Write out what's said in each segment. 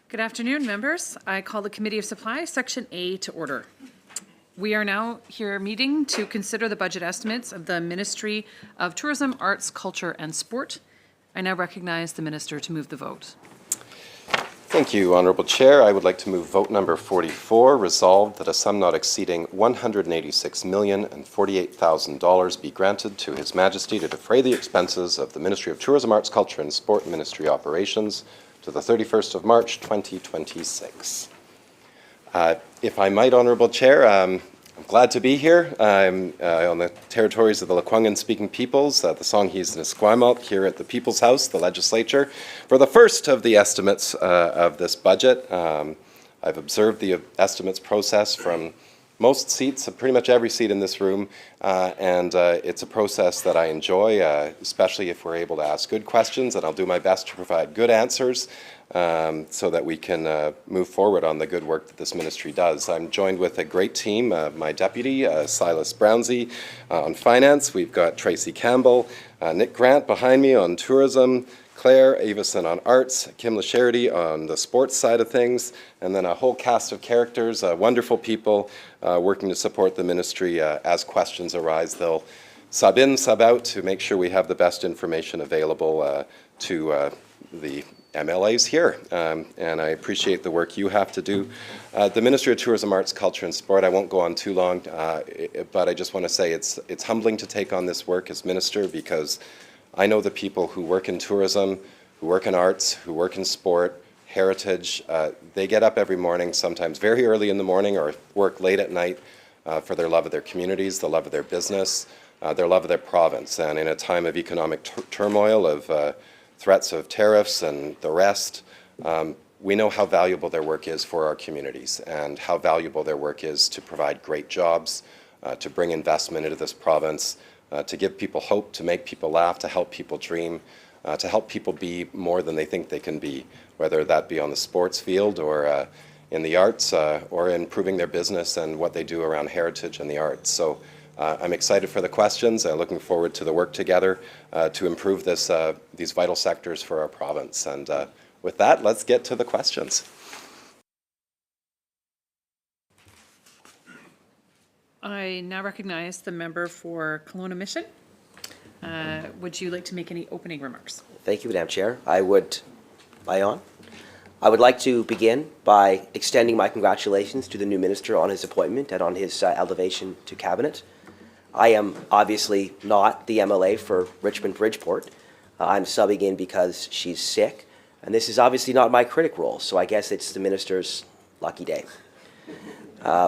Good afternoon, members. I call the Committee of Supply, Section A, to order. We are now here meeting to consider the budget estimates of the Ministry of Tourism, Arts, Culture and Sport. I now recognize the Minister to move the vote. Thank you, Honourable Chair. I would like to move vote number 44, resolved that a sum not exceeding $186,048,000 be granted to His Majesty to defray the expenses of the Ministry of Tourism, Arts, Culture and Sport Ministry operations to the 31st of March 2026. If I might, Honourable Chair, I'm glad to be here. I'm on the territories of the Lekwungen-speaking peoples, the Songhees and Esquimalt, here at the People's House, the Legislature, for the first of the estimates of this budget. I've observed the estimates process from most seats, pretty much every seat in this room, and it's a process that I enjoy, especially if we're able to ask good questions, and I'll do my best to provide good answers so that we can move forward on the good work that this ministry does. I'm joined with a great team, my deputy, Silas Brownsey, on finance. We've got Tracy Campbell, Nick Grant behind me on tourism, Claire Avison on arts, Kim Lasherity on the sports side of things, and then a whole cast of characters, wonderful people working to support the ministry as questions arise. They'll sub in, sub out to make sure we have the best information available to the MLAs here, and I appreciate the work you have to do. The Ministry of Tourism, Arts, Culture and Sport, I won't go on too long, but I just want to say it's humbling to take on this work as minister, because I know the people who work in tourism, who work in arts, who work in sport, heritage. They get up every morning, sometimes very early in the morning, or work late at night for their love of their communities, the love of their business, their love of their province. And in a time of economic turmoil, of threats of tariffs and the rest, we know how valuable their work is for our communities, and how valuable their work is to provide great jobs, to bring investment into this province, to give people hope, to make people laugh, to help people dream, to help people be more than they think they can be, whether that be on the sports field or in the arts or improving their business and what they do around heritage and the arts. So I'm excited for the questions. Looking forward to the work together to improve these vital sectors for our province. And with that, let's get to the questions. I now recognize the member for Kelowna Mission. Would you like to make any opening remarks? Thank you, Madam Chair. I would like to begin by extending my congratulations to the new minister on his appointment and on his elevation to cabinet. I am obviously not the MLA for Richmond-Bridgeport. I'm subbing in because she's sick, and this is obviously not my critic role, so I guess it's the minister's lucky day.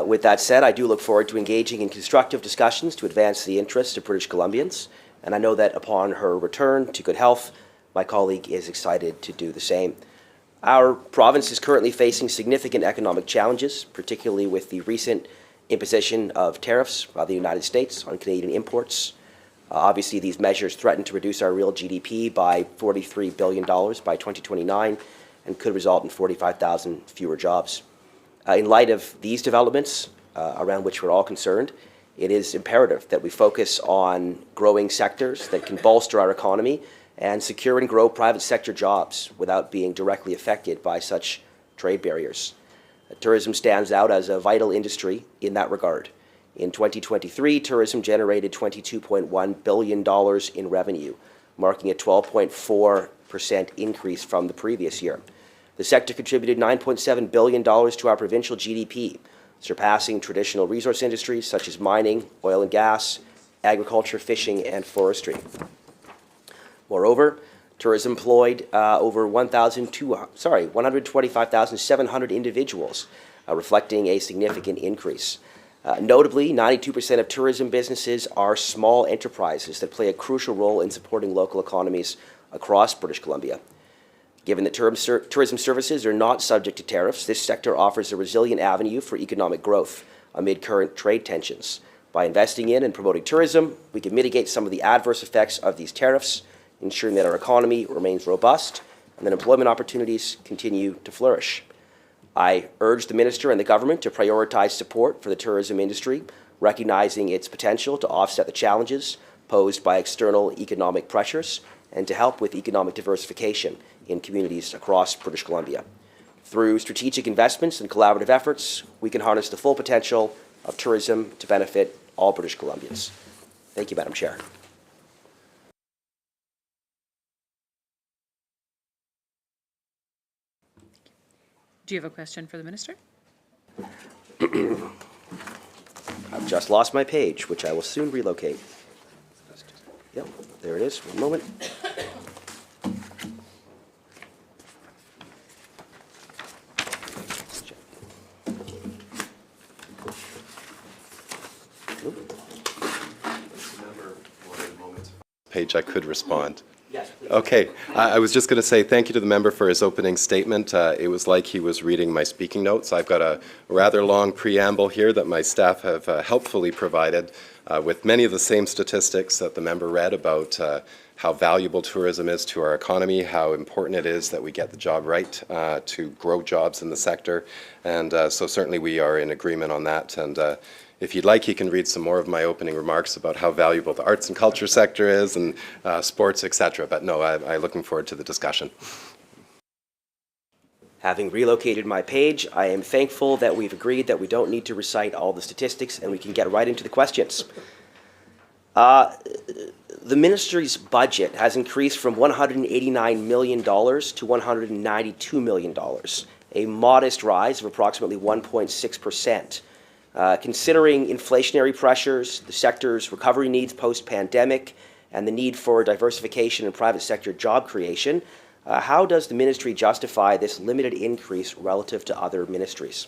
With that said, I do look forward to engaging in constructive discussions to advance the interests of British Columbians, and I know that upon her return to good health, my colleague is excited to do the same. Our province is currently facing significant economic challenges, particularly with the recent imposition of tariffs by the United States on Canadian imports. Obviously, these measures threaten to reduce our real GDP by $43 billion by 2029 and could result in 45,000 fewer jobs. In light of these developments, around which we're all concerned, it is imperative that we focus on growing sectors that can bolster our economy and secure and grow private sector jobs without being directly affected by such trade barriers. Tourism stands out as a vital industry in that regard. In 2023, tourism generated $22.1 billion in revenue, marking a 12.4% increase from the previous year. The sector contributed $9.7 billion to our provincial GDP, surpassing traditional resource industries such as mining, oil and gas, agriculture, fishing, and forestry. Moreover, tourism employed over 125,700 individuals, reflecting a significant increase. Notably, 92% of tourism businesses are small enterprises that play a crucial role in supporting local economies across British Columbia. Given that tourism services are not subject to tariffs, this sector offers a resilient avenue for economic growth amid current trade tensions. By investing in and promoting tourism, we can mitigate some of the adverse effects of these tariffs, ensuring that our economy remains robust and that employment opportunities continue to flourish. I urge the Minister and the Government to prioritize support for the tourism industry, recognizing its potential to offset the challenges posed by external economic pressures and to help with economic diversification in communities across British Columbia. Through strategic investments and collaborative efforts, we can harness the full potential of tourism to benefit all British Columbians. Thank you, Madam Chair. Do you have a question for the minister? I've just lost my page, which I will soon relocate. Yep, there it is. One moment. Page I could respond. Yes, please. Okay, I was just going to say thank you to the member for his opening statement. It was like he was reading my speaking notes. I've got a rather long preamble here that my staff have helpfully provided with many of the same statistics that the member read about how valuable tourism is to our economy, how important it is that we get the job right to grow jobs in the sector. And so certainly we are in agreement on that. And if you'd like, you can read some more of my opening remarks about how valuable the arts and culture sector is and sports, etc. But no, I'm looking forward to the discussion. Having relocated my page, I am thankful that we've agreed that we don't need to recite all the statistics and we can get right into the questions. The ministry's budget has increased from $189 million to $192 million, a modest rise of approximately 1.6%. Considering inflationary pressures, the sector's recovery needs post-pandemic, and the need for diversification in private sector job creation, how does the ministry justify this limited increase relative to other ministries?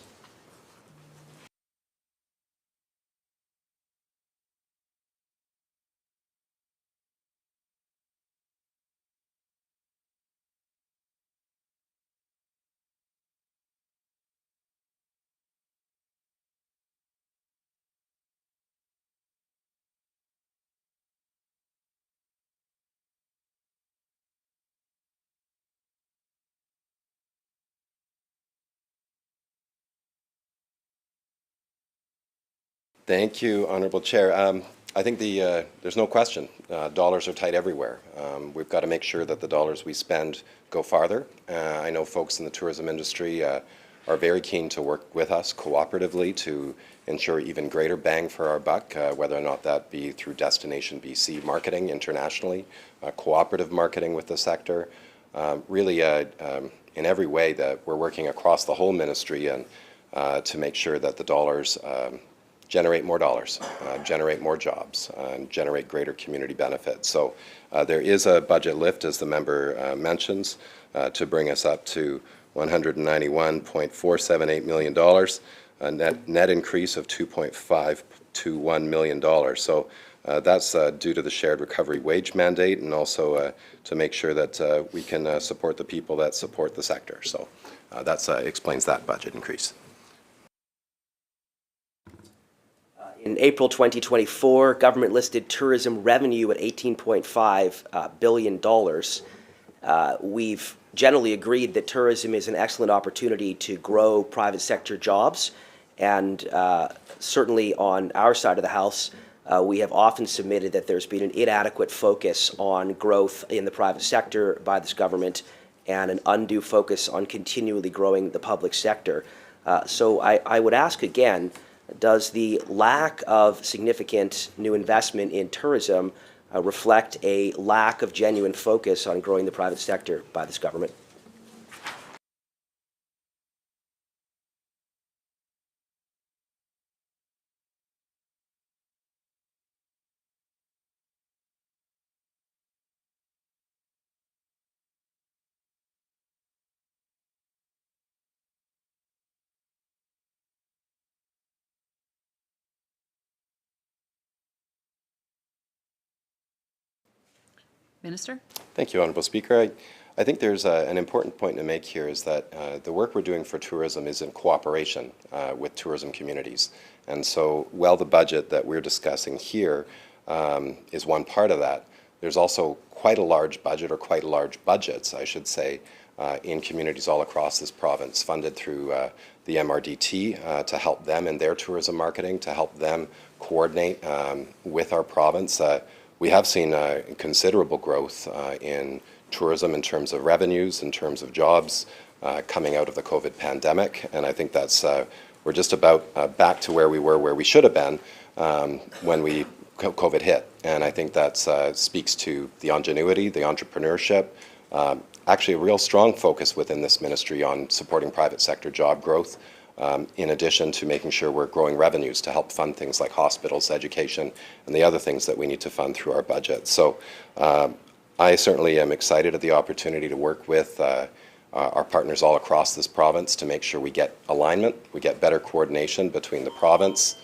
Thank you, Honourable Chair. I think there's no question. Dollars are tight everywhere. We've got to make sure that the dollars we spend go farther. I know folks in the tourism industry are very keen to work with us cooperatively to ensure even greater bang for our buck, whether or not that be through Destination BC marketing internationally, cooperative marketing with the sector. Really, in every way that we're working across the whole ministry and to make sure that the dollars generate more dollars, generate more jobs, and generate greater community benefits. So there is a budget lift, as the member mentions, to bring us up to $191.478 million, a net increase of $2.521 million. So that's due to the shared recovery wage mandate and also to make sure that we can support the people that support the sector. So that explains that budget increase. In April 2024, government listed tourism revenue at $18.5 billion. We've generally agreed that tourism is an excellent opportunity to grow private sector jobs, and certainly on our side of the House, we have often submitted that there's been an inadequate focus on growth in the private sector by this government and an undue focus on continually growing the public sector. So I would ask again, does the lack of significant new investment in tourism reflect a lack of genuine focus on growing the private sector by this government? Minister? Thank you, Honourable Speaker. I think there's an important point to make here is that the work we're doing for tourism is in cooperation with tourism communities. And so while the budget that we're discussing here is one part of that, there's also quite a large budget, or quite large budgets, I should say, in communities all across this province, funded through the MRDT to help them in their tourism marketing, to help them coordinate with our province. We have seen considerable growth in tourism in terms of revenues, in terms of jobs, coming out of the COVID pandemic. And I think that's we're just about back to where we should have been when COVID hit. And I think that speaks to the ingenuity, the entrepreneurship, actually a real strong focus within this ministry on supporting private sector job growth, in addition to making sure we're growing revenues to help fund things like hospitals, education, and the other things that we need to fund through our budget. So I certainly am excited at the opportunity to work with our partners all across this province to make sure we get alignment, we get better coordination between the province.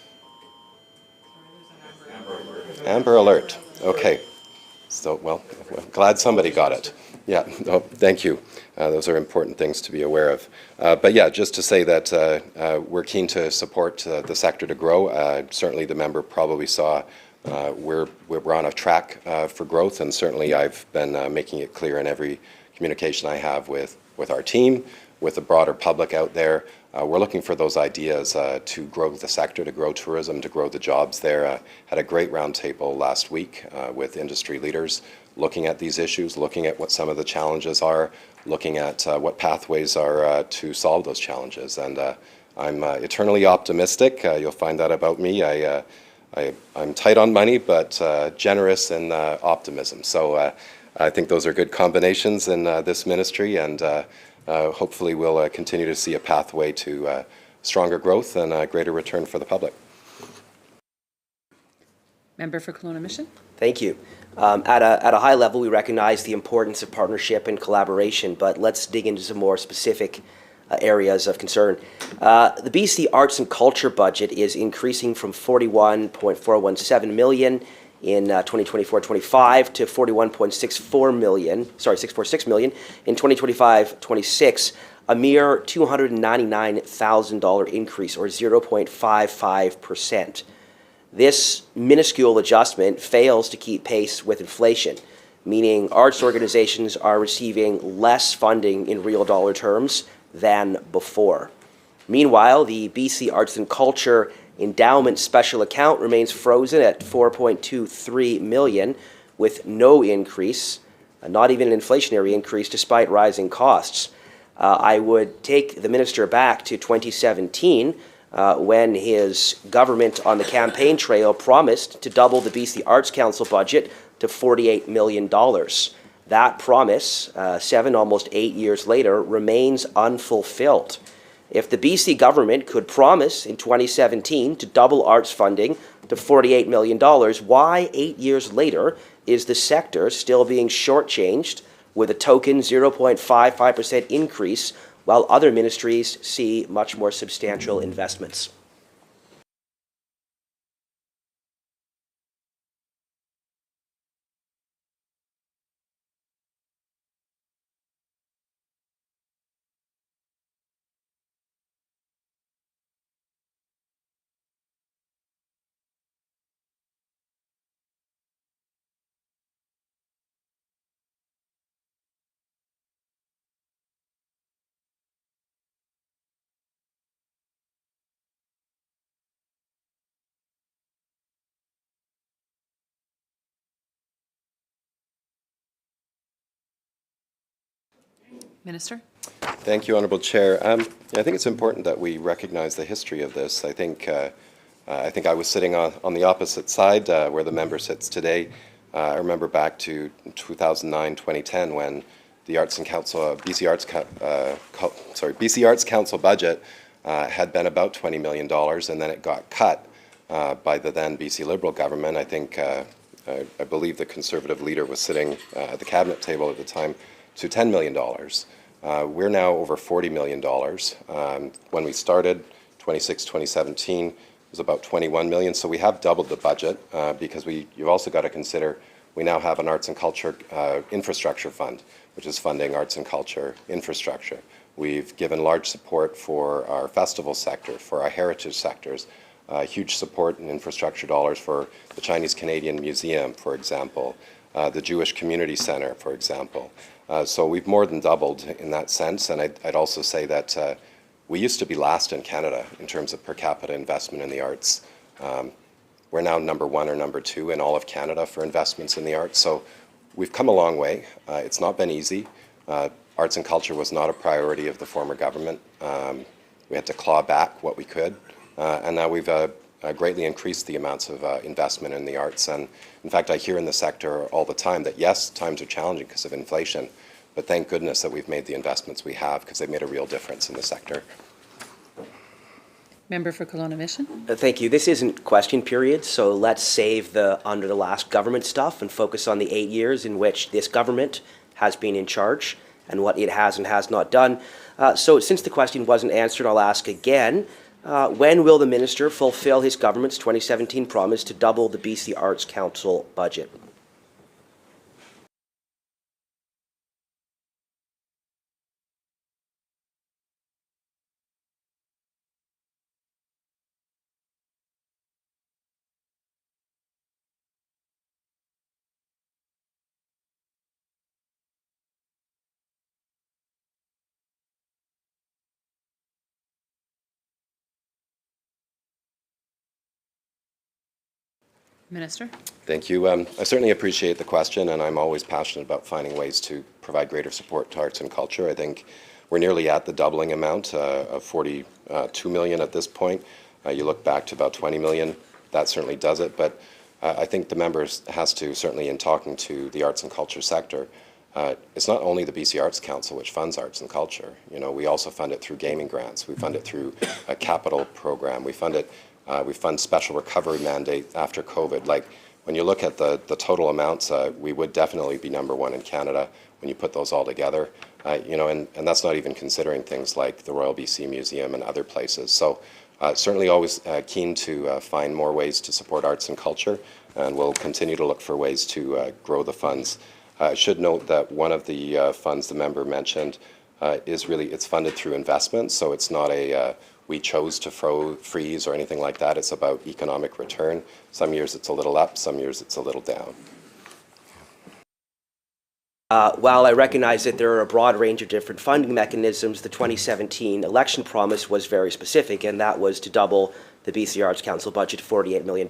Amber Alert. Okay. So, well, glad somebody got it. Yeah, no, thank you. Those are important things to be aware of. But yeah, just to say that we're keen to support the sector to grow. Certainly the member probably saw we're on a track for growth, and certainly I've been making it clear in every communication I have with our team, with the broader public out there. We're looking for those ideas to grow the sector, to grow tourism, to grow the jobs there. Had a great roundtable last week with industry leaders looking at these issues, looking at what some of the challenges are, looking at what pathways are to solve those challenges. And I'm eternally optimistic. You'll find that about me. I'm tight on money, but generous in optimism. So I think those are good combinations in this ministry, and hopefully we'll continue to see a pathway to stronger growth and a greater return for the public. Member for Kelowna Mission. Thank you. At a high level, we recognize the importance of partnership and collaboration, but let's dig into some more specific areas of concern. The BC Arts and Culture budget is increasing from $41.417 million in 2024-25 to $41.646 million in 2025-26, a mere $299,000 increase, or 0.55%. This minuscule adjustment fails to keep pace with inflation, meaning arts organizations are receiving less funding in real dollar terms than before. Meanwhile, the BC Arts and Culture Endowment Special Account remains frozen at $4.23 million with no increase, not even an inflationary increase despite rising costs. I would take the minister back to 2017 when his government on the campaign trail promised to double the BC Arts Council budget to $48 million. That promise, 7, almost 8 years later, remains unfulfilled. If the BC government could promise in 2017 to double arts funding to $48 million, why 8 years later is the sector still being shortchanged with a token 0.55% increase while other ministries see much more substantial investments? Minister. Thank you, Honourable Chair. I think it's important that we recognize the history of this. I think I was sitting on the opposite side where the member sits today. I remember back to 2009, 2010 when the Arts and Council, BC Arts Council budget had been about $20 million, and then it got cut by the then BC Liberal government. I think I believe the Conservative leader was sitting at the cabinet table at the time to $10 million. We're now over $40 million. When we started, 2017, it was about 21 million. So we have doubled the budget because you've also got to consider we now have an arts and culture infrastructure fund, which is funding arts and culture infrastructure. We've given large support for our festival sector, for our heritage sectors, huge support and infrastructure dollars for the Chinese Canadian Museum, for example, the Jewish Community Center, for example. So we've more than doubled in that sense, and I'd also say that we used to be last in Canada in terms of per capita investment in the arts. We're now number 1 or number 2 in all of Canada for investments in the arts, so we've come a long way. It's not been easy. arts and culture was not a priority of the former government. We had to claw back what we could, and now we've greatly increased the amounts of investment in the arts. And in fact, I hear in the sector all the time that yes, times are challenging because of inflation, but thank goodness that we've made the investments we have because they've made a real difference in the sector. Member for Kelowna Mission. Thank you. This isn't question period, so let's save the under the last government stuff and focus on the 8 years in which this government has been in charge and what it has and has not done. So since the question wasn't answered, I'll ask again. When will the minister fulfill his government's 2017 promise to double the BC Arts Council budget? Minister. Thank you. I certainly appreciate the question, and I'm always passionate about finding ways to provide greater support to arts and culture. I think we're nearly at the doubling amount of 42 million at this point. You look back to about 20 million, that certainly does it. But I think the members has to, certainly in talking to the arts and culture sector, it's not only the BC Arts Council which funds arts and culture. You know, we also fund it through gaming grants. We fund it through a capital program. We fund special recovery mandate after COVID. Like, when you look at the total amounts, we would definitely be #1 in Canada when you put those all together. You know, and that's not even considering things like the Royal BC Museum and other places. So certainly always keen to find more ways to support arts and culture, and we'll continue to look for ways to grow the funds. I should note that one of the funds the member mentioned is really, it's funded through investment, so it's not a we chose to freeze or anything like that. It's about economic return. Some years it's a little up, some years it's a little down. While I recognize that there are a broad range of different funding mechanisms, the 2017 election promise was very specific, and that was to double the BC Arts Council budget to $48 million.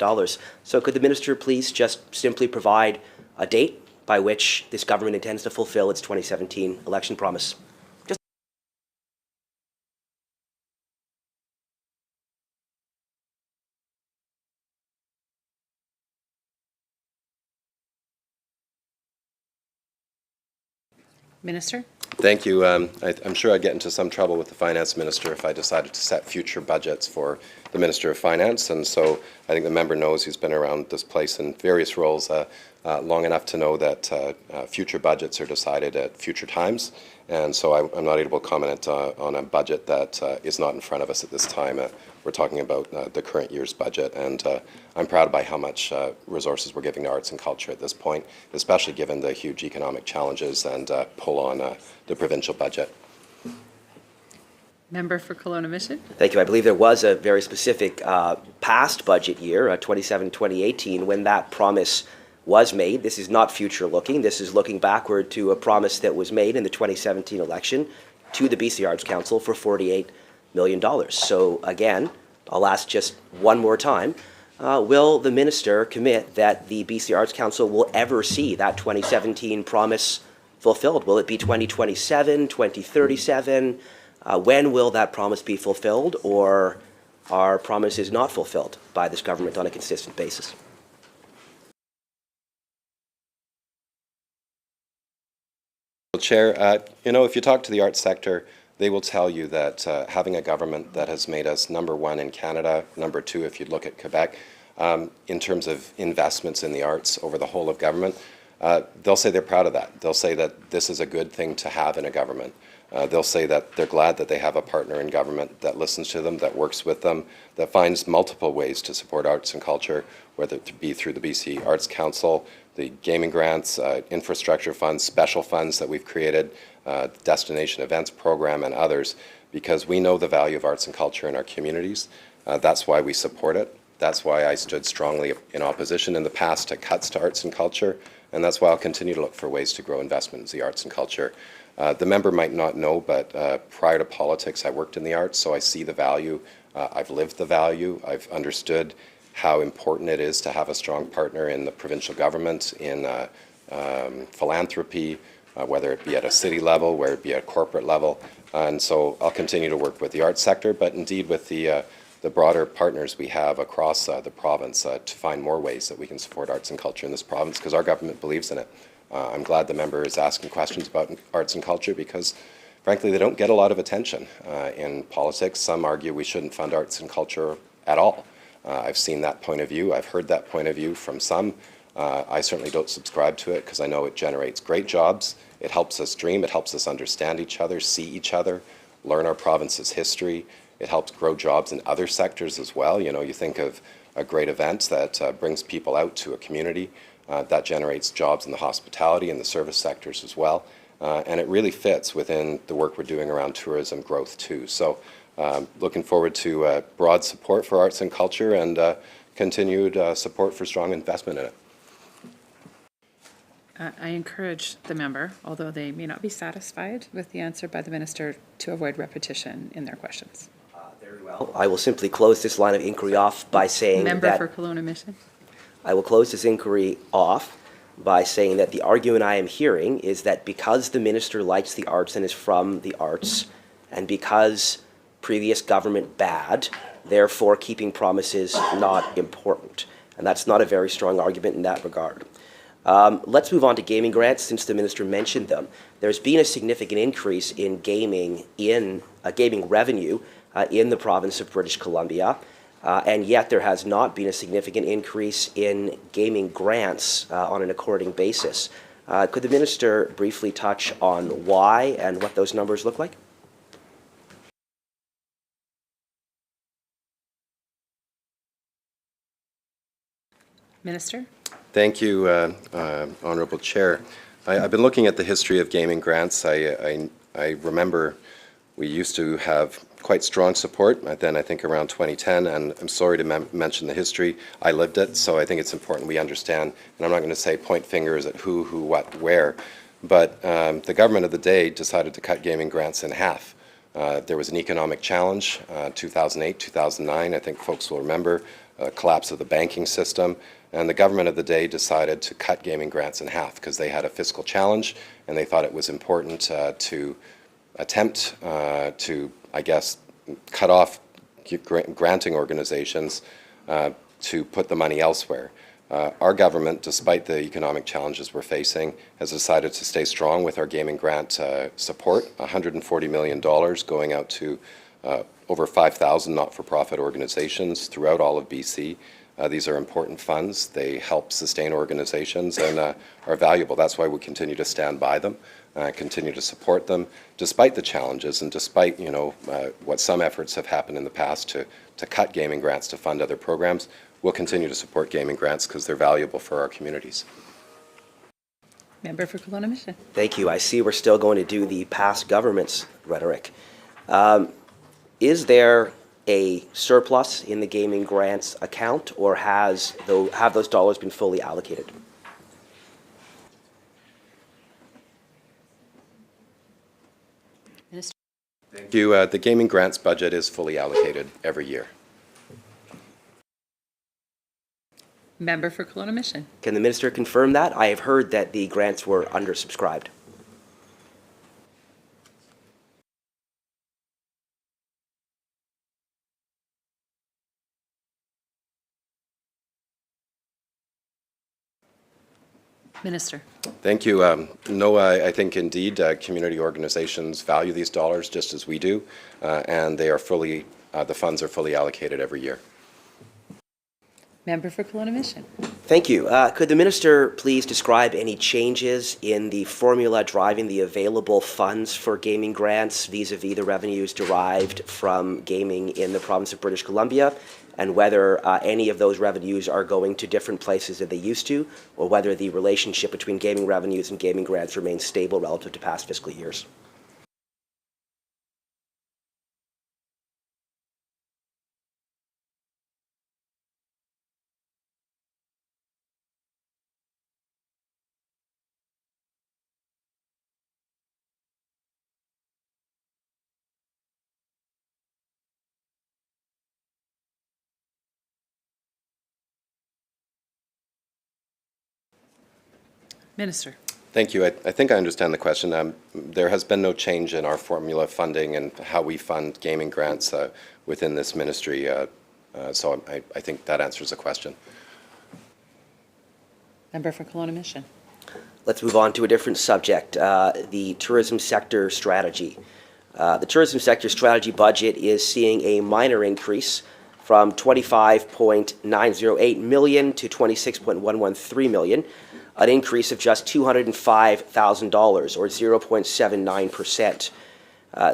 So could the minister please just simply provide a date by which this government intends to fulfill its 2017 election promise? Minister. Thank you. I'm sure I'd get into some trouble with the finance minister if I decided to set future budgets for the Minister of Finance. And so I think the member knows, he's been around this place in various roles long enough to know that future budgets are decided at future times. And so I'm not able to comment on a budget that is not in front of us at this time. We're talking about the current year's budget, and I'm proud by how much resources we're giving to arts and culture at this point, especially given the huge economic challenges and pull on the provincial budget. Member for Kelowna Mission. Thank you. I believe there was a very specific past budget year, 2018, when that promise was made. This is not future looking. This is looking backward to a promise that was made in the 2017 election to the BC Arts Council for $48 million. So again, I'll ask just one more time, will the minister commit that the BC Arts Council will ever see that 2017 promise fulfilled? Will it be 2027, 2037? When will that promise be fulfilled, or are promises not fulfilled by this government on a consistent basis? Chair, you know, if you talk to the arts sector, they will tell you that having a government that has made us #1 in Canada, #2 if you look at Quebec, in terms of investments in the arts over the whole of government, they'll say they're proud of that. They'll say that this is a good thing to have in a government. They'll say that they're glad that they have a partner in government that listens to them, that works with them, that finds multiple ways to support arts and culture, whether it be through the BC Arts Council, the gaming grants, infrastructure funds, special funds that we've created, destination events program, and others, because we know the value of arts and culture in our communities. That's why we support it. That's why I stood strongly in opposition in the past to cuts to arts and culture, and that's why I'll continue to look for ways to grow investment in the arts and culture. The member might not know, but prior to politics, I worked in the arts, so I see the value. I've lived the value. I've understood how important it is to have a strong partner in the provincial government, in philanthropy, whether it be at a city level, whether it be at a corporate level. And so I'll continue to work with the arts sector, but indeed with the broader partners we have across the province to find more ways that we can support arts and culture in this province, because our government believes in it. I'm glad the member is asking questions about arts and culture, because frankly they don't get a lot of attention in politics. Some argue we shouldn't fund arts and culture at all. I've seen that point of view. I've heard that point of view from some. I certainly don't subscribe to it, because I know it generates great jobs. It helps us dream. It helps us understand each other, see each other, learn our province's history. It helps grow jobs in other sectors as well. You know, you think of a great event that brings people out to a community. That generates jobs in the hospitality and the service sectors as well. And it really fits within the work we're doing around tourism growth too. So looking forward to broad support for arts and culture and continued support for strong investment in it. I encourage the member, although they may not be satisfied with the answer by the minister, to avoid repetition in their questions. Very well. I will simply close this line of inquiry off by saying Member that for Kelowna Mission. I will close this inquiry off by saying that the argument I am hearing is that because the minister likes the arts and is from the arts, and because previous government bad, therefore keeping promises not important. And that's not a very strong argument in that regard. Let's move on to gaming grants, since the minister mentioned them. There's been a significant increase in gaming revenue in the province of British Columbia, and yet there has not been a significant increase in gaming grants on an according basis. Could the minister briefly touch on why and what those numbers look like? Minister? Thank you, Honourable Chair. I've been looking at the history of gaming grants. I remember we used to have quite strong support, then I think around 2010, and I'm sorry to mention the history. I lived it, so I think it's important we understand, and I'm not going to say point fingers at who, what, where, but the government of the day decided to cut gaming grants in half. There was an economic challenge, 2008, 2009, I think folks will remember, collapse of the banking system, and the government of the day decided to cut gaming grants in half because they had a fiscal challenge and they thought it was important to attempt to, I guess, cut off granting organizations to put the money elsewhere. Our government, despite the economic challenges we're facing, has decided to stay strong with our gaming grant support, $140 million going out to over 5,000 not-for-profit organizations throughout all of BC. These are important funds. They help sustain organizations and are valuable. That's why we continue to stand by them, continue to support them, despite the challenges and despite, what some efforts have happened in the past to cut gaming grants to fund other programs. We'll continue to support gaming grants because they're valuable for our communities. Member for Kelowna Mission. Thank you. I see we're still going to do the past government's rhetoric. Is there a surplus in the gaming grants account, or have those dollars been fully allocated? Minister. Thank you. The gaming grants budget is fully allocated every year. Member for Kelowna Mission. Can the minister confirm that? I have heard that the grants were undersubscribed. Minister. Thank you. No, I think indeed community organizations value these dollars just as we do, and they are fully, the funds are fully allocated every year. Member for Kelowna Mission. Thank you. Could the minister please describe any changes in the formula driving the available funds for gaming grants vis-a-vis the revenues derived from gaming in the province of British Columbia, and whether any of those revenues are going to different places than they used to, or whether the relationship between gaming revenues and gaming grants remains stable relative to past fiscal years? Minister. Thank you. I think I understand the question. There has been no change in our formula funding and how we fund gaming grants within this ministry, so I think that answers the question. Member for Kelowna Mission. Let's move on to a different subject, the tourism sector strategy. The tourism sector strategy budget is seeing a minor increase from $25.908 million to $26.113 million, an increase of just $205,000 or 0.79%.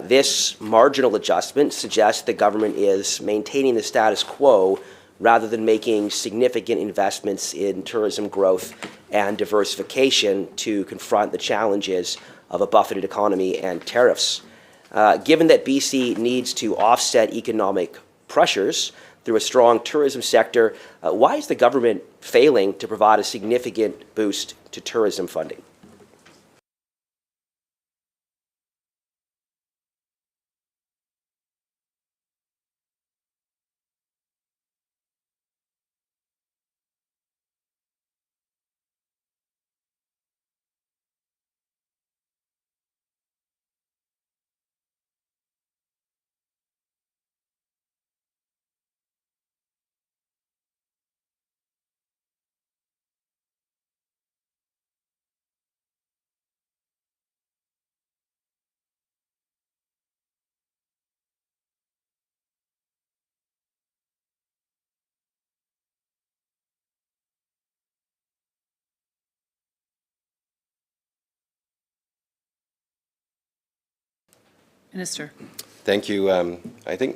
This marginal adjustment suggests the government is maintaining the status quo rather than making significant investments in tourism growth and diversification to confront the challenges of a buffeted economy and tariffs. Given that BC needs to offset economic pressures through a strong tourism sector, why is the government failing to provide a significant boost to tourism funding? Minister. Thank you. I think,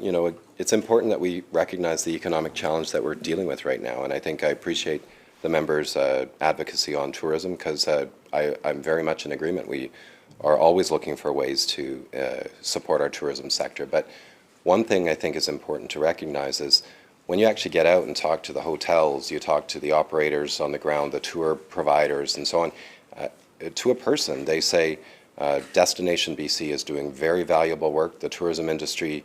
it's important that we recognize the economic challenge that we're dealing with right now, and I think I appreciate the members' advocacy on tourism because I'm very much in agreement. We are always looking for ways to support our tourism sector. But one thing I think is important to recognize is when you actually get out and talk to the hotels, you talk to the operators on the ground, the tour providers, and so on, to a person, they say, Destination BC is doing very valuable work. The tourism industry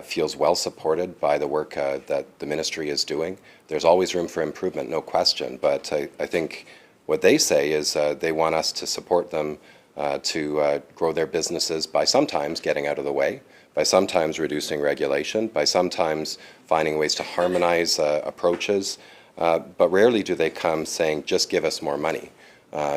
feels well supported by the work that the ministry is doing. There's always room for improvement, no question, but I think what they say is they want us to support them to grow their businesses by sometimes getting out of the way, by sometimes reducing regulation, by sometimes finding ways to harmonize approaches, but rarely do they come saying, just give us more money.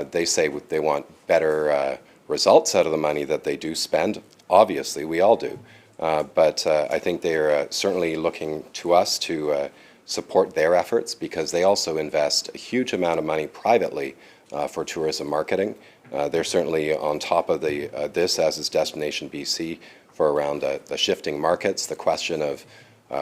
They say they want better results out of the money that they do spend. Obviously, we all do. But I think they're certainly looking to us to support their efforts because they also invest a huge amount of money privately for tourism marketing. They're certainly on top of this, as is Destination BC, for around the shifting markets, the question of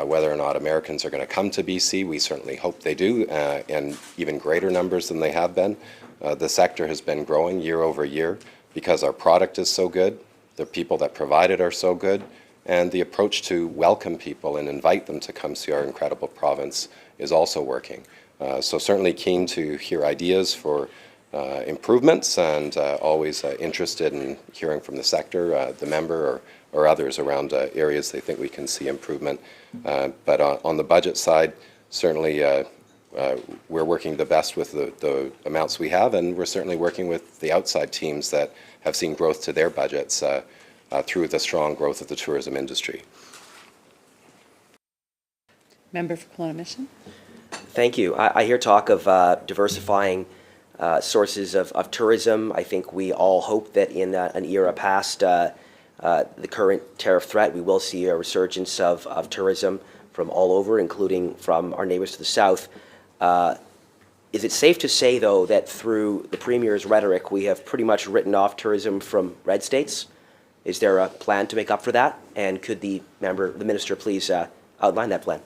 whether or not Americans are going to come to BC. We certainly hope they do, in even greater numbers than they have been. The sector has been growing year over year because our product is so good, the people that provide it are so good, and the approach to welcome people and invite them to come see our incredible province is also working. So certainly keen to hear ideas for improvements and always interested in hearing from the sector, the member or others around areas they think we can see improvement. But on the budget side, certainly we're working the best with the amounts we have, and we're certainly working with the outside teams that have seen growth to their budgets through the strong growth of the tourism industry. Member for Kelowna Mission. Thank you. I hear talk of diversifying sources of tourism. I think we all hope that in an era past the current tariff threat, we will see a resurgence of tourism from all over, including from our neighbors to the south. Is it safe to say, though, that through the Premier's rhetoric, we have pretty much written off tourism from red states? Is there a plan to make up for that? And could the minister, please outline that plan?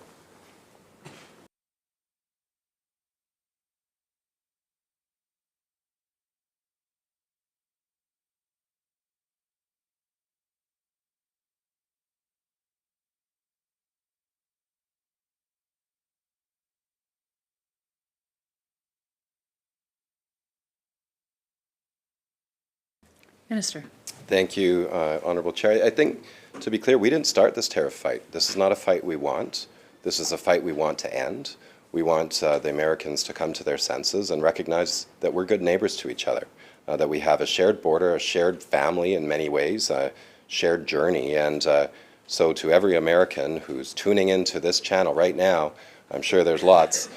Minister. Thank you, Honourable Chair. I think, to be clear, we didn't start this tariff fight. This is not a fight we want. This is a fight we want to end. We want the Americans to come to their senses and recognize that we're good neighbors to each other. that we have a shared border, a shared family in many ways, a shared journey. And so to every American who's tuning into this channel right now, I'm sure there's lots.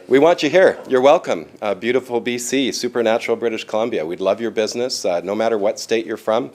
We want you here. You're welcome. Beautiful BC, supernatural British Columbia. We'd love your business. No matter what state you're from,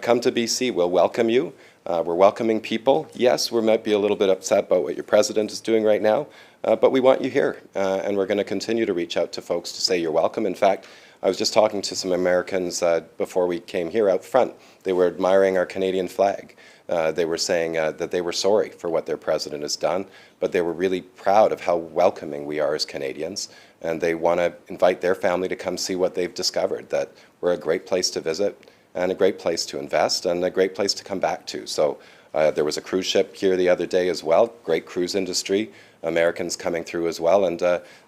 come to BC. We'll welcome you. We're welcoming people. Yes, we might be a little bit upset about what your president is doing right now, but we want you here. And we're going to continue to reach out to folks to say you're welcome. In fact, I was just talking to some Americans before we came here out front. They were admiring our Canadian flag. They were saying that they were sorry for what their president has done, but they were really proud of how welcoming we are as Canadians, and they want to invite their family to come see what they've discovered, that we're a great place to visit and a great place to invest and a great place to come back to. So there was a cruise ship here the other day as well, great cruise industry, Americans coming through as well, and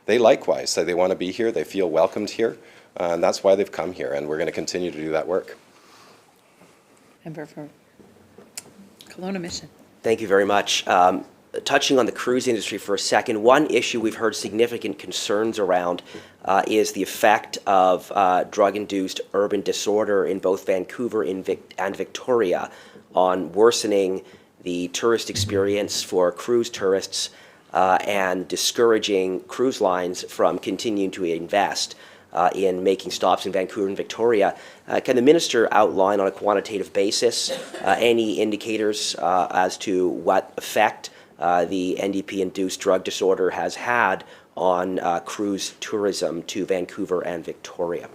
they likewise say they want to be here, they feel welcomed here, and that's why they've come here, and we're going to continue to do that work. Member for Kelowna Mission. Thank you very much. Touching on the cruise industry for a second, one issue we've heard significant concerns around is the effect of drug-induced urban disorder in both Vancouver and Victoria on worsening the tourist experience for cruise tourists and discouraging cruise lines from continuing to invest in making stops in Vancouver and Victoria. Can the minister outline on a quantitative basis any indicators as to what effect the NDP-induced drug disorder has had on cruise tourism to Vancouver and Victoria?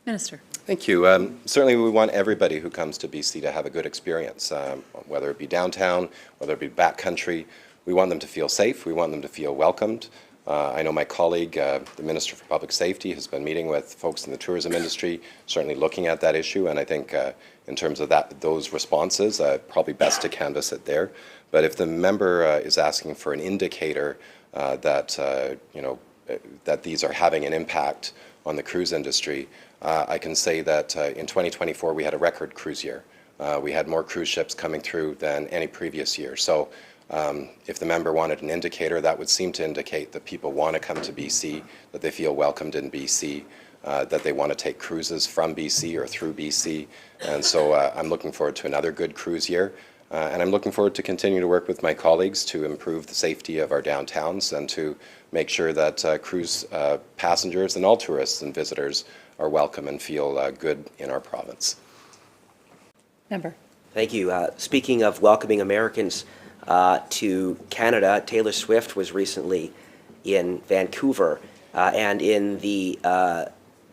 Minister. Thank you. Certainly we want everybody who comes to BC to have a good experience, whether it be downtown, whether it be backcountry. We want them to feel safe. We want them to feel welcomed. I know my colleague, the Minister for Public Safety, has been meeting with folks in the tourism industry, certainly looking at that issue, and I think in terms of those responses, probably best to canvass it there. But if the member is asking for an indicator that, that these are having an impact on the cruise industry, I can say that in 2024 we had a record cruise year. We had more cruise ships coming through than any previous year. So if the member wanted an indicator, that would seem to indicate that people want to come to BC, that they feel welcomed in BC, that they want to take cruises from BC or through BC. And so I'm looking forward to another good cruise year. And I'm looking forward to continuing to work with my colleagues to improve the safety of our downtowns and to make sure that cruise passengers and all tourists and visitors are welcome and feel good in our province. Member. Thank you. Speaking of welcoming Americans to Canada, Taylor Swift was recently in Vancouver, and in the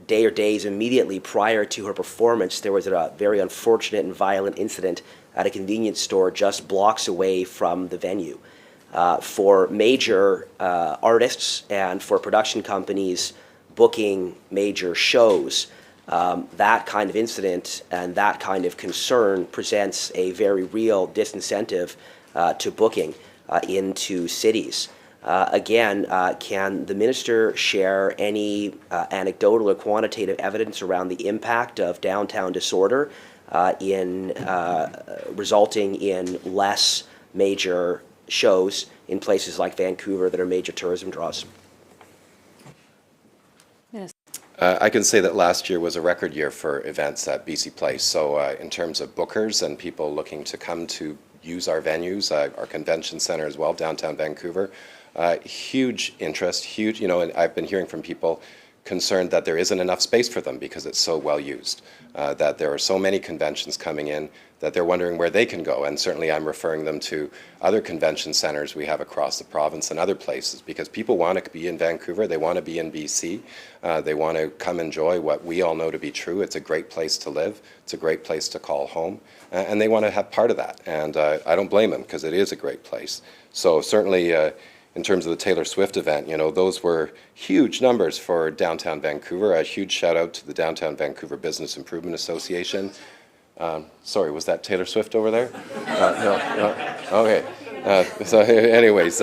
day or days immediately prior to her performance, there was a very unfortunate and violent incident at a convenience store just blocks away from the venue. For major artists and for production companies booking major shows, that kind of incident and that kind of concern presents a very real disincentive to booking into cities. Again, can the minister share any anecdotal or quantitative evidence around the impact of downtown disorder in resulting in less major shows in places like Vancouver that are major tourism draws? I can say that last year was a record year for events at BC Place. So in terms of bookers and people looking to come to use our venues, our convention center as well, downtown Vancouver, huge interest, huge, and I've been hearing from people concerned that there isn't enough space for them because it's so well used, that there are so many conventions coming in that they're wondering where they can go. And certainly I'm referring them to other convention centers we have across the province and other places, because people want to be in Vancouver, they want to be in BC, they want to come enjoy what we all know to be true. It's a great place to live, it's a great place to call home, and they want to have part of that. And I don't blame them, because it is a great place. So certainly in terms of the Taylor Swift event, those were huge numbers for downtown Vancouver. A huge shout out to the Downtown Vancouver Business Improvement Association. Sorry, was that Taylor Swift over there? No. Okay. So anyways,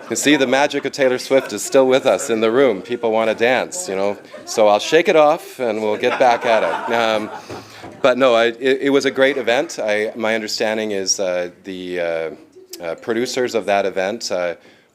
you see, the magic of Taylor Swift is still with us in the room. People want to dance, you know. So I'll shake it off and we'll get back at it. But no, it was a great event. My understanding is the producers of that event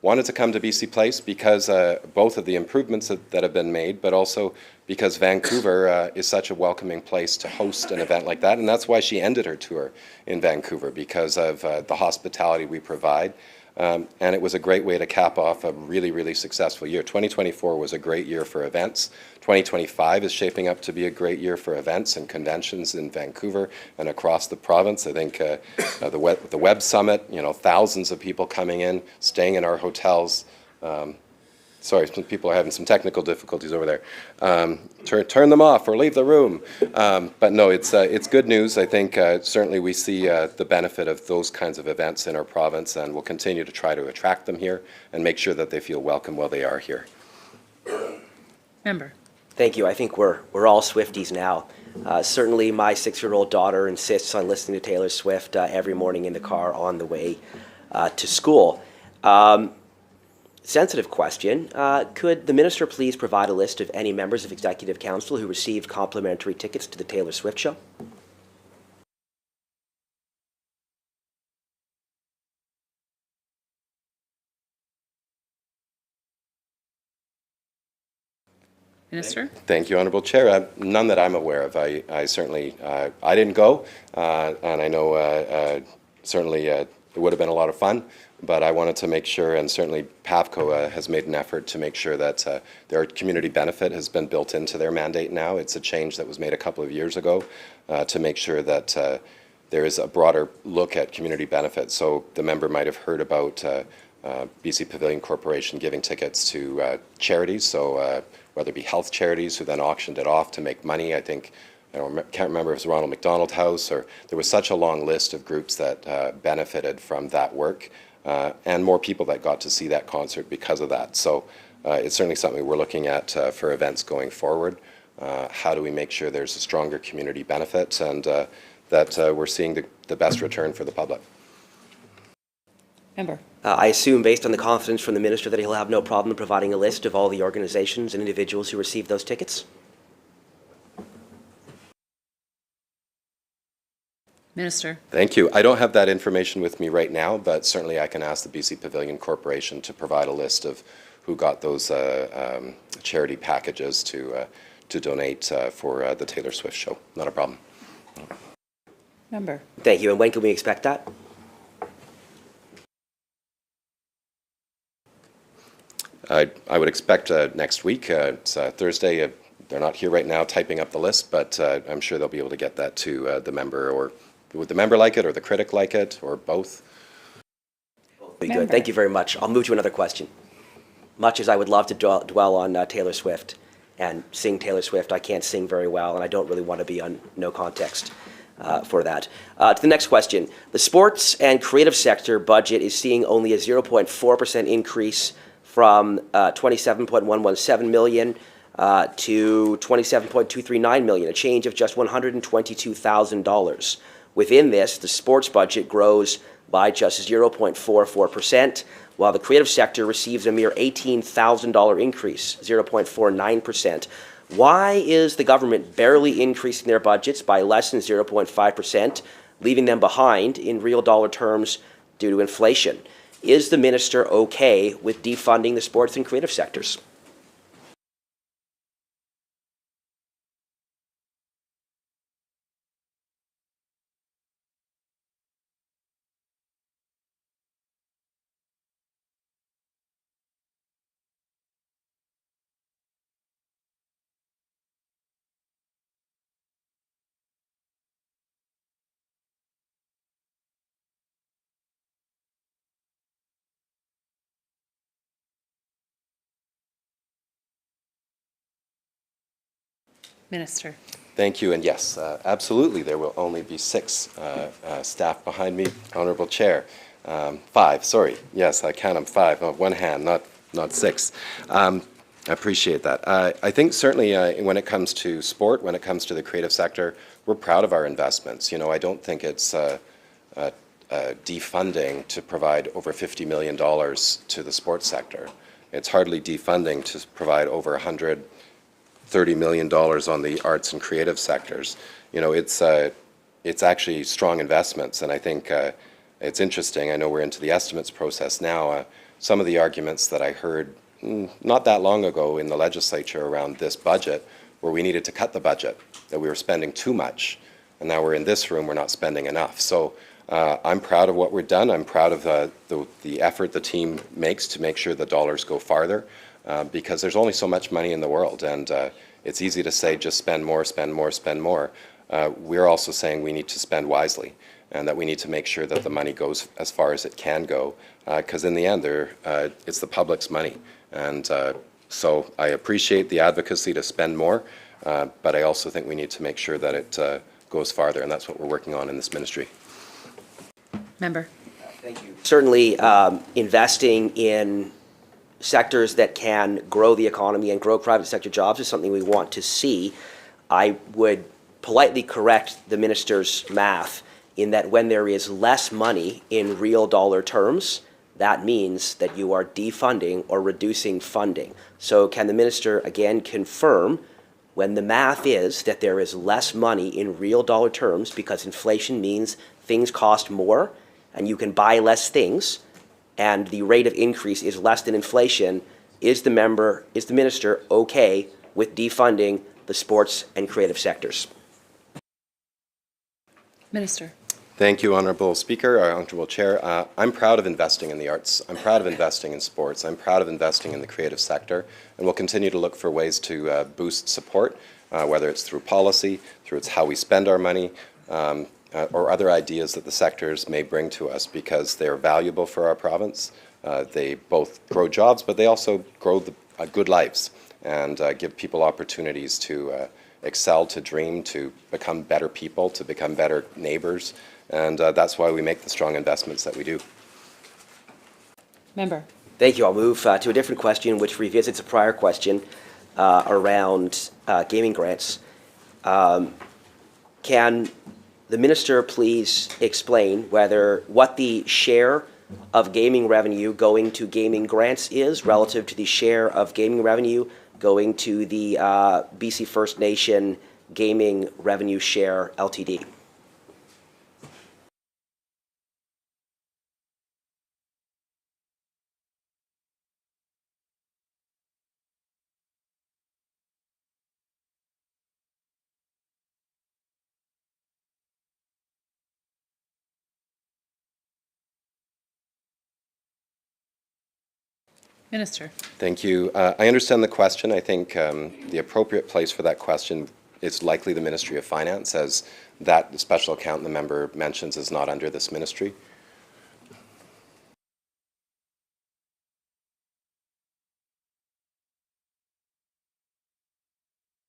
wanted to come to BC Place because both of the improvements that have been made, but also because Vancouver is such a welcoming place to host an event like that. And that's why she ended her tour in Vancouver, because of the hospitality we provide. And it was a great way to cap off a really, really successful year. 2024 was a great year for events. 2025 is shaping up to be a great year for events and conventions in Vancouver and across the province. I think the Web Summit, you know, thousands of people coming in, staying in our hotels. Sorry, some people are having some technical difficulties over there. Turn them off or leave the room. But no, it's good news. I think certainly we see the benefit of those kinds of events in our province, and we'll continue to try to attract them here and make sure that they feel welcome while they are here. Member. Thank you. I think we're all Swifties now. Certainly my 6-year-old daughter insists on listening to Taylor Swift every morning in the car on the way to school. Sensitive question. Could the minister please provide a list of any members of Executive Council who received complimentary tickets to the Taylor Swift show? Minister. Thank you, Honourable Chair. None that I'm aware of. I certainly, I didn't go, and I know certainly it would have been a lot of fun, but I wanted to make sure, and certainly PAVCO has made an effort to make sure that their community benefit has been built into their mandate now. It's a change that was made a couple of years ago to make sure that there is a broader look at community benefits. So the member might have heard about BC Pavilion Corporation giving tickets to charities, so whether it be health charities who then auctioned it off to make money. I think, can't remember if it was Ronald McDonald House, or there was such a long list of groups that benefited from that work, and more people that got to see that concert because of that. So it's certainly something we're looking at for events going forward. How do we make sure there's a stronger community benefit, and that we're seeing the best return for the public? Member. I assume, based on the confidence from the minister, that he'll have no problem providing a list of all the organizations and individuals who received those tickets. Minister. Thank you. I don't have that information with me right now, but certainly I can ask the BC Pavilion Corporation to provide a list of who got those charity packages to donate for the Taylor Swift show. Not a problem. Member. Thank you. And when can we expect that? I would expect next week. It's Thursday. They're not here right now typing up the list, but I'm sure they'll be able to get that to the member. Or would the member like it, or the critic like it, or both? Very good. Thank you very much. I'll move to another question. Much as I would love to dwell on Taylor Swift and sing Taylor Swift, I can't sing very well, and I don't really want to be on no context for that. To the next question. The sports and creative sector budget is seeing only a 0.4% increase from $27.117 million to $27.239 million, a change of just $122,000. Within this, the sports budget grows by just 0.44%, while the creative sector receives a mere $18,000 increase, 0.49%. Why is the government barely increasing their budgets by less than 0.5%, leaving them behind in real dollar terms due to inflation? Is the minister okay with defunding the sports and creative sectors? Minister. Thank you, and yes, absolutely, there will only be 6 staff behind me, Honourable Chair. 5, sorry. Yes, I count them 5, one hand, not 6. I I appreciate that. I think certainly when it comes to sport, when it comes to the creative sector, we're proud of our investments. You know, I don't think it's defunding to provide over $50 million to the sports sector. It's hardly defunding to provide over $130 million on the arts and creative sectors. You know, it's actually strong investments, and I think it's interesting. I know we're into the estimates process now. Some of the arguments that I heard not that long ago in the legislature around this budget, where we needed to cut the budget, that we were spending too much, and now we're in this room, we're not spending enough. So I'm proud of what we've done. I'm proud of the effort the team makes to make sure the dollars go farther, because there's only so much money in the world, and it's easy to say just spend more, spend more, spend more. We're also saying we need to spend wisely, and that we need to make sure that the money goes as far as it can go, because in the end, it's the public's money. And so I appreciate the advocacy to spend more, but I also think we need to make sure that it goes farther, and that's what we're working on in this ministry. Member. Thank you. Certainly, investing in sectors that can grow the economy and grow private sector jobs is something we want to see. I would politely correct the minister's math in that when there is less money in real dollar terms, that means that you are defunding or reducing funding. So can the minister again confirm, when the math is that there is less money in real dollar terms because inflation means things cost more and you can buy less things, and the rate of increase is less than inflation, is the minister okay with defunding the sports and creative sectors? Minister. Thank you, Honourable Speaker, Honourable Chair. I'm proud of investing in the arts. I'm proud of investing in sports. I'm proud of investing in the creative sector, and we'll continue to look for ways to boost support, whether it's through policy, through it's how we spend our money, or other ideas that the sectors may bring to us, because they are valuable for our province. They both grow jobs, but they also grow good lives and give people opportunities to excel, to dream, to become better people, to become better neighbors. And that's why we make the strong investments that we do. Member. Thank you. I'll move to a different question, which revisits a prior question around gaming grants. Can the minister please explain what the share of gaming revenue going to gaming grants is relative to the share of gaming revenue going to the BC First Nation Gaming Revenue Share Ltd.? Minister. Thank you. I understand the question. I think the appropriate place for that question is likely the Ministry of Finance, as that special account the member mentions is not under this ministry.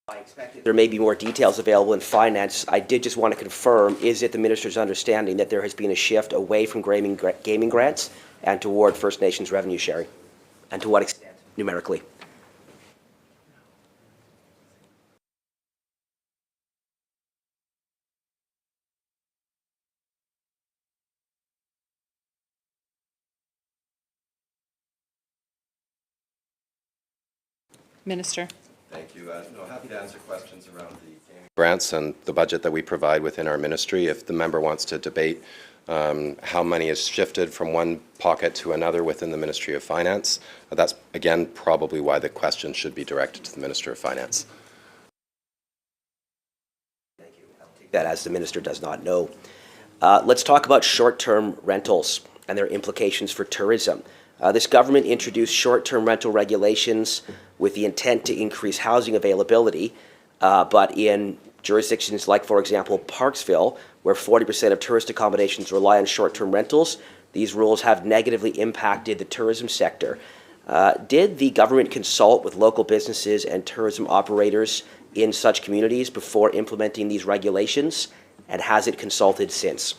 I expect there may be more details available in finance. I did just want to confirm, is it the minister's understanding that there has been a shift away from gaming grants and toward First Nations revenue sharing? And to what extent, numerically? Minister. Thank you. Happy to answer questions around the grants and the budget that we provide within our ministry. If the member wants to debate how money is shifted from one pocket to another within the Ministry of Finance, that's, again, probably why the question should be directed to the Minister of Finance. Thank you. I'll take that as the minister does not know. Let's talk about short-term rentals and their implications for tourism. This government introduced short-term rental regulations with the intent to increase housing availability, but in jurisdictions like, for example, Parksville, where 40% of tourist accommodations rely on short-term rentals, these rules have negatively impacted the tourism sector. Did the government consult with local businesses and tourism operators in such communities before implementing these regulations, and has it consulted since?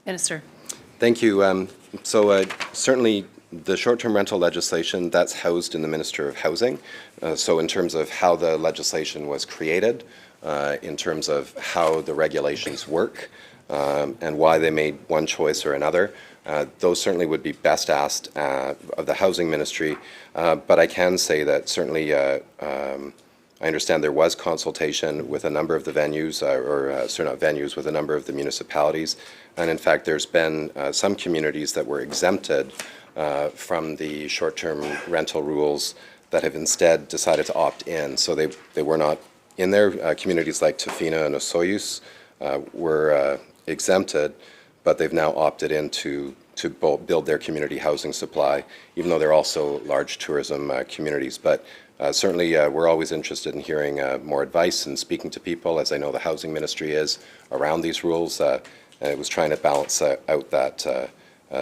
Minister. Thank you. Certainly the short-term rental legislation, that's housed in the Minister of Housing. So in terms of how the legislation was created, in terms of how the regulations work, and why they made one choice or another, those certainly would be best asked of the Housing Ministry. But I can say that certainly I understand there was consultation with a number of the venues, sorry, not venues, with a number of the municipalities. And in fact, there's been some communities that were exempted from the short-term rental rules that have instead decided to opt in. So they were not in there. Communities like Tofino and Osoyoos were exempted, but they've now opted in to build their community housing supply, even though they're also large tourism communities. But certainly, we're always interested in hearing more advice and speaking to people, as I know the Housing Ministry is, around these rules. It was trying to balance out that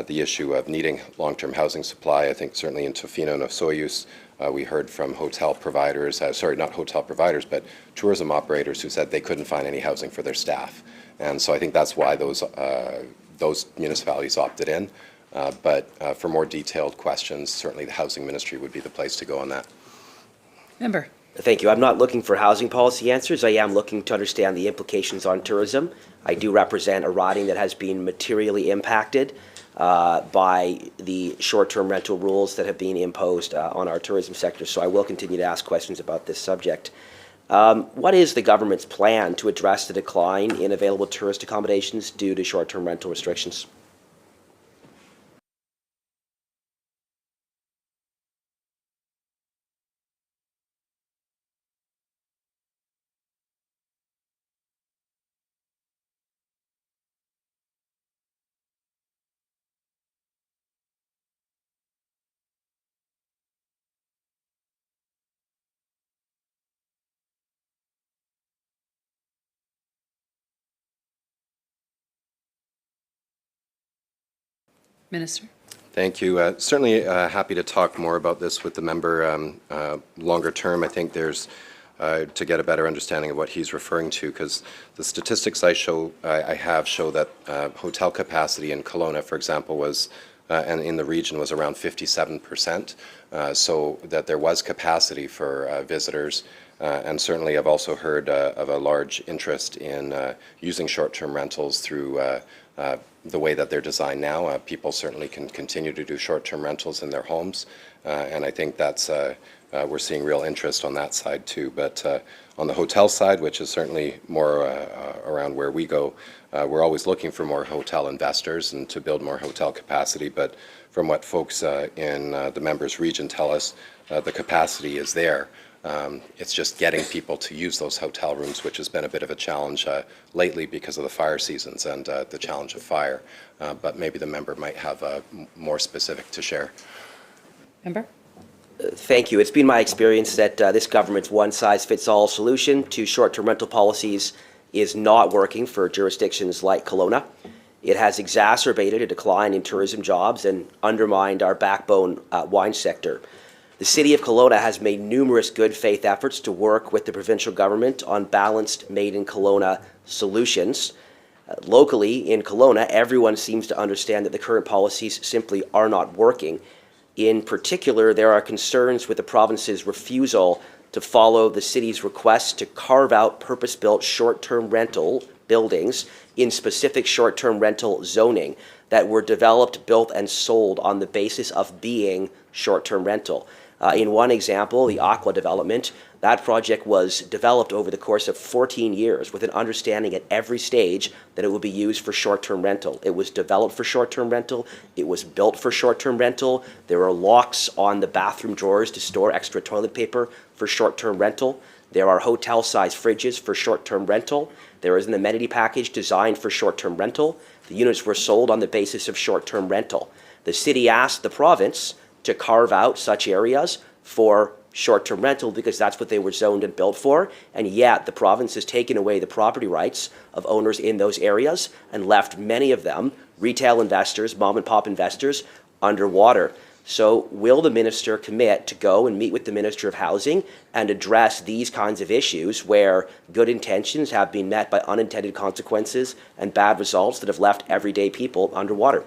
the issue of needing long-term housing supply. I think certainly in Tofino and Osoyoos, we heard from hotel providers, sorry, not hotel providers, but tourism operators who said they couldn't find any housing for their staff. And so I think that's why those municipalities opted in. But for more detailed questions, certainly the Housing Ministry would be the place to go on that. Member. Thank you. I'm not looking for housing policy answers. I am looking to understand the implications on tourism. I do represent a riding that has been materially impacted by the short-term rental rules that have been imposed on our tourism sector. So I will continue to ask questions about this subject. What is the government's plan to address the decline in available tourist accommodations due to short-term rental restrictions? Minister. Thank you. Certainly happy to talk more about this with the member longer term. I think there's to get a better understanding of what he's referring to, because the statistics I have show that hotel capacity in Kelowna, for example, was and in the region was around 57%. So that there was capacity for visitors. And certainly I've also heard of a large interest in using short-term rentals through the way that they're designed now. People certainly can continue to do short-term rentals in their homes. And I think that's, we're seeing real interest on that side too. But on the hotel side, which is certainly more around where we go, we're always looking for more hotel investors and to build more hotel capacity. But from what folks in the members region tell us, the capacity is there. It's just getting people to use those hotel rooms, which has been a bit of a challenge lately because of the fire seasons and the challenge of fire. But maybe the member might have more specific to share. Member. Thank you. It's been my experience that this government's one-size-fits-all solution to short-term rental policies is not working for jurisdictions like Kelowna. It has exacerbated a decline in tourism jobs and undermined our backbone wine sector. The City of Kelowna has made numerous good faith efforts to work with the provincial government on balanced Made in Kelowna solutions. Locally in Kelowna, everyone seems to understand that the current policies simply are not working. In particular, there are concerns with the province's refusal to follow the city's request to carve out purpose-built short-term rental buildings in specific short-term rental zoning that were developed, built, and sold on the basis of being short-term rental. In one example, the Aqua development, that project was developed over the course of 14 years with an understanding at every stage that it would be used for short-term rental. It was developed for short-term rental. It was built for short-term rental. There are locks on the bathroom drawers to store extra toilet paper for short-term rental. There are hotel-sized fridges for short-term rental. There is an amenity package designed for short-term rental. The units were sold on the basis of short-term rental. The city asked the province to carve out such areas for short-term rental because that's what they were zoned and built for, and yet the province has taken away the property rights of owners in those areas and left many of them, retail investors, mom-and-pop investors, underwater. So will the minister commit to go and meet with the Minister of Housing and address these kinds of issues where good intentions have been met by unintended consequences and bad results that have left everyday people underwater?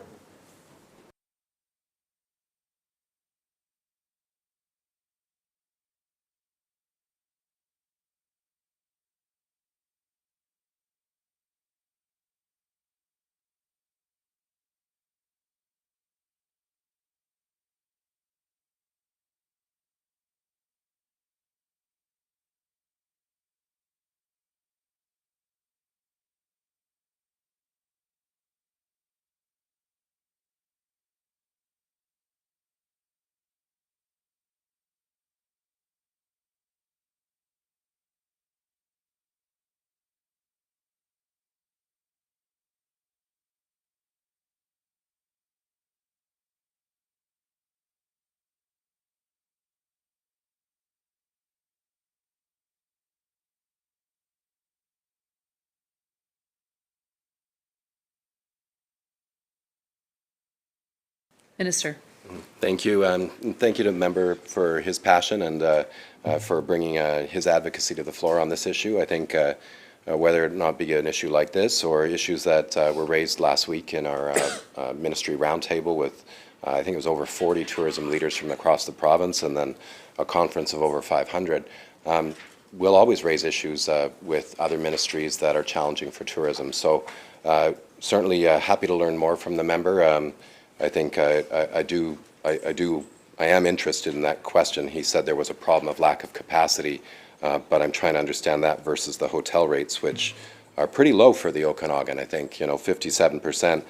Minister. Thank you, and thank you to the member for his passion and for bringing his advocacy to the floor on this issue. I think whether it not be an issue like this or issues that were raised last week in our ministry roundtable with, I think it was over 40 tourism leaders from across the province, and then a conference of over 500. We'll always raise issues with other ministries that are challenging for tourism. So certainly happy to learn more from the member. I think I am interested in that question. He said there was a problem of lack of capacity, but I'm trying to understand that versus the hotel rates, which are pretty low for the Okanagan. I think 57%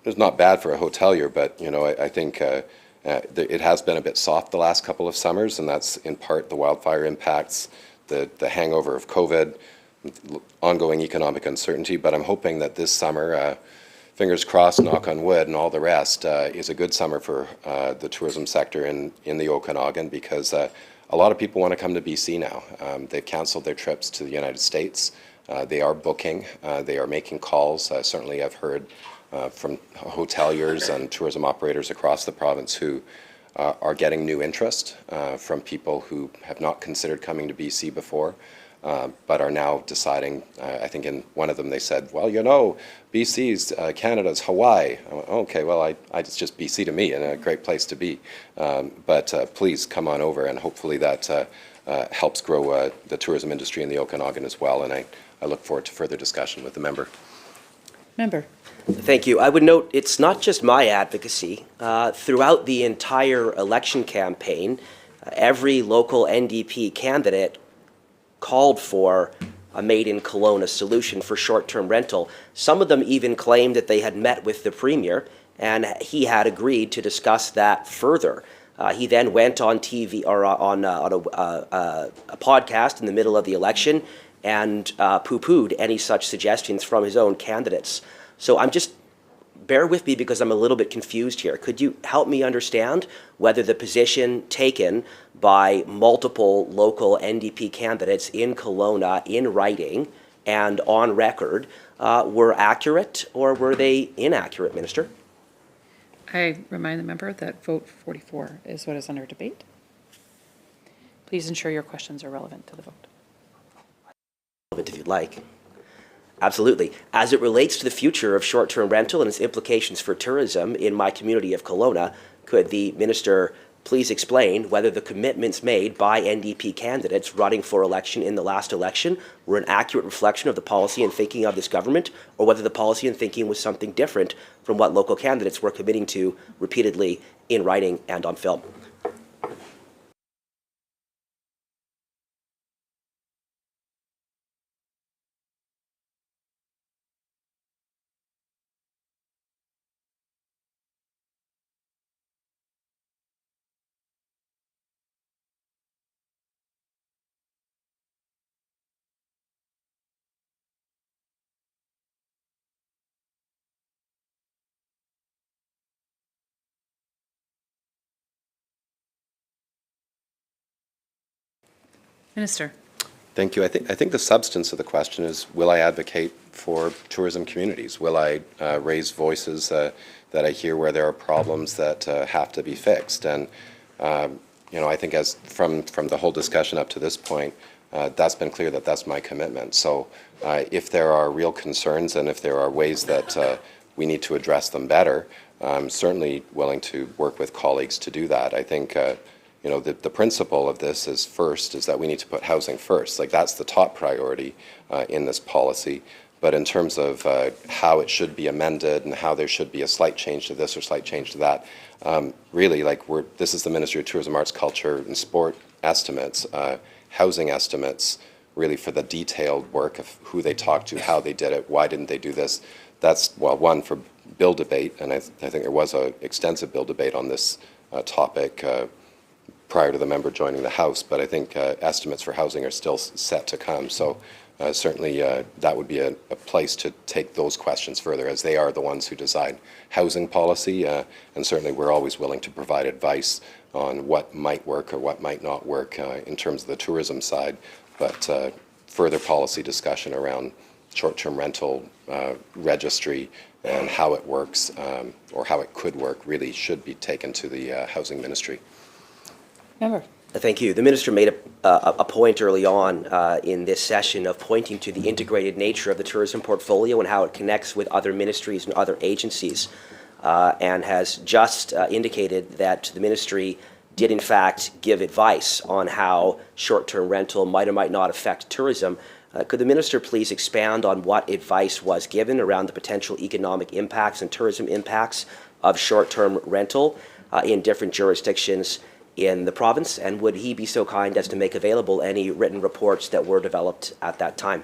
is not bad for a hotelier, but I think it has been a bit soft the last couple of summers, and that's in part the wildfire impacts, the hangover of COVID, ongoing economic uncertainty. But I'm hoping that this summer, fingers crossed, knock on wood, and all the rest, is a good summer for the tourism sector in the Okanagan, because a lot of people want to come to BC now. They've canceled their trips to the United States. They are booking. They are making calls. Certainly I've heard from hoteliers and tourism operators across the province who are getting new interest from people who have not considered coming to BC before, but are now deciding. I think in one of them they said, well, BC's Canada's Hawaii. I went, okay, well, it's just BC to me, and a great place to be. But please come on over, and hopefully that helps grow the tourism industry in the Okanagan as well. And I look forward to further discussion with the member. Member. Thank you. I would note it's not just my advocacy. Throughout the entire election campaign, every local NDP candidate called for a made-in-Kelowna solution for short-term rental. Some of them even claimed that they had met with the Premier, and he had agreed to discuss that further. He then went on TV or on a podcast in the middle of the election and poo-pooed any such suggestions from his own candidates. So bear with me because I'm a little bit confused here. Could you help me understand whether the position taken by multiple local NDP candidates in Kelowna in writing and on record were accurate, or were they inaccurate, Minister? I remind the member that vote 44 is what is under debate. Please ensure your questions are relevant to the vote. If you'd like. Absolutely. As it relates to the future of short-term rental and its implications for tourism in my community of Kelowna, could the minister please explain whether the commitments made by NDP candidates running for election in the last election were an accurate reflection of the policy and thinking of this government, or whether the policy and thinking was something different from what local candidates were committing to repeatedly in writing and on film? Minister. Thank you. I think the substance of the question is, will I advocate for tourism communities? Will I raise voices that that I hear where there are problems that have to be fixed. And I think as from the whole discussion up to this point, that's been clear that that's my commitment. So if there are real concerns and if there are ways that we need to address them better, I'm certainly willing to work with colleagues to do that. I think the principle of this is that we need to put housing first. Like, that's the top priority in this policy. But in terms of how it should be amended and how there should be a slight change to this or slight change to that, really, this is the Ministry of Tourism, Arts, Culture and Sport estimates, housing estimates, really for the detailed work of who they talked to, how they did it, why didn't they do this. That's, well, one, for bill debate, and I think there was an extensive bill debate on this topic prior to the member joining the House, but I think estimates for housing are still set to come. So certainly that would be a place to take those questions further, as they are the ones who decide housing policy, and certainly we're always willing to provide advice on what might work or what might not work in terms of the tourism side, but further policy discussion around short-term rental registry and how it works or how it could work really should be taken to the Housing Ministry. Member. Thank you. The Minister made a point early on in this session of pointing to the integrated nature of the tourism portfolio and how it connects with other ministries and other agencies, and has just indicated that the Ministry did in fact give advice on how short-term rental might or might not affect tourism. Could the Minister please expand on what advice was given around the potential economic impacts and tourism impacts of short-term rental in different jurisdictions in the province, and would he be so kind as to make available any written reports that were developed at that time?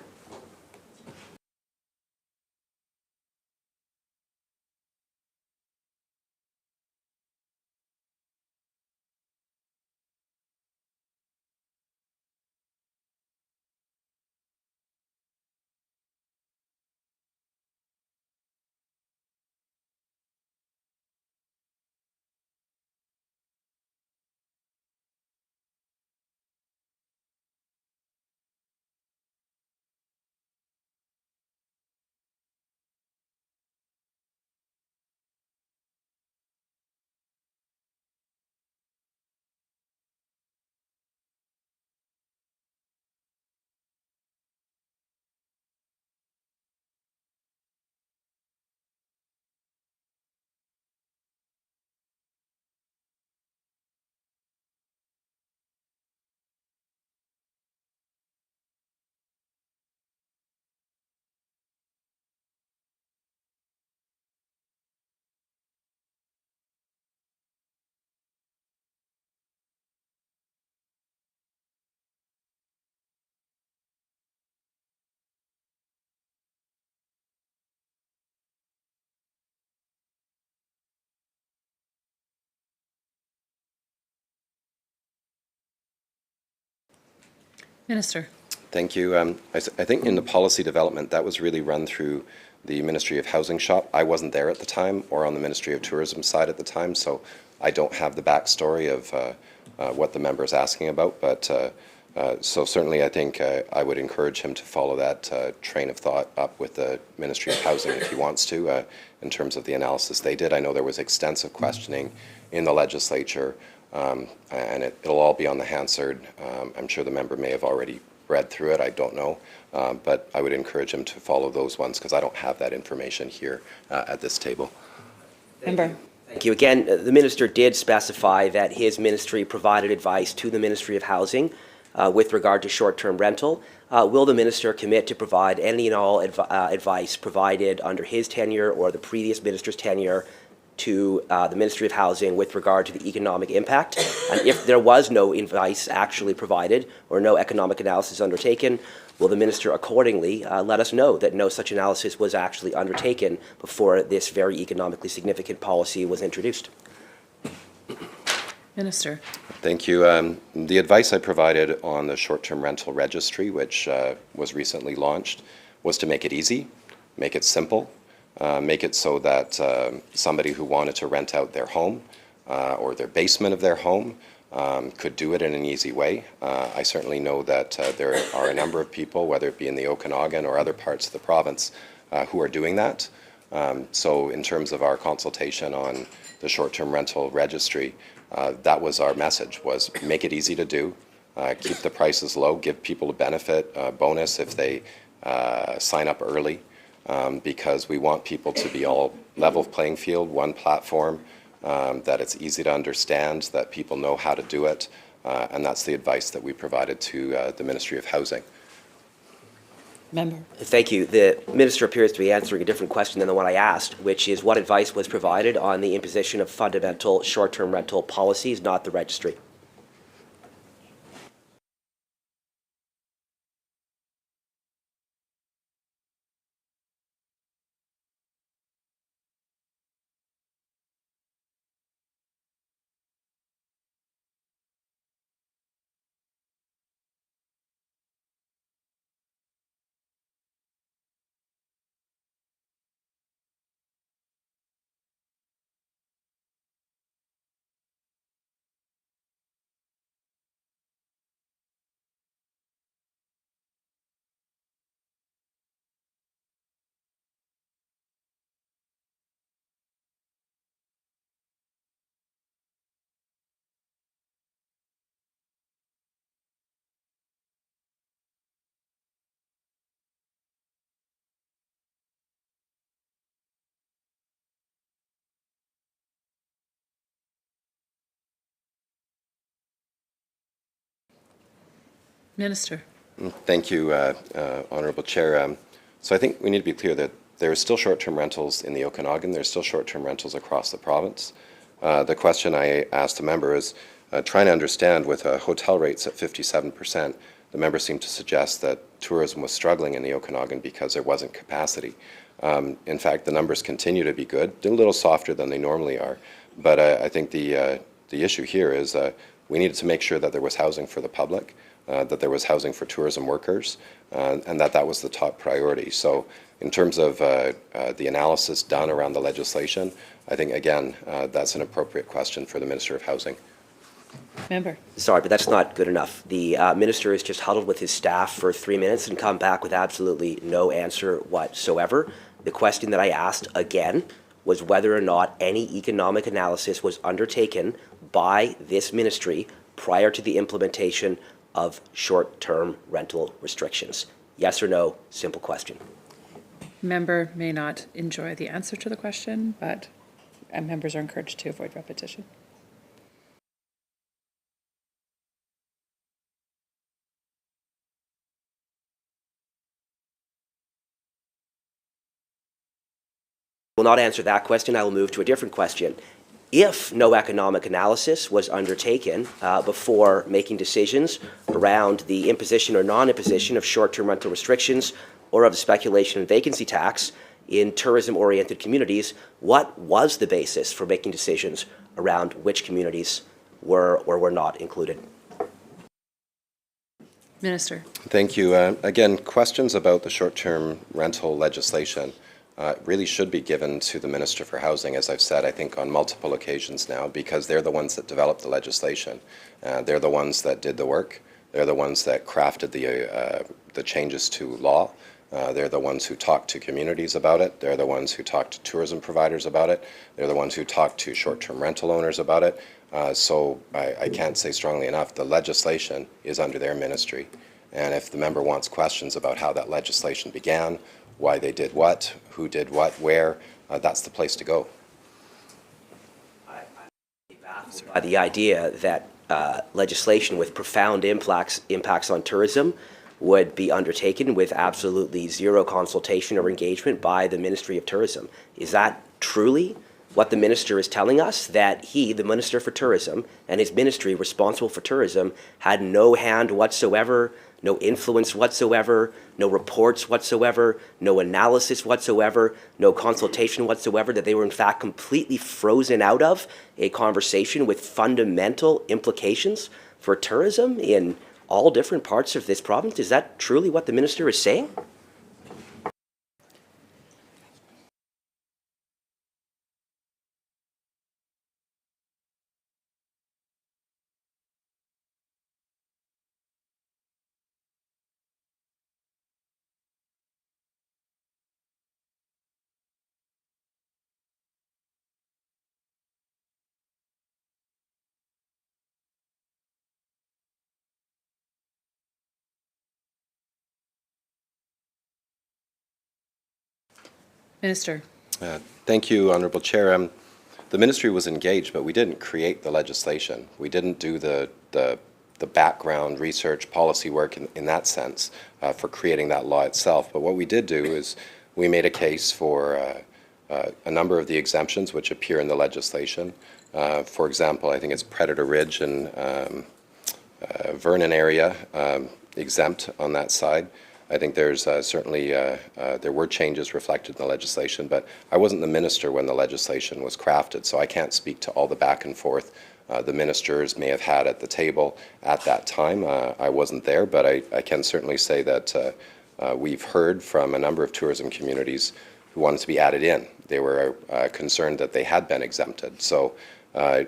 Minister. Thank you. I think in the policy development, that was really run through the Ministry of Housing shop. I wasn't there at the time or on the Ministry of Tourism side at the time, so I don't have the backstory of what the member is asking about. But so certainly I think I would encourage him to follow that train of thought up with the Ministry of Housing if he wants to in terms of the analysis they did. I know there was extensive questioning in the Legislature, and it'll all be on the Hansard. I'm sure the member may have already read through it, I don't know, but I would encourage him to follow those ones because I don't have that information here at this table. Member. Thank you. Again, the Minister did specify that his ministry provided advice to the Ministry of Housing with regard to short-term rental. Will the Minister commit to provide any and all advice provided under his tenure or the previous minister's tenure to the Ministry of Housing with regard to the economic impact? And if there was no advice actually provided or no economic analysis undertaken, will the Minister accordingly let us know that no such analysis was actually undertaken before this very economically significant policy was introduced? Minister. Thank you. The advice I provided on the short-term rental registry, which was recently launched, was to make it easy, make it simple, make it so that somebody who wanted to rent out their home or their basement of their home could do it in an easy way. I certainly know that there are a number of people, whether it be in the Okanagan or other parts of the province, who are doing that. So in terms of our consultation on the short-term rental registry, that was our message, was make it easy to do, keep the prices low, give people a benefit bonus if they sign up early, because we want people to be all level playing field, one platform, that it's easy to understand, that people know how to do it, and that's the advice that we provided to the Ministry of Housing. Member. Thank you. The minister appears to be answering a different question than the one I asked, which is what advice was provided on the imposition of fundamental short-term rental policies, not the registry? Minister. Thank you, Honourable Chair. So I think we need to be clear that there are still short-term rentals in the Okanagan. There's still short-term rentals across the province. The question I asked the member is trying to understand, with hotel rates at 57%, the member seemed to suggest that tourism was struggling in the Okanagan because there wasn't capacity. In fact, the numbers continue to be good. They're a little softer than they normally are. But I think the issue here is we needed to make sure that there was housing for the public, that there was housing for tourism workers, and that was the top priority. So in terms of the analysis done around the legislation, I think, again, that's an appropriate question for the Minister of Housing. Member. Sorry, but that's not good enough. The minister has just huddled with his staff for 3 minutes and come back with absolutely no answer whatsoever. The question that I asked again was whether or not any economic analysis was undertaken by this ministry prior to the implementation of short-term rental restrictions. Yes or no, simple question. Member may not enjoy the answer to the question, but members are encouraged to avoid repetition. Will not answer that question. I will move to a different question. If no economic analysis was undertaken before making decisions around the imposition or non-imposition of short-term rental restrictions or of the speculation and vacancy tax in tourism-oriented communities, what was the basis for making decisions around which communities were or were not included? Minister. Thank you. Again, questions about the short-term rental legislation really should be given to the Minister for Housing, as I've said, I think, on multiple occasions now, because they're the ones that developed the legislation. They're the ones that did the work. They're the ones that crafted the changes to law. They're the ones who talked to communities about it. They're the ones who talked to tourism providers about it. They're the ones who talked to short-term rental owners about it. So I can't say strongly enough, the legislation is under their ministry. And if the member wants questions about how that legislation began, why they did what, who did what, where, that's the place to go. I'm baffled by the idea that legislation with profound impacts on tourism would be undertaken with absolutely zero consultation or engagement by the Ministry of Tourism. Is that truly what the minister is telling us, that he, the Minister for Tourism, and his ministry responsible for tourism had no hand whatsoever, no influence whatsoever, no reports whatsoever, no analysis whatsoever, no consultation whatsoever, that they were in fact completely frozen out of a conversation with fundamental implications for tourism in all different parts of this province? Is that truly what the minister is saying? Minister. Thank you, Honourable Chair. The ministry was engaged, but we didn't create the legislation. We didn't do the background research policy work in that sense for creating that law itself. But what we did do is we made a case for a number of the exemptions which appear in the legislation. For example, I think it's Predator Ridge and Vernon area exempt on that side. I think there's certainly, there were changes reflected in the legislation, but I wasn't the minister when the legislation was crafted, so I can't speak to all the back and forth the ministers may have had at the table at that time. I wasn't there, but I can certainly say that we've heard from a number of tourism communities who wanted to be added in. They were concerned that they had been exempted. So I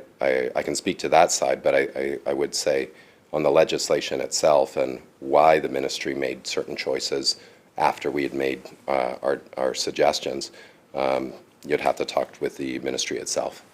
can speak to that side, but I would say on the legislation itself and why the ministry made certain choices after we had made our suggestions, you'd have to talk with the ministry itself.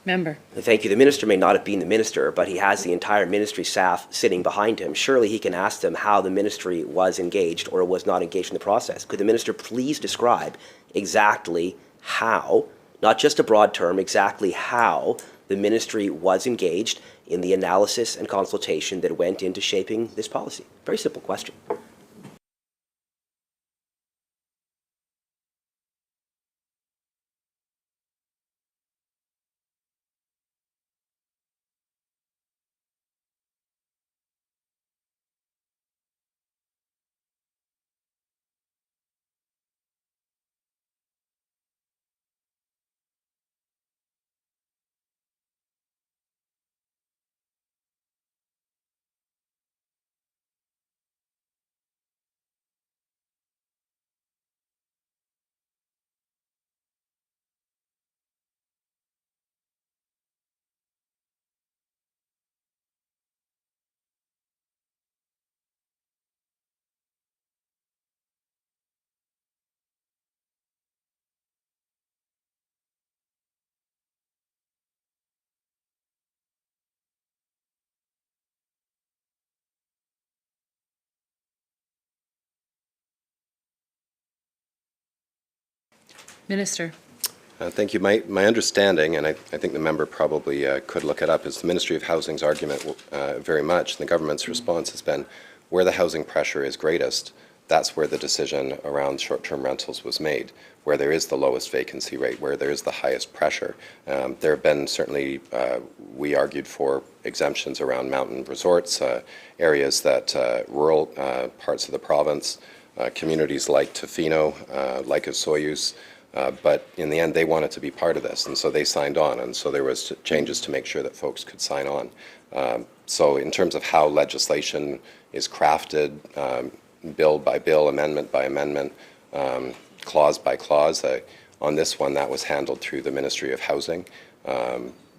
Member. Thank you. The minister may not have been the minister, but he has the entire ministry staff sitting behind him. Surely he can ask them how the ministry was engaged or was not engaged in the process. Could the minister please describe exactly how, not just a broad term, exactly how the ministry was engaged in the analysis and consultation that went into shaping this policy? Very simple question. Minister. Thank you. My understanding, and I think the member probably could look it up, is the Ministry of Housing's argument very much, and the government's response has been where the housing pressure is greatest, that's where the decision around short-term rentals was made, where there is the lowest vacancy rate, where there is the highest pressure. There have been certainly, we argued for exemptions around mountain resorts, areas that rural parts of the province, communities like Tofino, like Osoyoos, but in the end, they wanted to be part of this, and so they signed on, and so there was changes to make sure that folks could sign on. So in terms of how legislation is crafted, bill by bill, amendment by amendment, clause by clause, on this one, that was handled through the Ministry of Housing,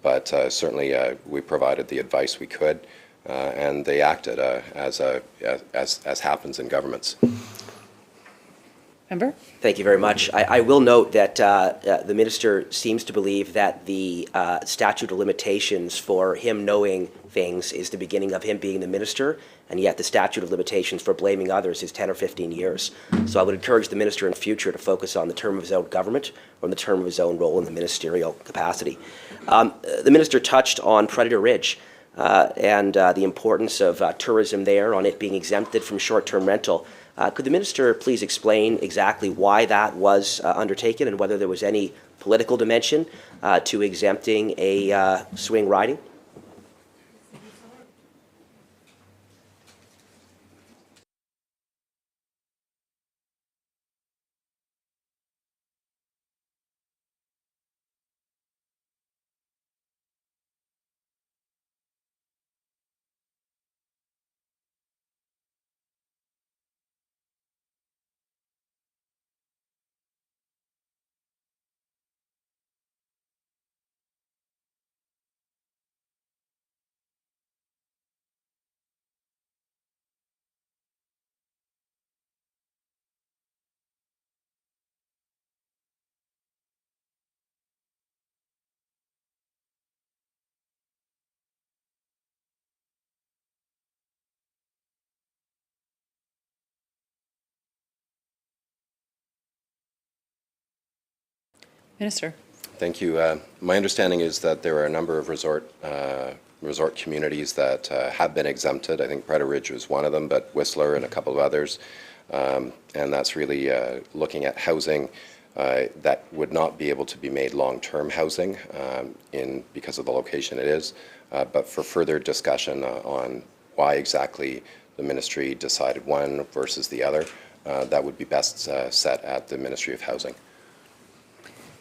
but certainly we provided the advice we could, and they acted as happens in governments. Member. Thank you very much. I will note that the minister seems to believe that the statute of limitations for him knowing things is the beginning of him being the minister, and yet the statute of limitations for blaming others is 10 or 15 years. So I would encourage the minister in future to focus on the term of his own government or the term of his own role in the ministerial capacity. The minister touched on Predator Ridge and the importance of tourism there, on it being exempted from short-term rental. Could the minister please explain exactly why that was undertaken and whether there was any political dimension to exempting a swing riding? Minister. Thank you. My understanding is that there are a number of resort communities that have been exempted. I think Preda Ridge was one of them, but Whistler and a couple of others. And that's really looking at housing that would not be able to be made long-term housing because of the location it is. But for further discussion on why exactly the ministry decided one versus the other, that would be best set at the Ministry of Housing.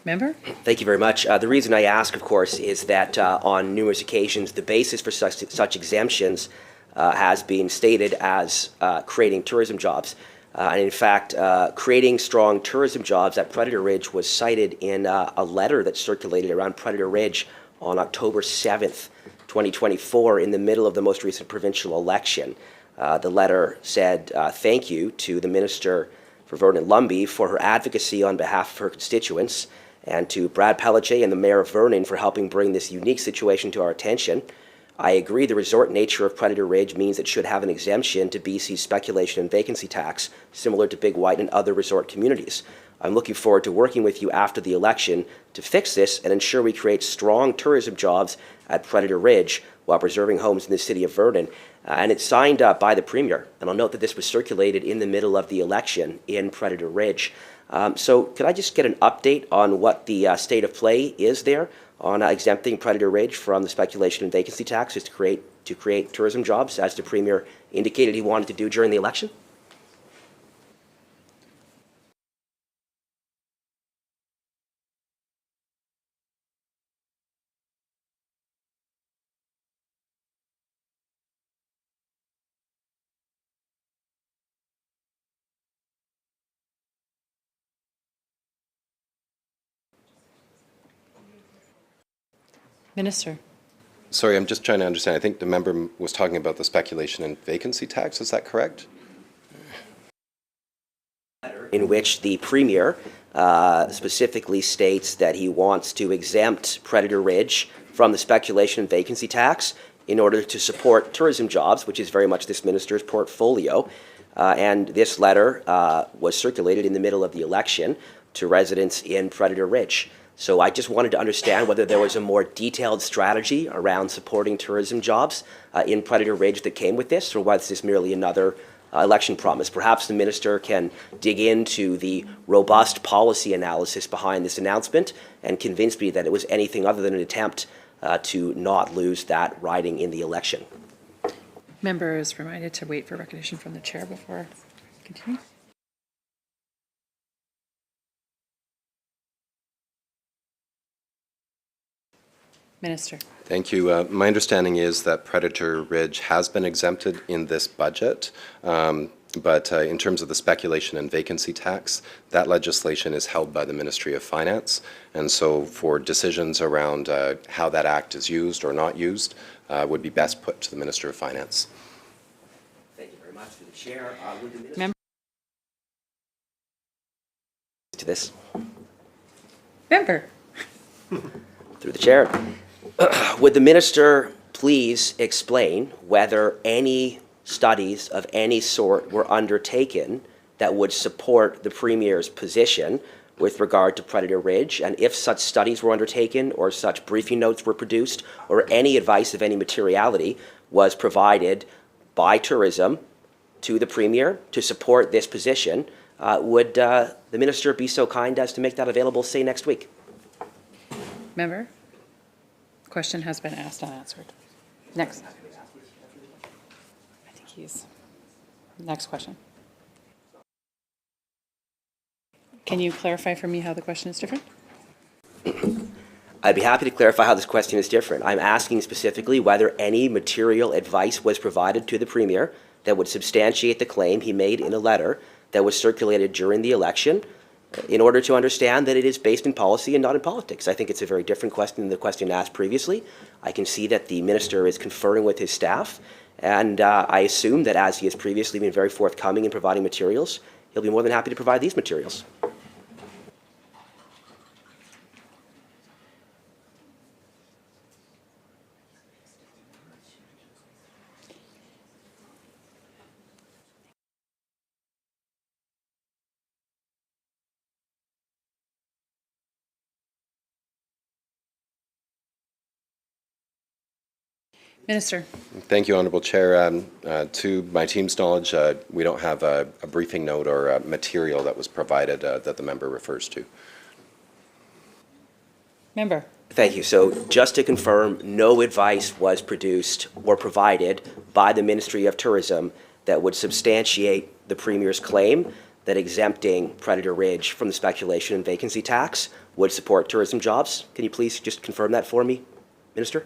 Member? Thank you very much. The reason I ask, of course, is that on numerous occasions, the basis for such exemptions has been stated as creating tourism jobs. And in fact, creating strong tourism jobs at Predator Ridge was cited in a letter that circulated around Predator Ridge on October 7th, 2024, in the middle of the most recent provincial election. The letter said, thank you to the Minister for Vernon Lumby for her advocacy on behalf of her constituents, and to Brad Pelletier and the Mayor of Vernon for helping bring this unique situation to our attention. I agree the resort nature of Predator Ridge means it should have an exemption to BC's speculation and vacancy tax, similar to Big White and other resort communities. I'm looking forward to working with you after the election to fix this and ensure we create strong tourism jobs at Predator Ridge while preserving homes in the city of Vernon. And it's signed by the Premier. And I'll note that this was circulated in the middle of the election in Predator Ridge. So could I just get an update on what the state of play is there on exempting Predator Ridge from the speculation and vacancy taxes to create tourism jobs, as the Premier indicated he wanted to do during the election? Minister. Sorry, I'm just trying to understand. I think the member was talking about the speculation and vacancy tax. Is that correct? In which the Premier specifically states that he wants to exempt Predator Ridge from the speculation and vacancy tax in order to support tourism jobs, which is very much this minister's portfolio. And this letter was circulated in the middle of the election to residents in Predator Ridge. So I just wanted to understand whether there was a more detailed strategy around supporting tourism jobs in Predator Ridge that came with this, or was this merely another election promise? Perhaps the minister can dig into the robust policy analysis behind this announcement and convince me that it was anything other than an attempt to not lose that riding in the election. Member is reminded to wait for recognition from the chair before continuing. Minister. Thank you. My understanding is that Predator Ridge has been exempted in this budget, but in terms of the speculation and vacancy tax, that legislation is held by the Ministry of Finance, and so for decisions around how that act is used or not used would be best put to the Minister of Finance. Thank you very much for the chair. Would the minister Member. to this? Member. Through the chair. Would the minister please explain whether any studies of any sort were undertaken that would support the Premier's position with regard to Predator Ridge, and if such studies were undertaken or such briefing notes were produced or any advice of any materiality was provided by tourism to the Premier to support this position, would the minister be so kind as to make that available, say, next week? Member. Question has been asked and answered. Next. I think he's. Next question. Can you clarify for me how the question is different? I'd be happy to clarify how this question is different. I'm asking specifically whether any material advice was provided to the Premier that would substantiate the claim he made in a letter that was circulated during the election in order to understand that it is based in policy and not in politics. I think it's a very different question than the question asked previously. I can see that the minister is conferring with his staff, and I assume that as he has previously been very forthcoming in providing materials, he'll be more than happy to provide these materials. Minister. Thank you, Honourable Chair. To my team's knowledge, we don't have a briefing note or material that was provided that the member refers to. Member. Thank you. So just to confirm, no advice was produced or provided by the Ministry of Tourism that would substantiate the Premier's claim that exempting Predator Ridge from the speculation and vacancy tax would support tourism jobs. Can you please just confirm that for me, Minister?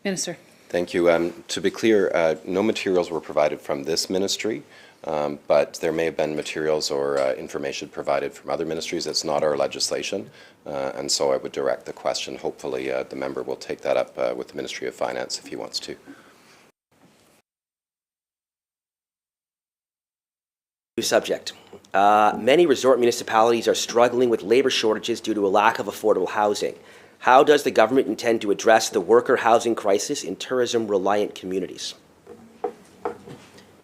Minister. Thank you. To be clear, no materials were provided from this ministry, but there may have been materials or information provided from other ministries. It's not our legislation, and so I would direct the question. Hopefully, the member will take that up with the Ministry of Finance if he wants to. New subject. Many resort municipalities are struggling with labor shortages due to a lack of affordable housing. How does the government intend to address the worker housing crisis in tourism-reliant communities?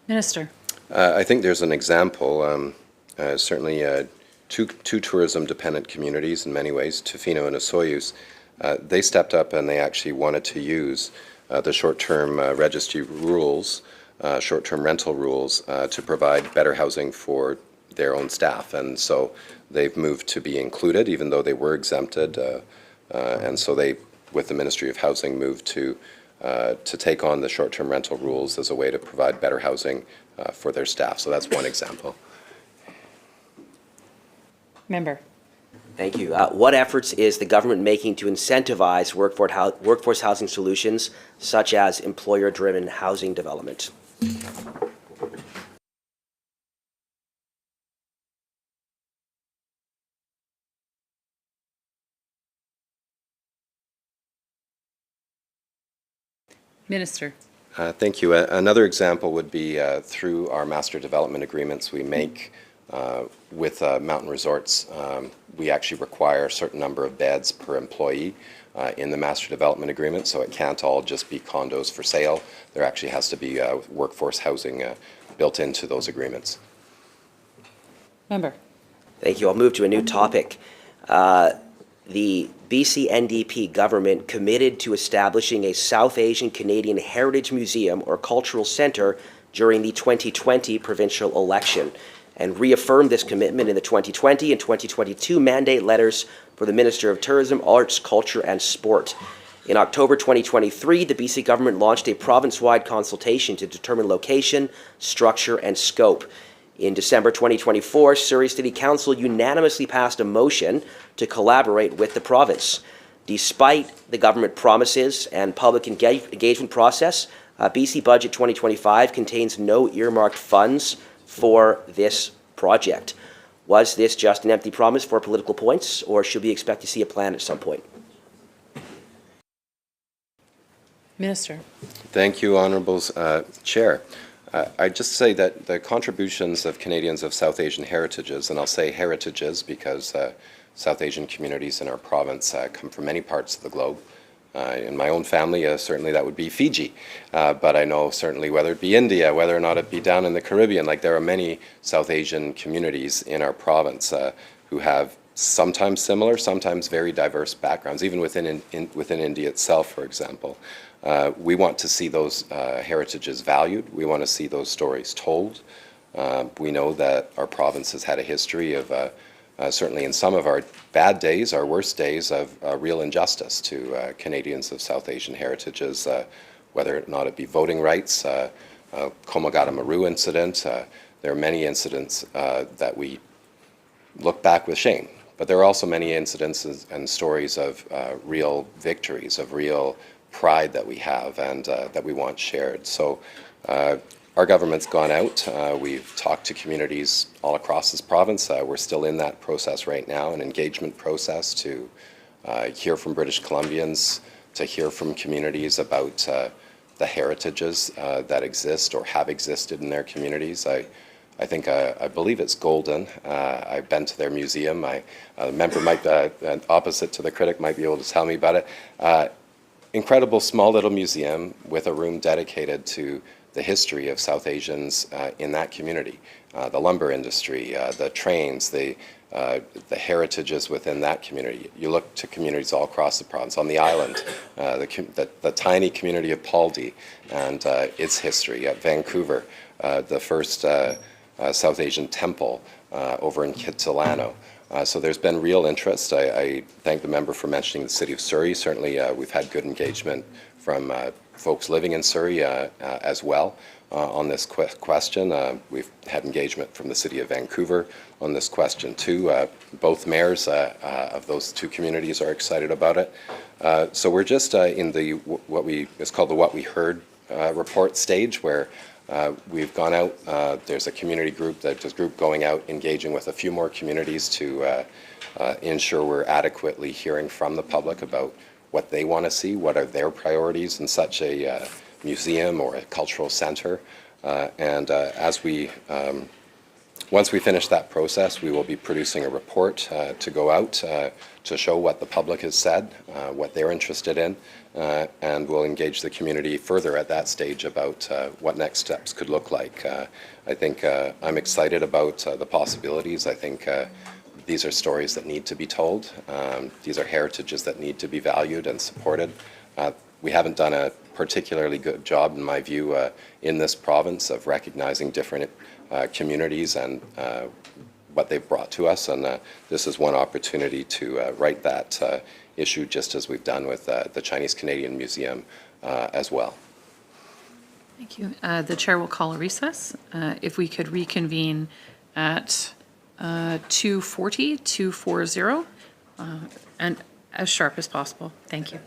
Minister. I think there's an example, certainly two tourism-dependent communities in many ways, Tofino and Osoyoos. They stepped up and they actually wanted to use the short-term registry rules, short-term rental rules, to provide better housing for their own staff. And so they've moved to be included, even though they were exempted. And so they, with the Ministry of Housing, moved to take on the short-term rental rules as a way to provide better housing for their staff. So that's one example. Member. Thank you. What efforts is the government making to incentivize workforce housing solutions, such as employer-driven housing development? Minister. Thank you. Another example would be through our master development agreements we make with mountain resorts. We actually require a certain number of beds per employee in the master development agreement, so it can't all just be condos for sale. There actually has to be workforce housing built into those agreements. Member. Thank you. I'll move to a new topic. The BC NDP government committed to establishing a South Asian Canadian Heritage Museum or Cultural Centre during the 2020 provincial election and reaffirmed this commitment in the 2020 and 2022 mandate letters for the Minister of Tourism, Arts, Culture and Sport. In October 2023, the BC government launched a province-wide consultation to determine location, structure and scope. In December 2024, Surrey City Council unanimously passed a motion to collaborate with the province. Despite the government promises and public engagement process, BC Budget 2025 contains no earmarked funds for this project. Was this just an empty promise for political points, or should we expect to see a plan at some point? Minister. Thank you, Honourable Chair. I'd just say that the contributions of Canadians of South Asian heritages, and I'll say heritages because South Asian communities in our province come from many parts of the globe. In my own family, certainly that would be Fiji, but I know certainly whether it be India, whether or not it be down in the Caribbean, like there are many South Asian communities in our province who have sometimes similar, sometimes very diverse backgrounds, even within India itself, for example. We want to see those heritages valued. We want to see those stories told. We know that our province has had a history of, certainly in some of our bad days, our worst days, of real injustice to Canadians of South Asian heritages, whether or not it be voting rights, Komagata Maru incident. There are many incidents that we look back with shame. But there are also many incidents and stories of real victories, of real pride that we have and that we want shared. So our government's gone out. We've talked to communities all across this province. We're still in that process right now, an engagement process to hear from British Columbians, to hear from communities about the heritages that exist or have existed in their communities. I think, I believe it's golden. I've been to their museum. A member might, opposite to the critic, might be able to tell me about it. incredible small little museum with a room dedicated to the history of South Asians in that community, the lumber industry, the trains, the heritages within that community. You look to communities all across the province. On the island, the tiny community of Paldi and its history. At Vancouver, the first South Asian temple over in Kitsilano. So there's been real interest. I thank the member for mentioning the City of Surrey. Certainly, we've had good engagement from folks living in Surrey as well on this question. We've had engagement from the City of Vancouver on this question too. Both mayors of those two communities are excited about it. So we're just in the it's called the What We Heard report stage, where we've gone out. There's a community group, going out, engaging with a few more communities to ensure we're adequately hearing from the public about what they want to see, what are their priorities in such a museum or a cultural center. Once we finish that process, we will be producing a report to go out to show what the public has said, what they're interested in, and we'll engage the community further at that stage about what next steps could look like. I think I'm excited about the possibilities. I think these are stories that need to be told. These are heritages that need to be valued and supported. We haven't done a particularly good job, in my view, in this province of recognizing different communities and what they've brought to us, and this is one opportunity to right that issue, just as we've done with the Chinese Canadian Museum as well. Thank you. The chair will call a recess. If we could reconvene at 2:40, and as sharp as possible. Thank you.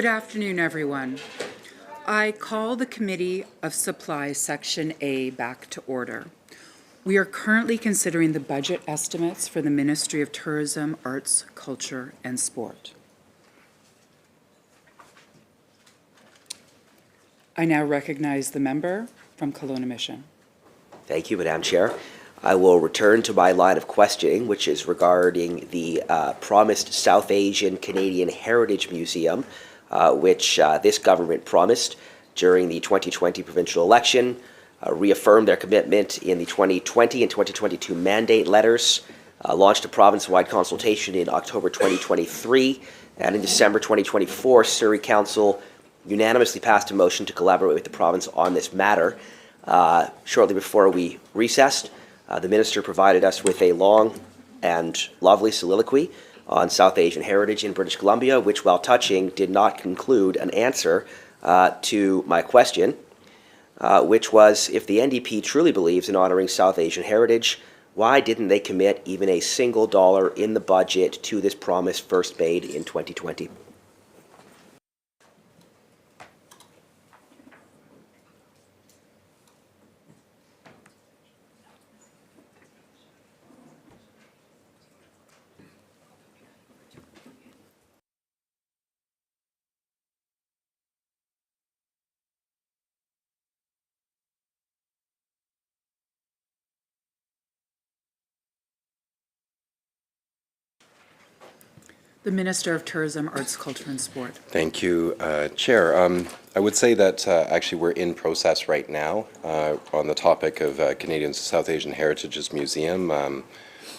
Good afternoon, everyone. I call the Committee of Supply Section A back to order. We are currently considering the budget estimates for the Ministry of Tourism, Arts, Culture, and Sport. I now recognize the member from Kelowna Mission. Thank you, Madam Chair. I will return to my line of questioning, which is regarding the promised South Asian Canadian Heritage Museum, which this government promised during the 2020 provincial election, reaffirmed their commitment in the 2020 and 2022 mandate letters, launched a province-wide consultation in October 2023, and in December 2024, Surrey Council unanimously passed a motion to collaborate with the province on this matter. Shortly before we recessed, the minister provided us with a long and lovely soliloquy on South Asian heritage in British Columbia, which, while touching, did not conclude an answer to my question, which was, if the NDP truly believes in honoring South Asian heritage, why didn't they commit even a single dollar in the budget to this promise first made in 2020? The Minister of Tourism, Arts, Culture, and Sport. Thank you, Chair. I would say that actually we're in process right now on the topic of Canadian South Asian Heritage's Museum.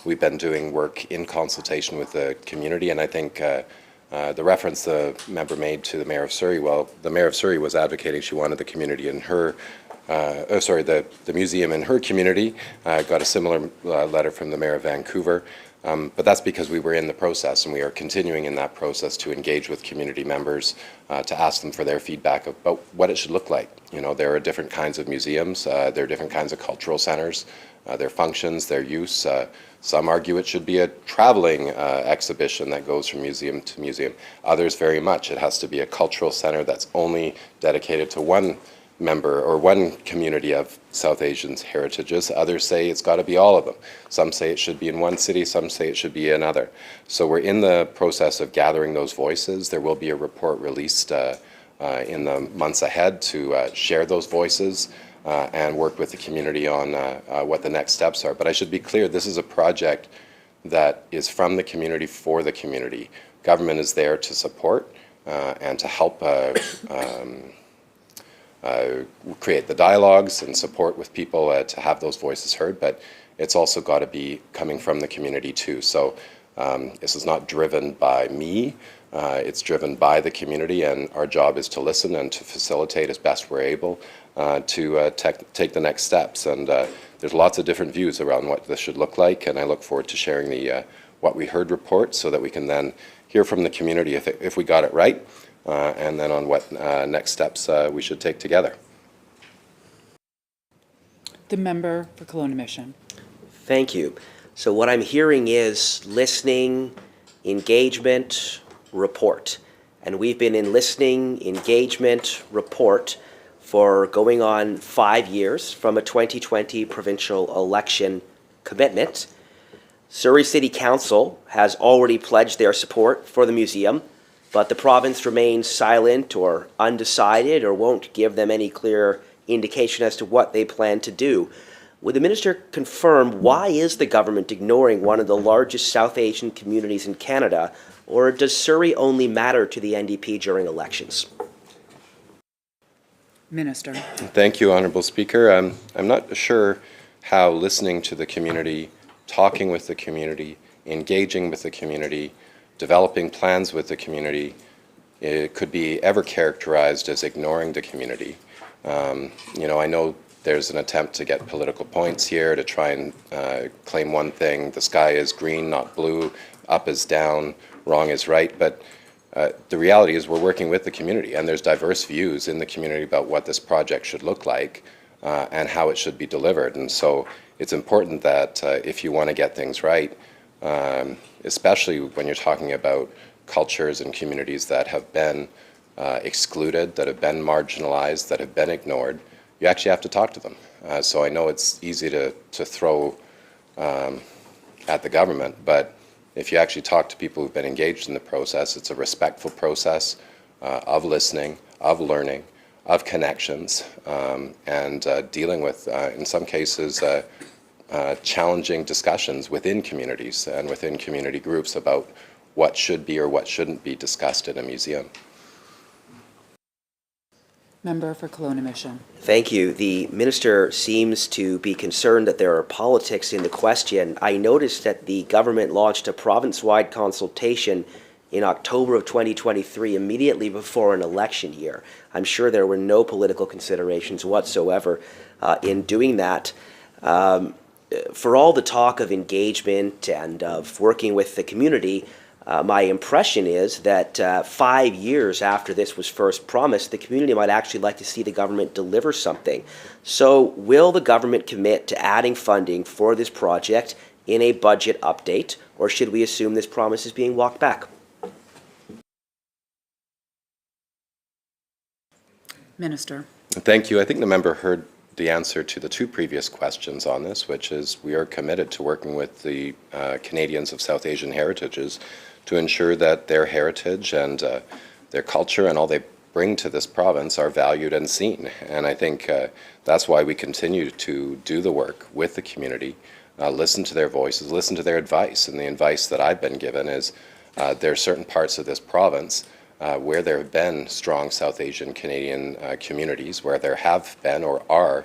We've been doing work in consultation with the community, and I think the reference the member made to the Mayor of Surrey, well, the Mayor of Surrey was advocating she wanted the community in her, the museum in her community. Got a similar letter from the Mayor of Vancouver. But that's because we were in the process, and we are continuing in that process to engage with community members, to ask them for their feedback about what it should look like. You know, there are different kinds of museums, there are different kinds of cultural centers, their functions, their use. Some argue it should be a traveling exhibition that goes from museum to museum. Others very much, it has to be a cultural center that's only dedicated to one member or one community of South Asians' heritages. Others say it's got to be all of them. Some say it should be in one city, some say it should be another. So we're in the process of gathering those voices. There will be a report released in the months ahead to share those voices and work with the community on what the next steps are. But I should be clear, this is a project that is from the community for the community. Government is there to support and to help create the dialogues and support with people to have those voices heard, but it's also got to be coming from the community too. So this is not driven by me, it's driven by the community, and our job is to listen and to facilitate as best we're able to take the next steps. And there's lots of different views around what this should look like, and I look forward to sharing the What We Heard report so that we can then hear from the community if we got it right, and then on what next steps we should take together. The member for Kelowna Mission. Thank you. So what I'm hearing is listening, engagement, report. And we've been in listening, engagement, report for going on 5 years from a 2020 provincial election commitment. Surrey City Council has already pledged their support for the museum, but the province remains silent or undecided or won't give them any clear indication as to what they plan to do. Would the minister confirm why is the government ignoring one of the largest South Asian communities in Canada, or does Surrey only matter to the NDP during elections? Minister. Thank you, Honourable Speaker. I'm not sure how listening to the community, talking with the community, engaging with the community, developing plans with the community, it could be ever characterized as ignoring the community. You know, I know there's an attempt to get political points here to try and claim one thing. The sky is green, not blue. Up is down, wrong is right. But the reality is we're working with the community, and there's diverse views in the community about what this project should look like and how it should be delivered. And so it's important that if you want to get things right, especially when you're talking about cultures and communities that have been excluded, that have been marginalized, that have been ignored, you actually have to talk to them. So I know it's easy to throw at the government, but if you actually talk to people who've been engaged in the process, it's a respectful process of listening, of learning, of connections, and dealing with, in some cases, challenging discussions within communities and within community groups about what should be or what shouldn't be discussed in a museum. Member for Kelowna Mission. Thank you. The minister seems to be concerned that there are politics in the question. I noticed that the government launched a province-wide consultation in October of 2023, immediately before an election year. I'm sure there were no political considerations whatsoever in doing that. For all the talk of engagement and of working with the community, my impression is that 5 years after this was first promised, the community might actually like to see the government deliver something. So will the government commit to adding funding for this project in a budget update, or should we assume this promise is being walked back? Minister. Thank you. I think the member heard the answer to the two previous questions on this, which is we are committed to working with the Canadians of South Asian heritages to ensure that their heritage and their culture and all they bring to this province are valued and seen. And I think that's why we continue to do the work with the community, listen to their voices, listen to their advice. And the advice that I've been given is there are certain parts of this province where there have been strong South Asian Canadian communities, where there have been or are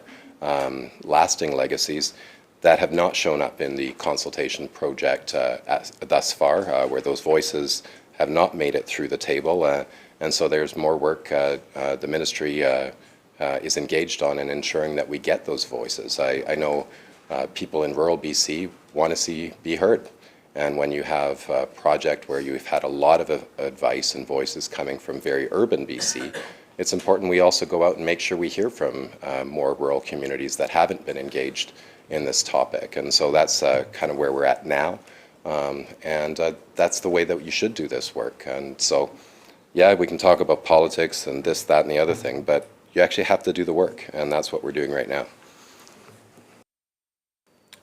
lasting legacies that have not shown up in the consultation project thus far, where those voices have not made it through the table. And so there's more work the ministry is engaged on in ensuring that we get those voices. I know people in rural BC want to be heard. And when you have a project where you've had a lot of advice and voices coming from very urban BC, it's important we also go out and make sure we hear from more rural communities that haven't been engaged in this topic. And so that's kind of where we're at now. And that's the way that you should do this work. And so, yeah, we can talk about politics and this, that, and the other thing, but you actually have to do the work. And that's what we're doing right now.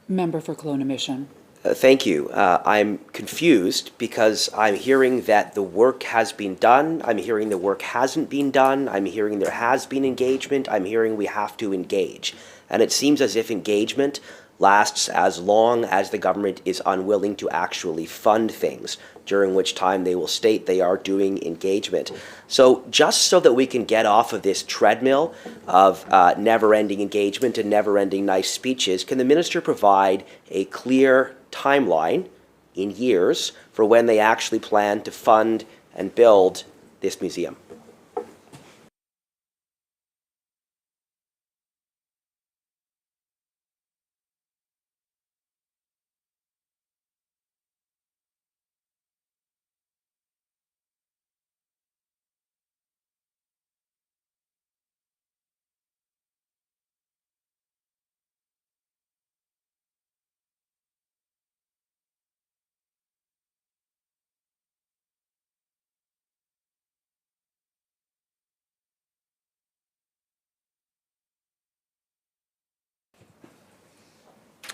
Member for Kelowna Mission. Thank you. I'm confused because I'm hearing that the work has been done. I'm hearing the work hasn't been done. I'm hearing there has been engagement. I'm hearing we have to engage. And it seems as if engagement lasts as long as the government is unwilling to actually fund things, during which time they will state they are doing engagement. So just so that we can get off of this treadmill of never-ending engagement and never-ending nice speeches, can the minister provide a clear timeline in years for when they actually plan to fund and build this museum?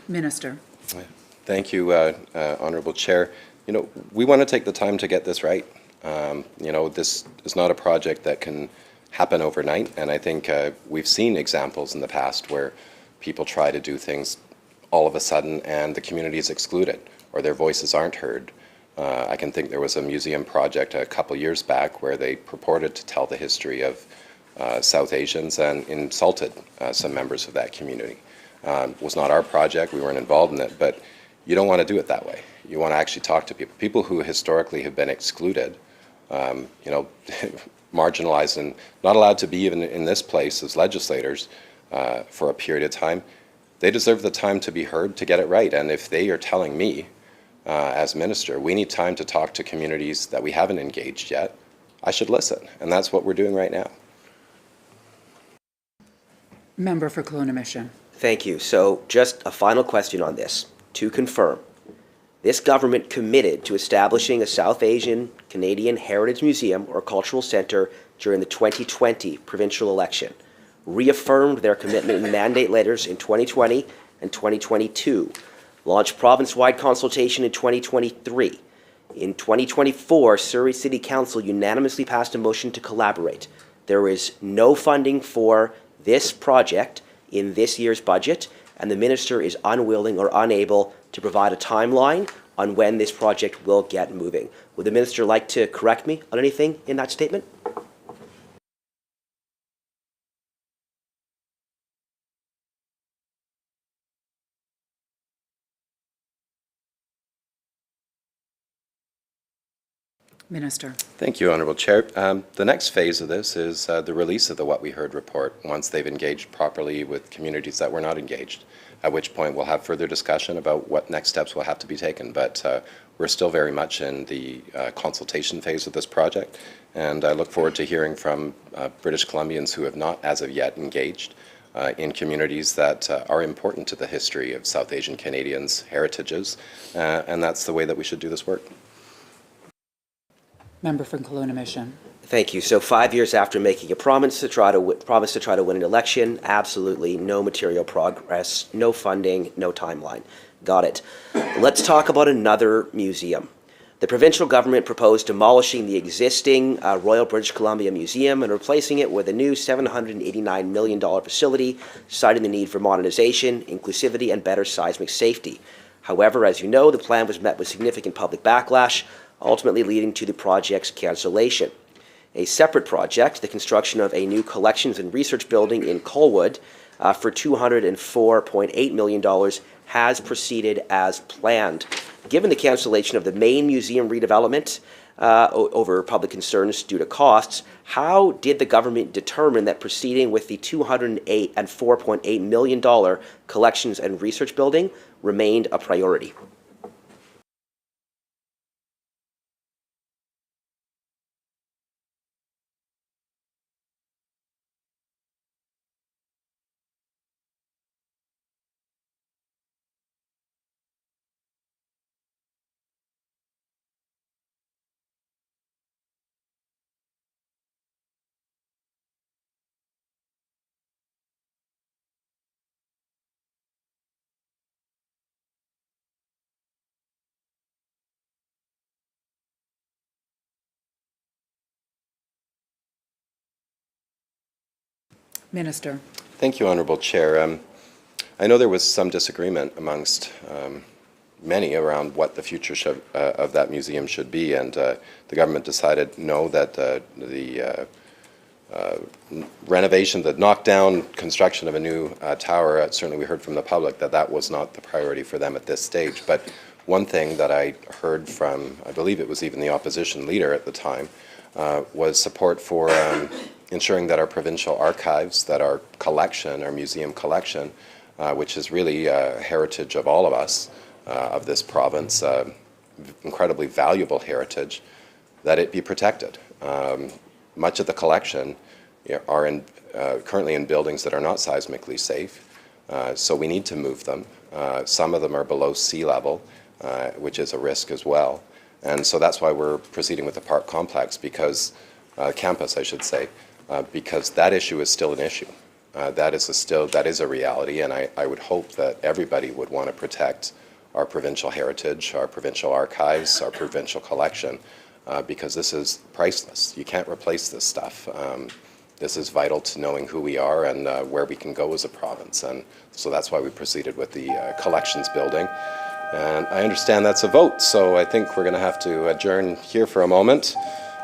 Minister. Thank you, Honourable Chair. You know, we want to take the time to get this right. You know, this is not a project that can happen overnight, and I think we've seen examples in the past where people try to do things all of a sudden and the community is excluded or their voices aren't heard. I can think there was a museum project a couple years back where they purported to tell the history of South Asians and insulted some members of that community. It was not our project, we weren't involved in it, but you don't want to do it that way. You want to actually talk to people who historically have been excluded, you know, marginalized and not allowed to be even in this place as legislators for a period of time. They deserve the time to be heard to get it right. And if they are telling me as minister, we need time to talk to communities that we haven't engaged yet, I should listen. And that's what we're doing right now. Member for Kelowna Mission. Thank you. So just a final question on this. To confirm, this government committed to establishing a South Asian Canadian Heritage Museum or Cultural Centre during the 2020 provincial election, reaffirmed their commitment in mandate letters in 2020 and 2022, launched province-wide consultation in 2023. In 2024, Surrey City Council unanimously passed a motion to collaborate. There is no funding for this project in this year's budget, and the minister is unwilling or unable to provide a timeline on when this project will get moving. Would the minister like to correct me on anything in that statement? Minister. Thank you, Honourable Chair. The next phase of this is the release of the What We Heard report once they've engaged properly with communities that were not engaged, at which point we'll have further discussion about what next steps will have to be taken. But we're still very much in the consultation phase of this project, and I look forward to hearing from British Columbians who have not as of yet engaged in communities that are important to the history of South Asian Canadians' heritages, and that's the way that we should do this work. Member from Kelowna Mission. Thank you. So 5 years after making a promise to try to win an election, absolutely no material progress, no funding, no timeline. Got it. Let's talk about another museum. The provincial government proposed demolishing the existing Royal British Columbia Museum and replacing it with a new $789 million facility, citing the need for modernization, inclusivity, and better seismic safety. However, as you know, the plan was met with significant public backlash, ultimately leading to the project's cancellation. A separate project, the construction of a new collections and research building in Colwood for $204.8 million, has proceeded as planned. Given the cancellation of the main museum redevelopment over public concerns due to costs, how did the government determine that proceeding with the $204.8 million collections and research building remained a priority? Minister. Thank you, Honourable Chair. I know there was some disagreement amongst many around what the future of that museum should be, and the government decided no, that the renovation, the knockdown construction of a new tower, certainly we heard from the public that that was not the priority for them at this stage. But one thing that I heard from, I believe it was even the opposition leader at the time, was support for ensuring that our provincial archives, that our collection, our museum collection, which is really a heritage of all of us, of this province, incredibly valuable heritage, that it be protected. Much of the collection are currently in buildings that are not seismically safe, so we need to move them. Some of them are below sea level, which is a risk as well. And so that's why we're proceeding with the park complex, because campus, I should say, because that issue is still an issue. That is a reality, and I would hope that everybody would want to protect our provincial heritage, our provincial archives, our provincial collection, because this is priceless. You can't replace this stuff. This is vital to knowing who we are and where we can go as a province, and so that's why we proceeded with the collections building. And I understand that's a vote, so I think we're going to have to adjourn here for a moment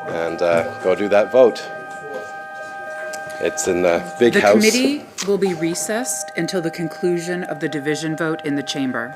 and go do that vote. It's in the big house. The committee will be recessed until the conclusion of the division vote in the chamber.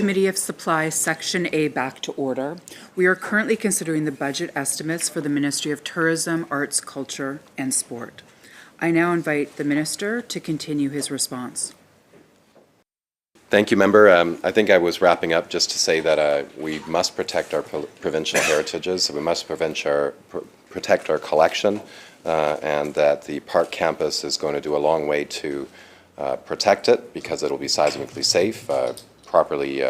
Committee of Supply, Section A, back to order. We are currently considering the budget estimates for the Ministry of Tourism, Arts, Culture, and Sport. I now invite the Minister to continue his response. Thank you, Member. I think I was wrapping up just to say that we must protect our provincial heritages. We must protect our collection, and that the park campus is going to do a long way to protect it because it'll be seismically safe, properly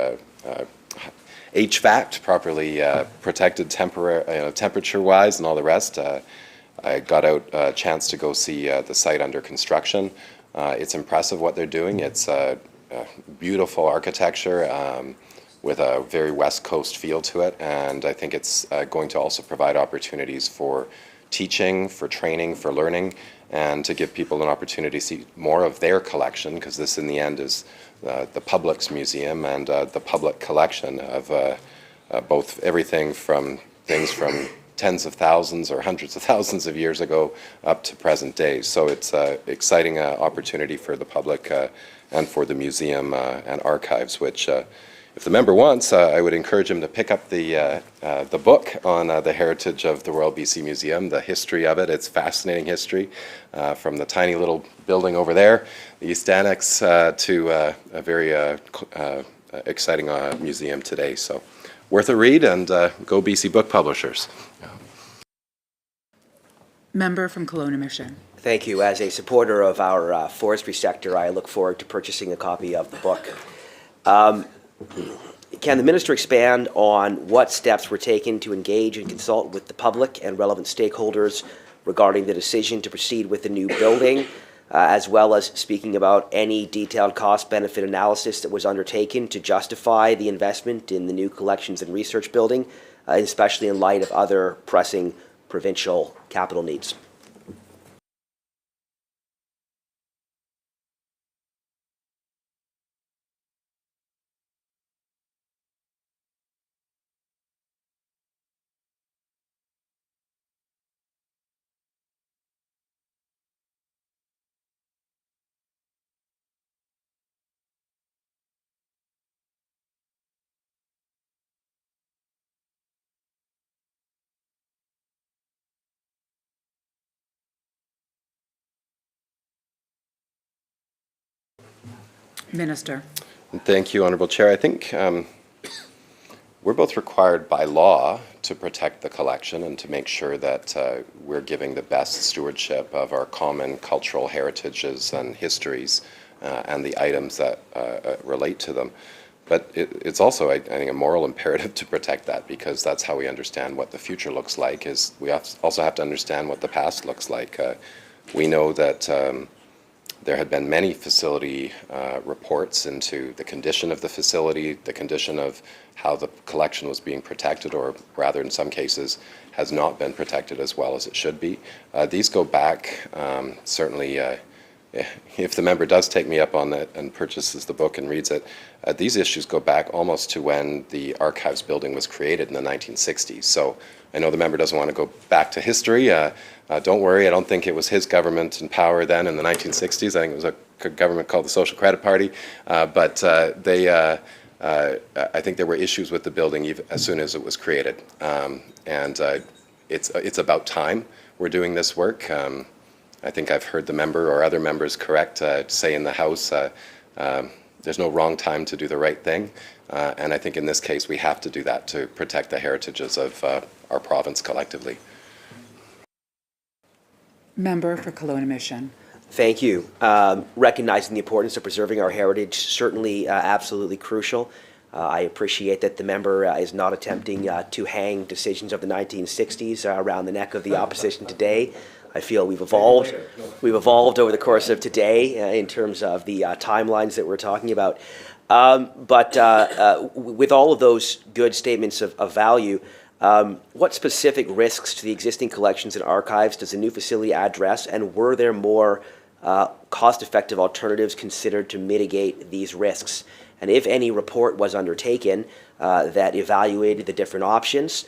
HVAC'd, properly protected temperature-wise, and all the rest. I got out a chance to go see the site under construction. It's impressive what they're doing. It's beautiful architecture with a very West Coast feel to it, and I think it's going to also provide opportunities for teaching, for training, for learning, and to give people an opportunity to see more of their collection, because this in the end is the public's museum and the public collection of both everything from things from tens of thousands or hundreds of thousands of years ago up to present days. So it's an exciting opportunity for the public and for the museum and archives, which if the member wants, I would encourage him to pick up the book on the heritage of the Royal BC Museum, the history of it. It's fascinating history, from the tiny little building over there, the East Annex, to a very exciting museum today. So worth a read, and go BC Book Publishers. Member from Kelowna Mission. Thank you. As a supporter of our forestry sector, I look forward to purchasing a copy of the book. Can the minister expand on what steps were taken to engage and consult with the public and relevant stakeholders regarding the decision to proceed with the new building, as well as speaking about any detailed cost-benefit analysis that was undertaken to justify the investment in the new collections and research building, especially in light of other pressing provincial capital needs? Minister. Thank you, Honourable Chair. I think we're both required by law to protect the collection and to make sure that we're giving the best stewardship of our common cultural heritages and histories and the items that relate to them. But it's also, I think, a moral imperative to protect that, because that's how we understand what the future looks like. Is we also have to understand what the past looks like. We know that there had been many facility reports into the condition of the facility, the condition of how the collection was being protected, or rather in some cases has not been protected as well as it should be. These go back, certainly, if the member does take me up on that and purchases the book and reads it, these issues go back almost to when the archives building was created in the 1960s. So I know the member doesn't want to go back to history. Don't worry, I don't think it was his government in power then in the 1960s. I think it was a government called the Social Credit Party. But I think there were issues with the building even as soon as it was created. It's about time we're doing this work. I think I've heard the member or other members correct say in the House, there's no wrong time to do the right thing. And I think in this case we have to do that to protect the heritages of our province collectively. Member for Kelowna Mission. Thank you. Recognizing the importance of preserving our heritage, certainly absolutely crucial. I appreciate that the member is not attempting to hang decisions of the 1960s around the neck of the opposition today. I feel we've evolved over the course of today in terms of the timelines that we're talking about. But with all of those good statements of value, what specific risks to the existing collections and archives does the new facility address, and were there more cost-effective alternatives considered to mitigate these risks? And if any report was undertaken that evaluated the different options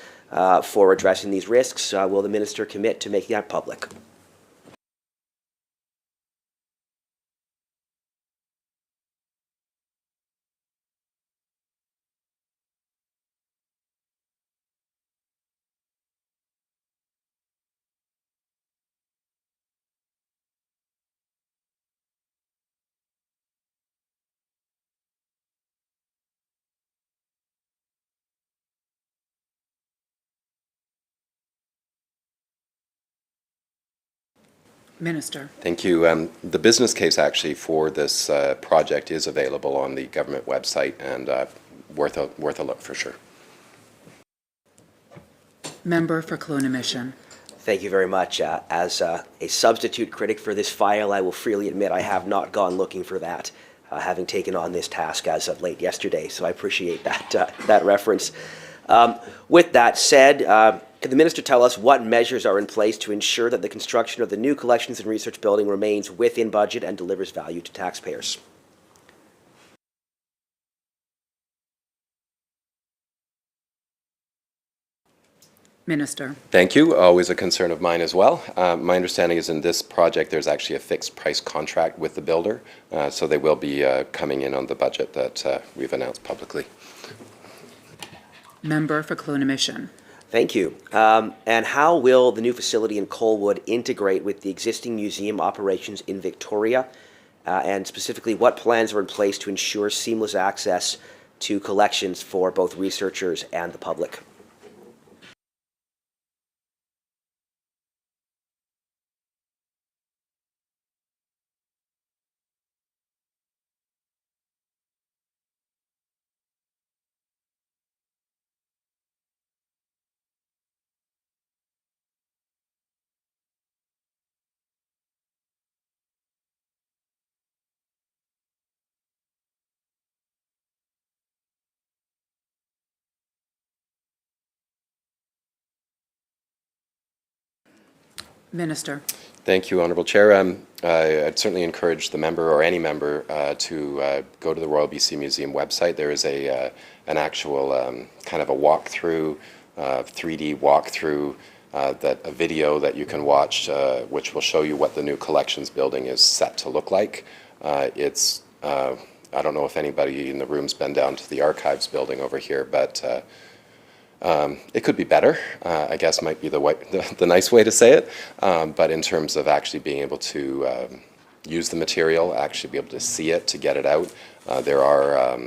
for addressing these risks, will the minister commit to making that public? Minister. Thank you. The business case actually for this project is available on the government website and worth a look for sure. Member for Kelowna Mission. Thank you very much. As a substitute critic for this file, I will freely admit I have not gone looking for that, having taken on this task as of late yesterday, so I appreciate that reference. With that said, could the minister tell us what measures are in place to ensure that the construction of the new collections and research building remains within budget and delivers value to taxpayers? Minister. Thank you. Always a concern of mine as well. My understanding is in this project there's actually a fixed price contract with the builder, so they will be coming in on the budget that we've announced publicly. Member for Kelowna Mission. Thank you. And how will the new facility in Colwood integrate with the existing museum operations in Victoria? And specifically, what plans are in place to ensure seamless access to collections for both researchers and the public? Minister. Thank you, Honourable Chair. I'd certainly encourage the member or any member to go to the Royal BC Museum website. There is an actual kind of a walkthrough, 3D walkthrough, a video that you can watch, which will show you what the new collections building is set to look like. I don't know if anybody in the room's been down to the archives building over here, but it could be better, I guess might be the nice way to say it, but in terms of actually being able to use the material, actually be able to see it, to get it out, there are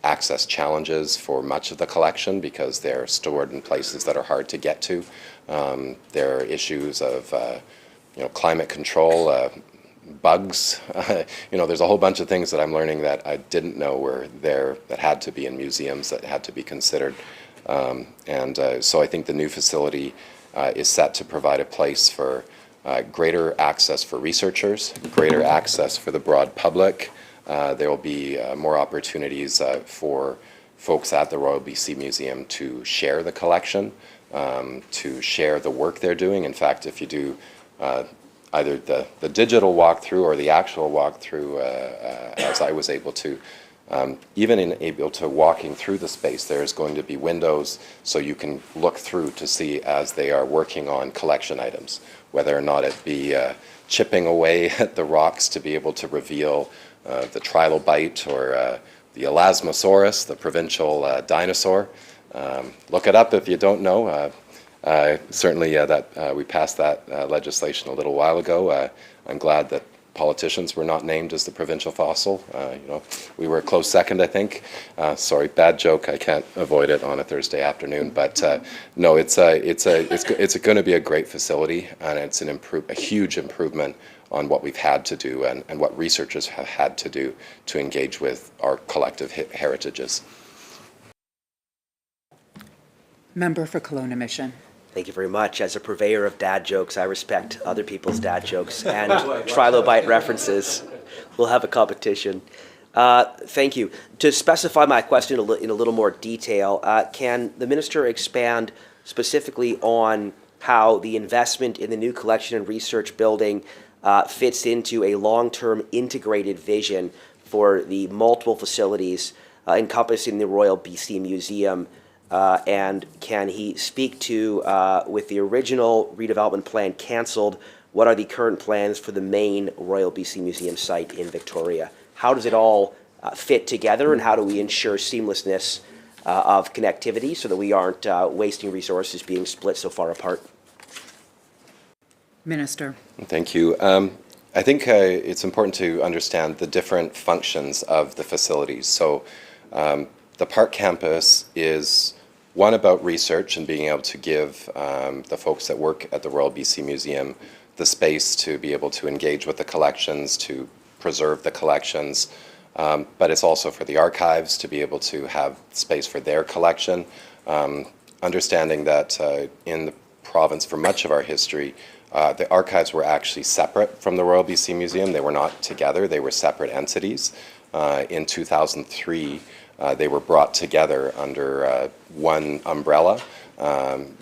access challenges for much of the collection because they're stored in places that are hard to get to. There are issues of climate control, bugs. There's a whole bunch of things that I'm learning that I didn't know were there that had to be in museums, that had to be considered. So I think the new facility is set to provide a place for greater access for researchers, greater access for the broad public. There will be more opportunities for folks at the Royal BC Museum to share the collection, to share the work they're doing. In fact, if you do either the digital walkthrough or the actual walkthrough, as I was able to, even able to walking through the space, there's going to be windows so you can look through to see as they are working on collection items, whether or not it be chipping away at the rocks to be able to reveal the trilobite or the Elasmosaurus, the provincial dinosaur. Look it up if you don't know. Certainly that we passed that legislation a little while ago. I'm glad that politicians were not named as the provincial fossil. We were a close second, I think. Sorry, bad joke. I can't avoid it on a Thursday afternoon. But no, it's going to be a great facility, and it's a huge improvement on what we've had to do and what researchers have had to do to engage with our collective heritages. Member for Kelowna Mission. Thank you very much. As a purveyor of dad jokes, I respect other people's dad jokes and trilobite references. We'll have a competition. Thank you. To specify my question in a little more detail, can the minister expand specifically on how the investment in the new collection and research building fits into a long-term integrated vision for the multiple facilities encompassing the Royal BC Museum? And can he speak to, with the original redevelopment plan cancelled, what are the current plans for the main Royal BC Museum site in Victoria? How does it all fit together, and how do we ensure seamlessness of connectivity so that we aren't wasting resources being split so far apart? Minister. Thank you. I think it's important to understand the different functions of the facilities. So the park campus is one about research and being able to give the folks that work at the Royal BC Museum the space to be able to engage with the collections, to preserve the collections, but it's also for the archives to be able to have space for their collection. Understanding that in the province for much of our history, the archives were actually separate from the Royal BC Museum. They were not together, they were separate entities. In 2003, they were brought together under one umbrella.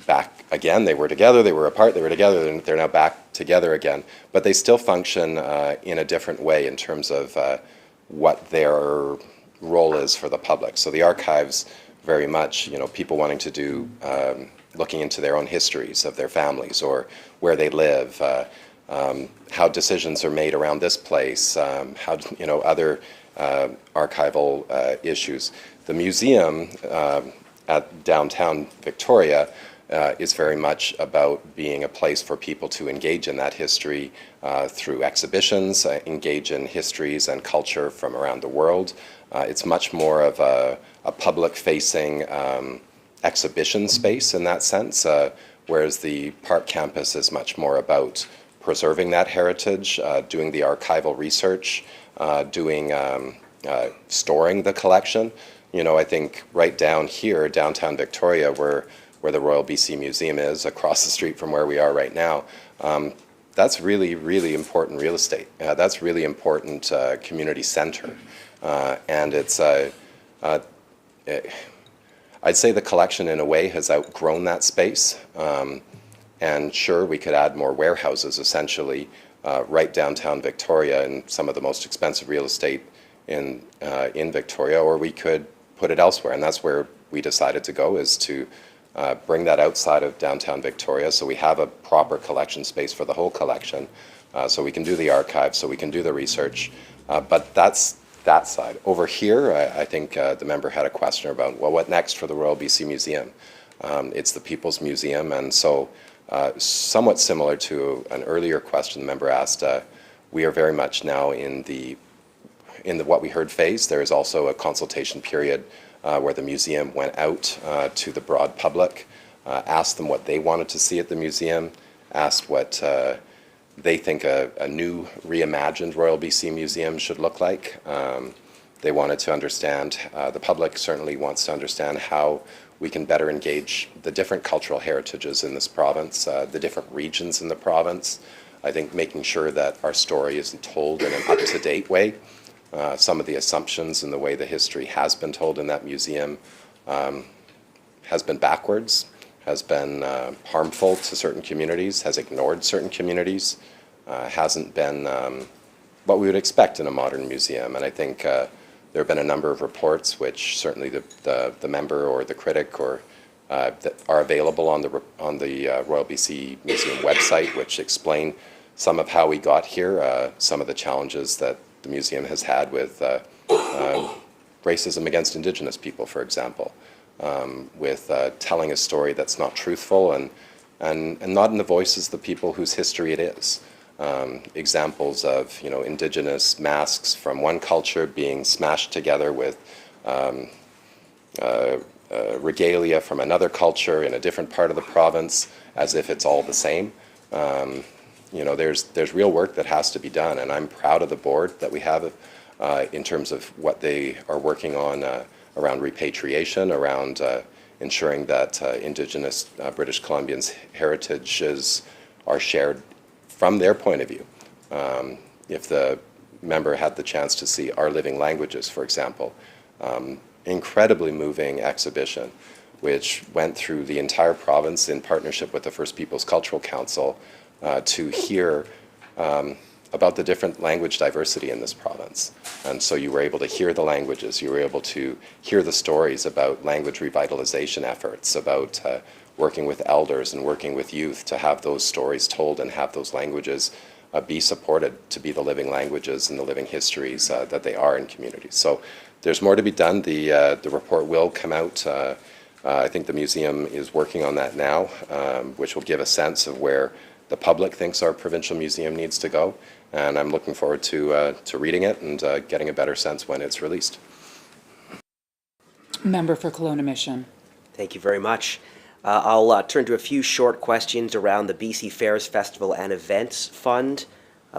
Back again, they were together, they were apart, they were together, and they're now back together again. But they still function in a different way in terms of what their role is for the public. So the archives, very much, people wanting to do, looking into their own histories of their families or where they live, how decisions are made around this place, how, other archival issues. The museum at downtown Victoria is very much about being a place for people to engage in that history through exhibitions, engage in histories and culture from around the world. It's much more of a public-facing exhibition space in that sense, whereas the park campus is much more about preserving that heritage, doing the archival research, storing the collection. I think right down here, downtown Victoria, where the Royal BC Museum is, across the street from where we are right now, that's really, really important real estate. That's really important community center. And it's, I'd say the collection in a way has outgrown that space. And sure, we could add more warehouses essentially right downtown Victoria and some of the most expensive real estate in Victoria, or we could put it elsewhere. And that's where we decided to go, is to bring that outside of downtown Victoria so we have a proper collection space for the whole collection, so we can do the archive, so we can do the research. But that's that side. Over here, I think the member had a question about, well, what next for the Royal BC Museum? It's the People's Museum, and so somewhat similar to an earlier question the member asked, we are very much now in the what we heard phase. There is also a consultation period where the museum went out to the broad public, asked them what they wanted to see at the museum, asked what they think a new reimagined Royal BC Museum should look like. They wanted to understand, the public certainly wants to understand how we can better engage the different cultural heritages in this province, the different regions in the province. I think making sure that our story isn't told in an up-to-date way. Some of the assumptions and the way the history has been told in that museum has been backwards, has been harmful to certain communities, has ignored certain communities, hasn't been what we would expect in a modern museum. And I think there have been a number of reports, which certainly the member or the critic or that are available on the Royal BC Museum website, which explain some of how we got here, some of the challenges that the museum has had with racism against Indigenous people, for example, with telling a story that's not truthful and not in the voices of the people whose history it is. Examples of Indigenous masks from one culture being smashed together with regalia from another culture in a different part of the province, as if it's all the same. There's real work that has to be done, and I'm proud of the board that we have in terms of what they are working on around repatriation, around ensuring that Indigenous British Columbians' heritages are shared from their point of view. If the member had the chance to see Our Living Languages, for example, incredibly moving exhibition, which went through the entire province in partnership with the First Peoples Cultural Council to hear about the different language diversity in this province. And so you were able to hear the languages, you were able to hear the stories about language revitalization efforts, about working with elders and working with youth to have those stories told and have those languages be supported to be the living languages and the living histories that they are in communities. So there's more to be done. The report will come out. I think the museum is working on that now, which will give a sense of where the public thinks our provincial museum needs to go. And I'm looking forward to reading it and getting a better sense when it's released. Member for Kelowna Mission. Thank you very much. I'll turn to a few short questions around the BC Fairs Festival and Events Fund,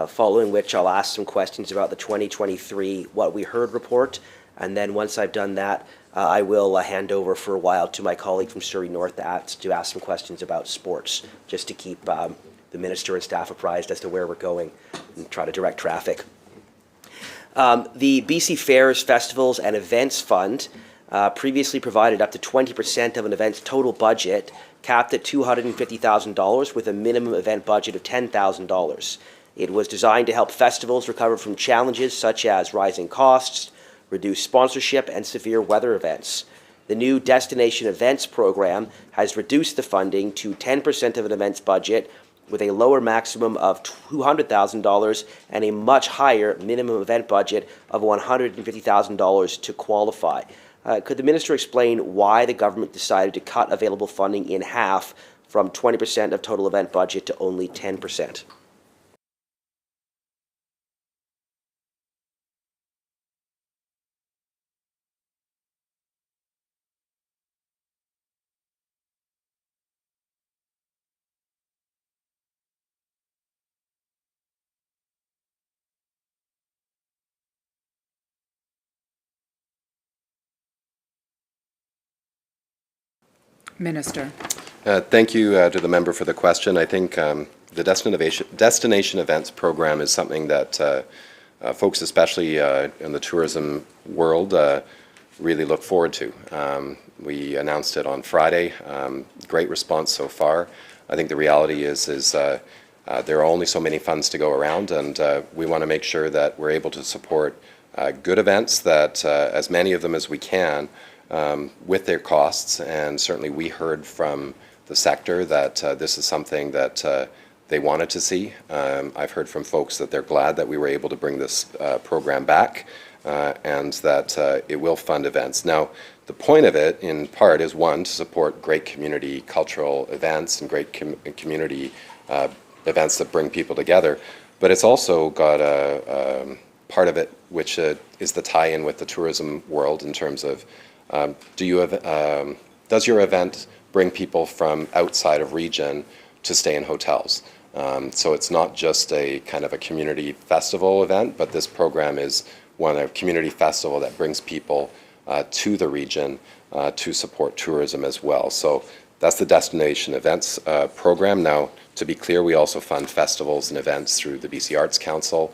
following which I'll ask some questions about the 2023 What We Heard report. And then once I've done that, I will hand over for a while to my colleague from Surrey North to ask some questions about sports, just to keep the minister and staff apprised as to where we're going and try to direct traffic. The BC Fairs, Festivals and Events Fund previously provided up to 20% of an event's total budget, capped at $250,000 with a minimum event budget of $10,000. It was designed to help festivals recover from challenges such as rising costs, reduced sponsorship, and severe weather events. The new Destination Events program has reduced the funding to 10% of an event's budget, with a lower maximum of $200,000 and a much higher minimum event budget of $150,000 to qualify. Could the minister explain why the government decided to cut available funding in half from 20% of total event budget to only 10%? Minister. Thank you to the member for the question. I think the Destination Events program is something that folks, especially in the tourism world, really look forward to. We announced it on Friday. Great response so far. I think the reality is there are only so many funds to go around, and we want to make sure that we're able to support good events, that as many of them as we can, with their costs. And certainly we heard from the sector that this is something that they wanted to see. I've heard from folks that they're glad that we were able to bring this program back and that it will fund events. Now, the point of it, in part, is one, to support great community cultural events and great community events that bring people together, but it's also got a part of it which is the tie-in with the tourism world in terms of does your event bring people from outside of region to stay in hotels? So it's not just a kind of a community festival event, but this program is a community festival that brings people to the region to support tourism as well. So that's the Destination Events program. Now, to be clear, we also fund festivals and events through the BC Arts Council,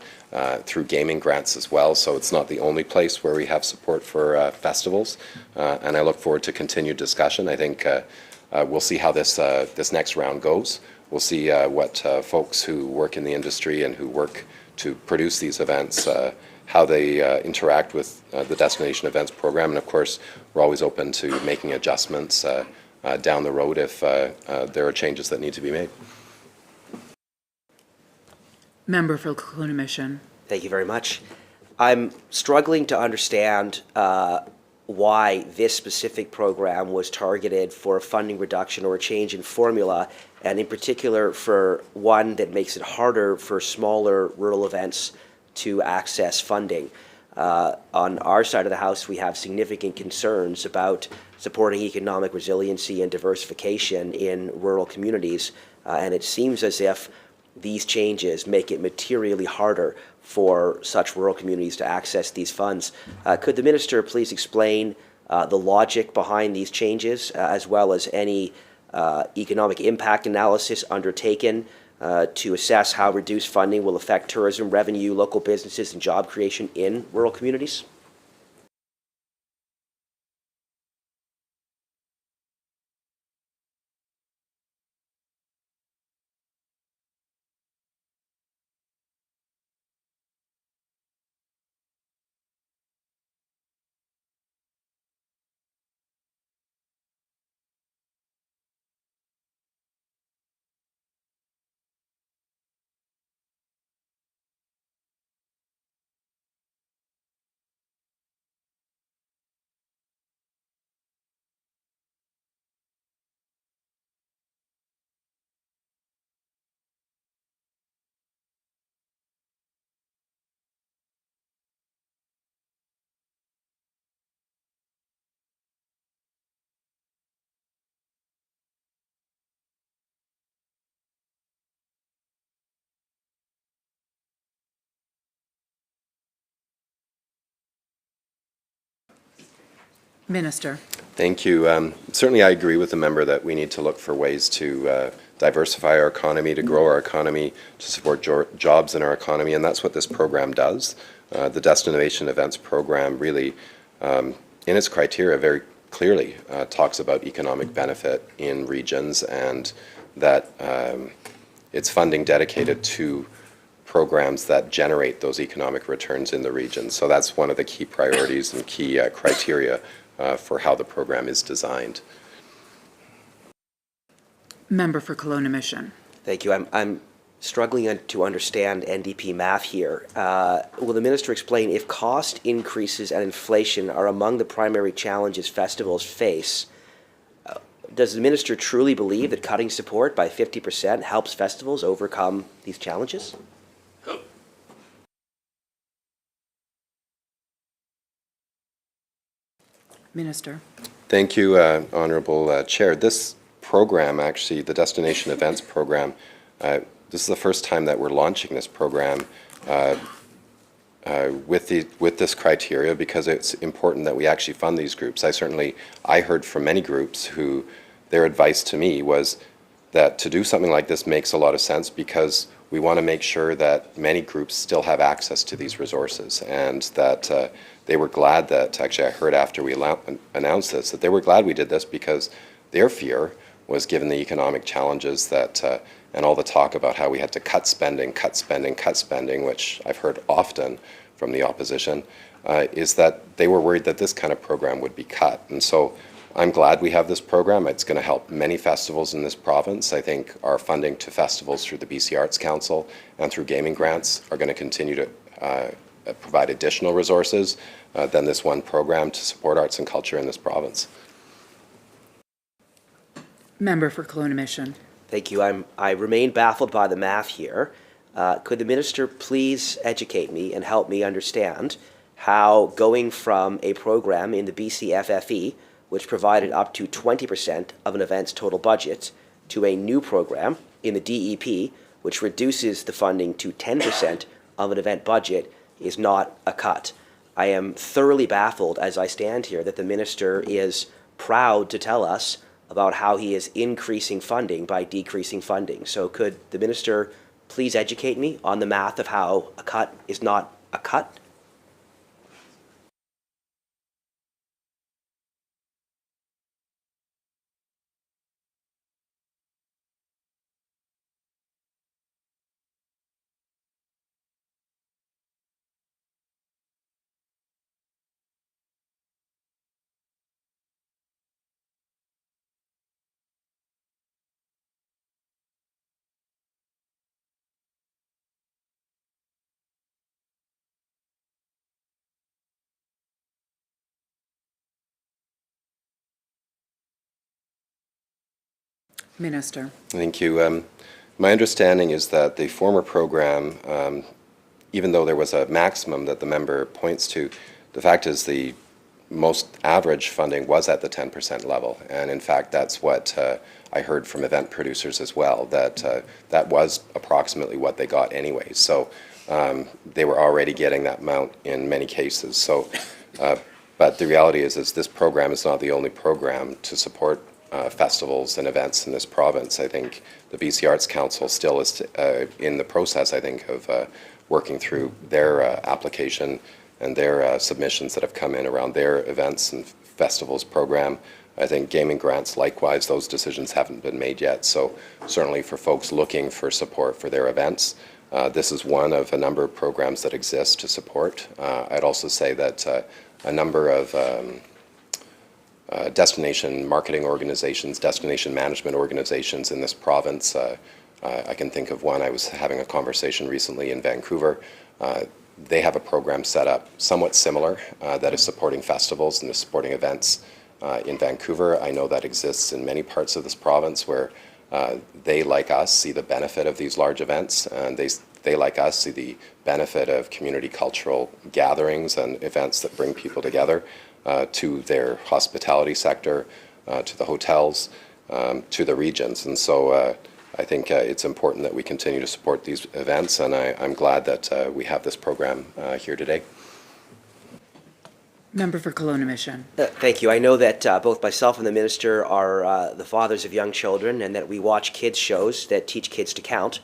through gaming grants as well. So it's not the only place where we have support for festivals. And I look forward to continued discussion. I think we'll see how this next round goes. We'll see what folks who work in the industry and who work to produce these events, how they interact with the Destination Events program. And of course, we're always open to making adjustments down the road if there are changes that need to be made. Member for Kelowna Mission. Thank you very much. I'm struggling to understand why this specific program was targeted for a funding reduction or a change in formula, and in particular for one that makes it harder for smaller rural events to access funding. On our side of the House, we have significant concerns about supporting economic resiliency and diversification in rural communities, and it seems as if these changes make it materially harder for such rural communities to access these funds. Could the minister please explain the logic behind these changes, as well as any economic impact analysis undertaken to assess how reduced funding will affect tourism revenue, local businesses, and job creation in rural communities? Minister. Thank you. Certainly, I agree with the member that we need to look for ways to diversify our economy, to grow our economy, to support jobs in our economy, and that's what this program does. The Destination Events Program really, in its criteria, very clearly talks about economic benefit in regions, and that it's funding dedicated to programs that generate those economic returns in the region. So that's one of the key priorities and key criteria for how the program is designed. Member for Kelowna Mission. Thank you. I'm struggling to understand NDP math here. Will the minister explain if cost increases and inflation are among the primary challenges festivals face? Does the minister truly believe that cutting support by 50% helps festivals overcome these challenges? Minister. Thank you, Honourable Chair. This program, actually, the Destination Events Program, this is the first time that we're launching this program with this criteria, because it's important that we actually fund these groups. I heard from many groups who their advice to me was that to do something like this makes a lot of sense, because we want to make sure that many groups still have access to these resources, and that they were glad that, actually I heard after we announced this, that they were glad we did this, because their fear was, given the economic challenges that and all the talk about how we had to cut spending, which I've heard often from the opposition, is that they were worried that this kind of program would be cut. And so I'm glad we have this program. It's going to help many festivals in this province. I think our funding to festivals through the BC Arts Council and through gaming grants are going to continue to provide additional resources than this one program to support arts and culture in this province. Member for Kelowna Mission. Thank you. I remain baffled by the math here. Could the minister please educate me and help me understand how going from a program in the BC FFE, which provided up to 20% of an event's total budget, to a new program in the DEP, which reduces the funding to 10% of an event budget, is not a cut? I am thoroughly baffled as I stand here that the minister is proud to tell us about how he is increasing funding by decreasing funding. So could the minister please educate me on the math of how a cut is not a cut? Minister. Thank you. My understanding is that the former program, even though there was a maximum that the member points to, the fact is the most average funding was at the 10% level. And in fact, that's what I heard from event producers as well, that that was approximately what they got anyway. So they were already getting that amount in many cases. So, but the reality is this program is not the only program to support festivals and events in this province. I think the BC Arts Council still is in the process, I think, of working through their application and their submissions that have come in around their events and festivals program. I think gaming grants, likewise, those decisions haven't been made yet. So certainly for folks looking for support for their events, this is one of a number of programs that exist to support. I'd also say that a number of destination marketing organizations, destination management organizations in this province. I can think of one. I was having a conversation recently in Vancouver. They have a program set up somewhat similar that is supporting festivals and is supporting events in Vancouver. I know that exists in many parts of this province where they, like us, see the benefit of these large events, and they, like us, see the benefit of community cultural gatherings and events that bring people together. To their hospitality sector, to the hotels, to the regions. And so I think it's important that we continue to support these events, and I'm glad that we have this program here today. Member for Kelowna Mission. Thank you. I know that both myself and the minister are the fathers of young children and that we watch kids shows that teach kids to count.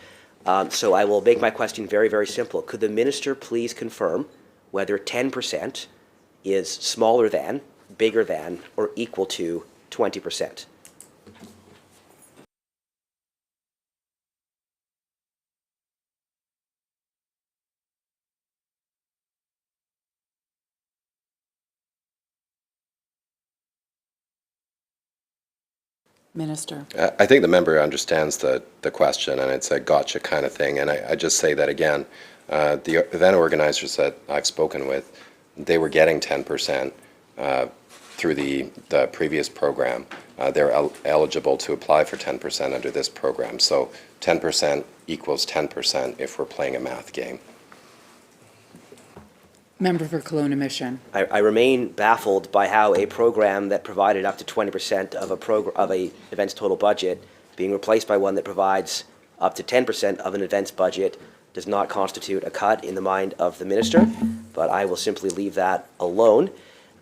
So I will make my question very, very simple. Could the minister please confirm whether 10% is smaller than, bigger than, or equal to 20%? Minister. I think the member understands the question, and it's a gotcha kind of thing. And I just say that again, the event organizers that I've spoken with, they were getting 10% through the previous program. They're eligible to apply for 10% under this program. So 10% equals 10% if we're playing a math game. Member for Kelowna Mission. I remain baffled by how a program that provided up to 20% of a event's total budget being replaced by one that provides up to 10% of an event's budget does not constitute a cut in the mind of the minister, but I will simply leave that alone.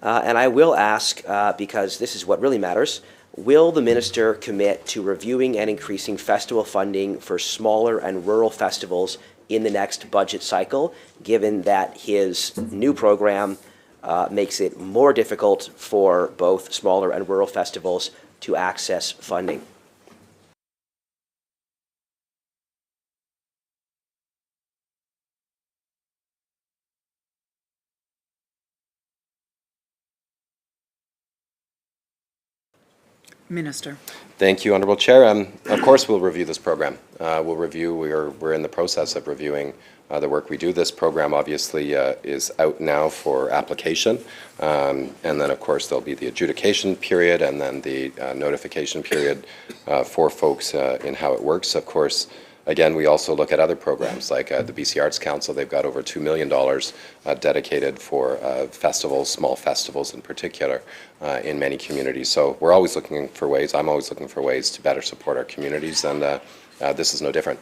And I will ask, because this is what really matters, will the minister commit to reviewing and increasing festival funding for smaller and rural festivals in the next budget cycle, given that his new program makes it more difficult for both smaller and rural festivals to access funding? Minister. Thank you, Honourable Chair. Of course, we'll review this program. We'll review. We're in the process of reviewing the work we do. This program obviously is out now for application, and then of course there'll be the adjudication period and then the notification period for folks in how it works. Of course. Again, we also look at other programs like the BC Arts Council. They've got over $2 million dedicated for festivals, small festivals in particular, in many communities. So we're always looking for ways, I'm always looking for ways to better support our communities, and this is no different.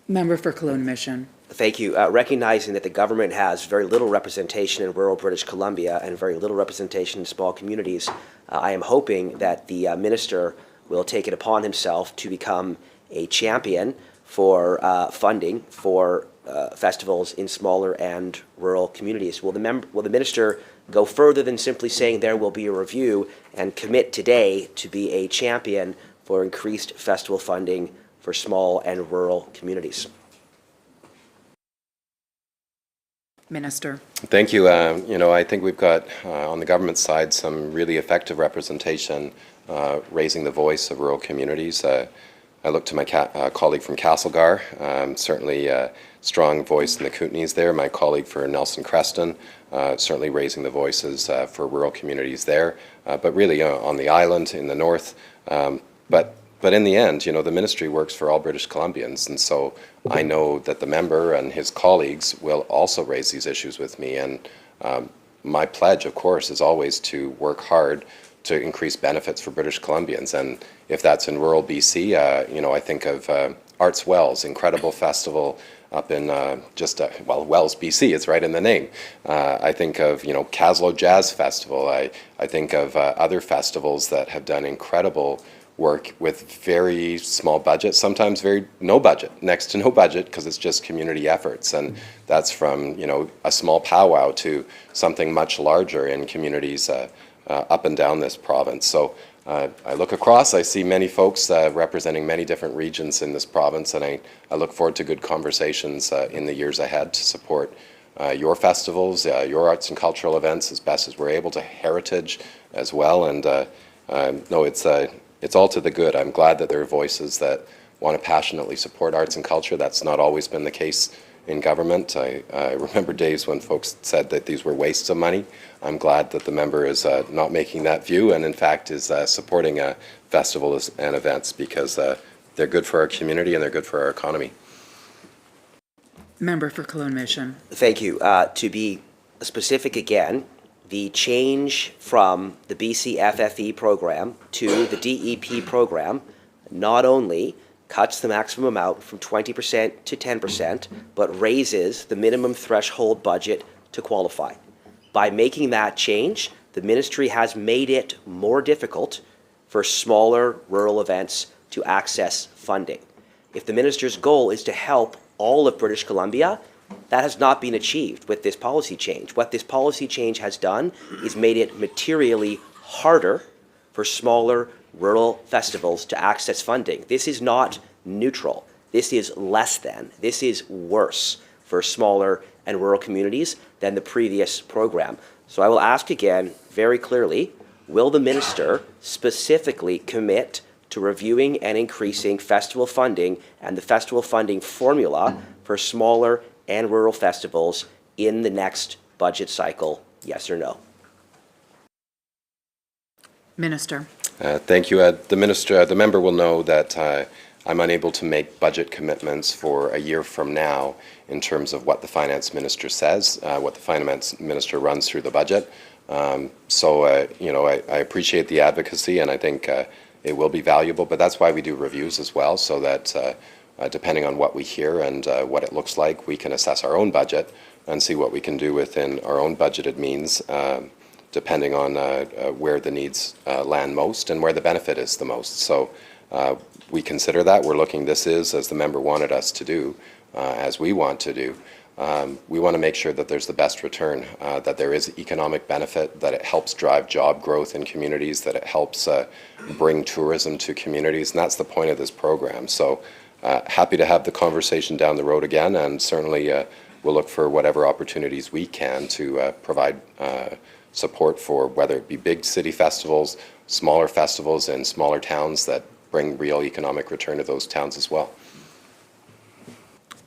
Member for Kelowna Mission. Thank you. Recognizing that the government has very little representation in rural British Columbia and very little representation in small communities, I am hoping that the minister will take it upon himself to become a champion for funding for festivals in smaller and rural communities. Will the minister go further than simply saying there will be a review and commit today to be a champion for increased festival funding for small and rural communities? Minister. Thank you. I think we've got on the government side some really effective representation raising the voice of rural communities. I look to my colleague from Castlegar, certainly a strong voice in the Kootenays there. My colleague for Nelson Creston, certainly raising the voices for rural communities there, but really on the island in the north. But in the end, the ministry works for all British Columbians, and so I know that the member and his colleagues will also raise these issues with me. And my pledge, of course, is always to work hard to increase benefits for British Columbians. And if that's in rural BC, I think of Arts Wells, incredible festival up in Wells, BC, it's right in the name. I think of, Caslo Jazz Festival. I think of other festivals that have done incredible work with very small budget, sometimes no budget, next to no budget, because it's just community efforts. And that's from, a small powwow to something much larger in communities up and down this province. So I look across, I see many folks representing many different regions in this province, and I look forward to good conversations in the years ahead to support your festivals, your arts and cultural events as best as we're able to, heritage as well. And no, it's all to the good. I'm glad that there are voices that want to passionately support arts and culture. That's not always been the case in government. I remember days when folks said that these were wastes of money. I'm glad that the member is not making that view, and in fact is supporting festivals and events, because they're good for our community and they're good for our economy. Member for Kelowna Mission. Thank you. To be specific again, the change from the BC FFE program to the DEP program not only cuts the maximum amount from 20% to 10%, but raises the minimum threshold budget to qualify. By making that change, the ministry has made it more difficult for smaller rural events to access funding. If the minister's goal is to help all of British Columbia, that has not been achieved with this policy change. What this policy change has done is made it materially harder for smaller rural festivals to access funding. This is not neutral. This is less than. This is worse for smaller and rural communities than the previous program. So I will ask again very clearly, will the minister specifically commit to reviewing and increasing festival funding and the festival funding formula for smaller and rural festivals in the next budget cycle, yes or no? Minister. Thank you. The member will know that I'm unable to make budget commitments for a year from now in terms of what the finance minister says, what the finance minister runs through the budget. I appreciate the advocacy, and I think it will be valuable, but that's why we do reviews as well, so that depending on what we hear and what it looks like, we can assess our own budget and see what we can do within our own budgeted means, depending on where the needs land most and where the benefit is the most. So we consider that. We're looking, this is, as the member wanted us to do, as we want to do. We want to make sure that there's the best return, that there is economic benefit, that it helps drive job growth in communities, that it helps bring tourism to communities, and that's the point of this program. So happy to have the conversation down the road again, and certainly we'll look for whatever opportunities we can to provide support for, whether it be big city festivals, smaller festivals in smaller towns that bring real economic return to those towns as well.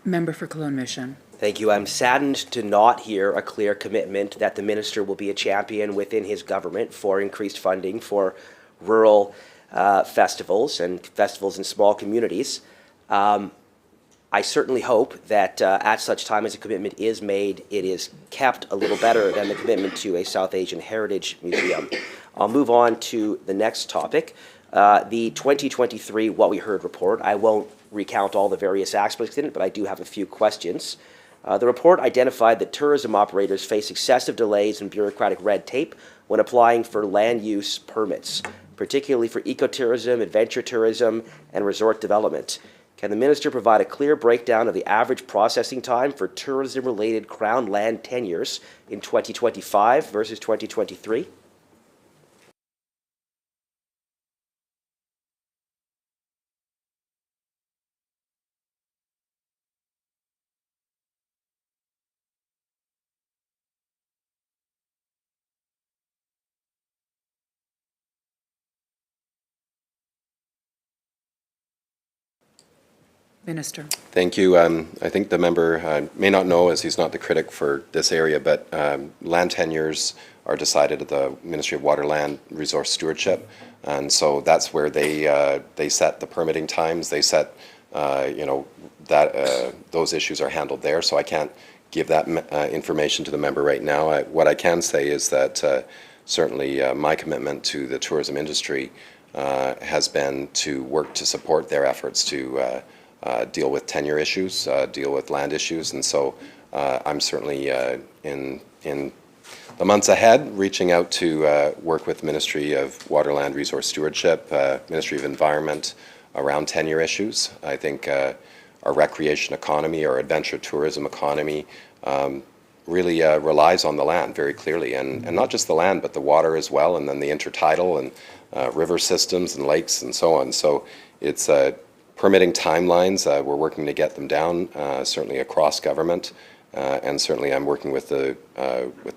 Member for Cologne Mission. Thank you. I'm saddened to not hear a clear commitment that the minister will be a champion within his government for increased funding for rural festivals and festivals in small communities. I certainly hope that at such time as a commitment is made, it is kept a little better than the commitment to a South Asian Heritage Museum. I'll move on to the next topic, the 2023 What We Heard report. I won't recount all the various aspects in it, but I do have a few questions. The report identified that tourism operators face excessive delays and bureaucratic red tape when applying for land use permits, particularly for ecotourism, adventure tourism, and resort development. Can the minister provide a clear breakdown of the average processing time for tourism-related Crown land tenures in 2025 versus 2023? Minister. Thank you. I think the member may not know, as he's not the critic for this area, but land tenures are decided at the Ministry of Waterland Resource Stewardship, and so that's where they set the permitting times. They set, those issues are handled there. So I can't give that information to the member right now. What I can say is that certainly my commitment to the tourism industry has been to work to support their efforts to deal with tenure issues, deal with land issues, and so I'm certainly in the months ahead reaching out to work with Ministry of Waterland Resource Stewardship, Ministry of Environment around tenure issues. I think our recreation economy, our adventure tourism economy really relies on the land very clearly, and not just the land, but the water as well, and then the intertidal and river systems and lakes and so on. So it's permitting timelines, we're working to get them down, certainly across government, and certainly I'm working with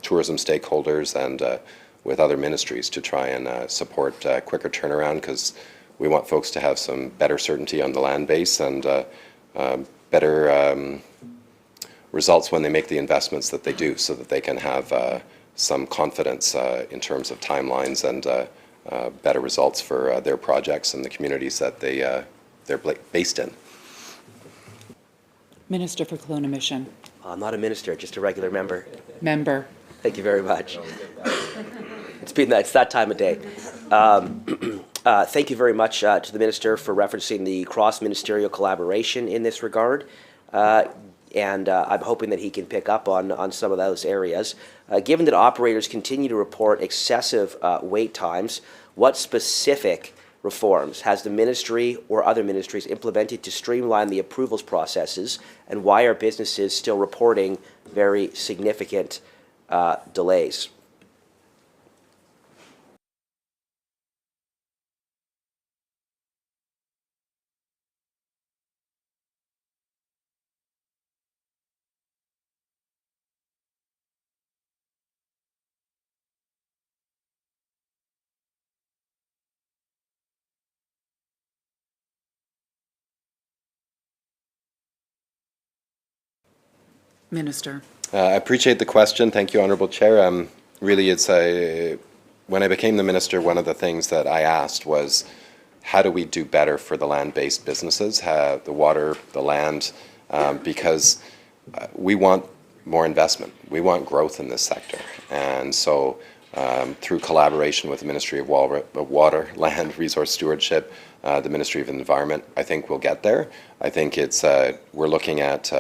tourism stakeholders and with other ministries to try and support quicker turnaround, because we want folks to have some better certainty on the land base and better results when they make the investments that they do, so that they can have some confidence in terms of timelines and better results for their projects and the communities that they're based in. Minister for Kelowna Mission. I'm not a minister, just a regular member. Member. Thank you very much. It's that time of day. Thank you very much to the minister for referencing the cross-ministerial collaboration in this regard. and I'm hoping that he can pick up on some of those areas. Given that operators continue to report excessive wait times, what specific reforms has the ministry or other ministries implemented to streamline the approvals processes, and why are businesses still reporting very significant delays? Minister. I appreciate the question. Thank you, Honourable Chair. Really, when I became the minister, one of the things that I asked was, how do we do better for the land-based businesses, the water, the land, because we want more investment. We want growth in this sector. And so through collaboration with the Ministry of Water, Land, Resource Stewardship, the Ministry of Environment, I think we'll get there. I think we're looking at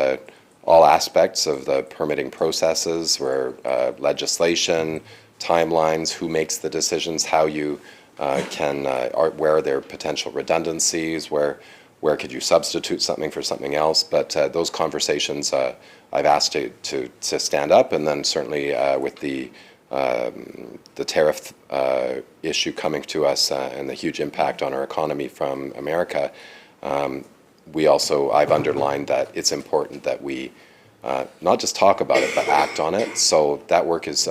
all aspects of the permitting processes, where legislation, timelines, who makes the decisions, how you where are there potential redundancies, where could you substitute something for something else. But those conversations I've asked to stand up, and then certainly with the tariff issue coming to us and the huge impact on our economy from America, I've underlined that it's important that we not just talk about it, but act on it. So that work is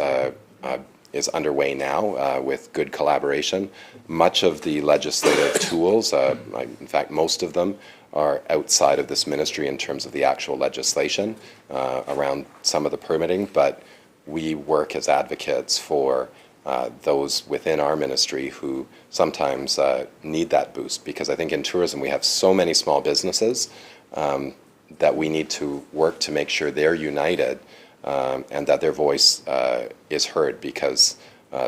underway now with good collaboration. Much of the legislative tools, in fact, most of them, are outside of this ministry in terms of the actual legislation around some of the permitting, but we work as advocates for those within our ministry who sometimes need that boost, because I think in tourism we have so many small businesses that we need to work to make sure they're united and that their voice is heard, because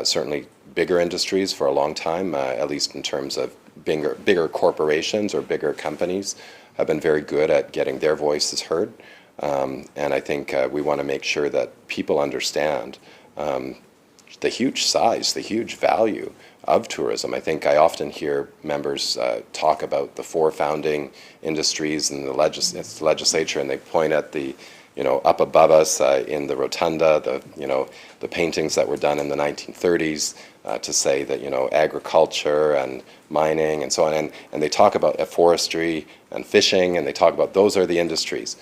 certainly bigger industries for a long time, at least in terms of bigger corporations or bigger companies, have been very good at getting their voices heard. And I think we want to make sure that people understand the huge size, the huge value of tourism. I think I often hear members talk about the 4 founding industries in the legislature, and they point at the, up above us in the rotunda, the paintings that were done in the 1930s to say that, agriculture and mining and so on. And they talk about forestry and fishing, and they talk about those are the industries.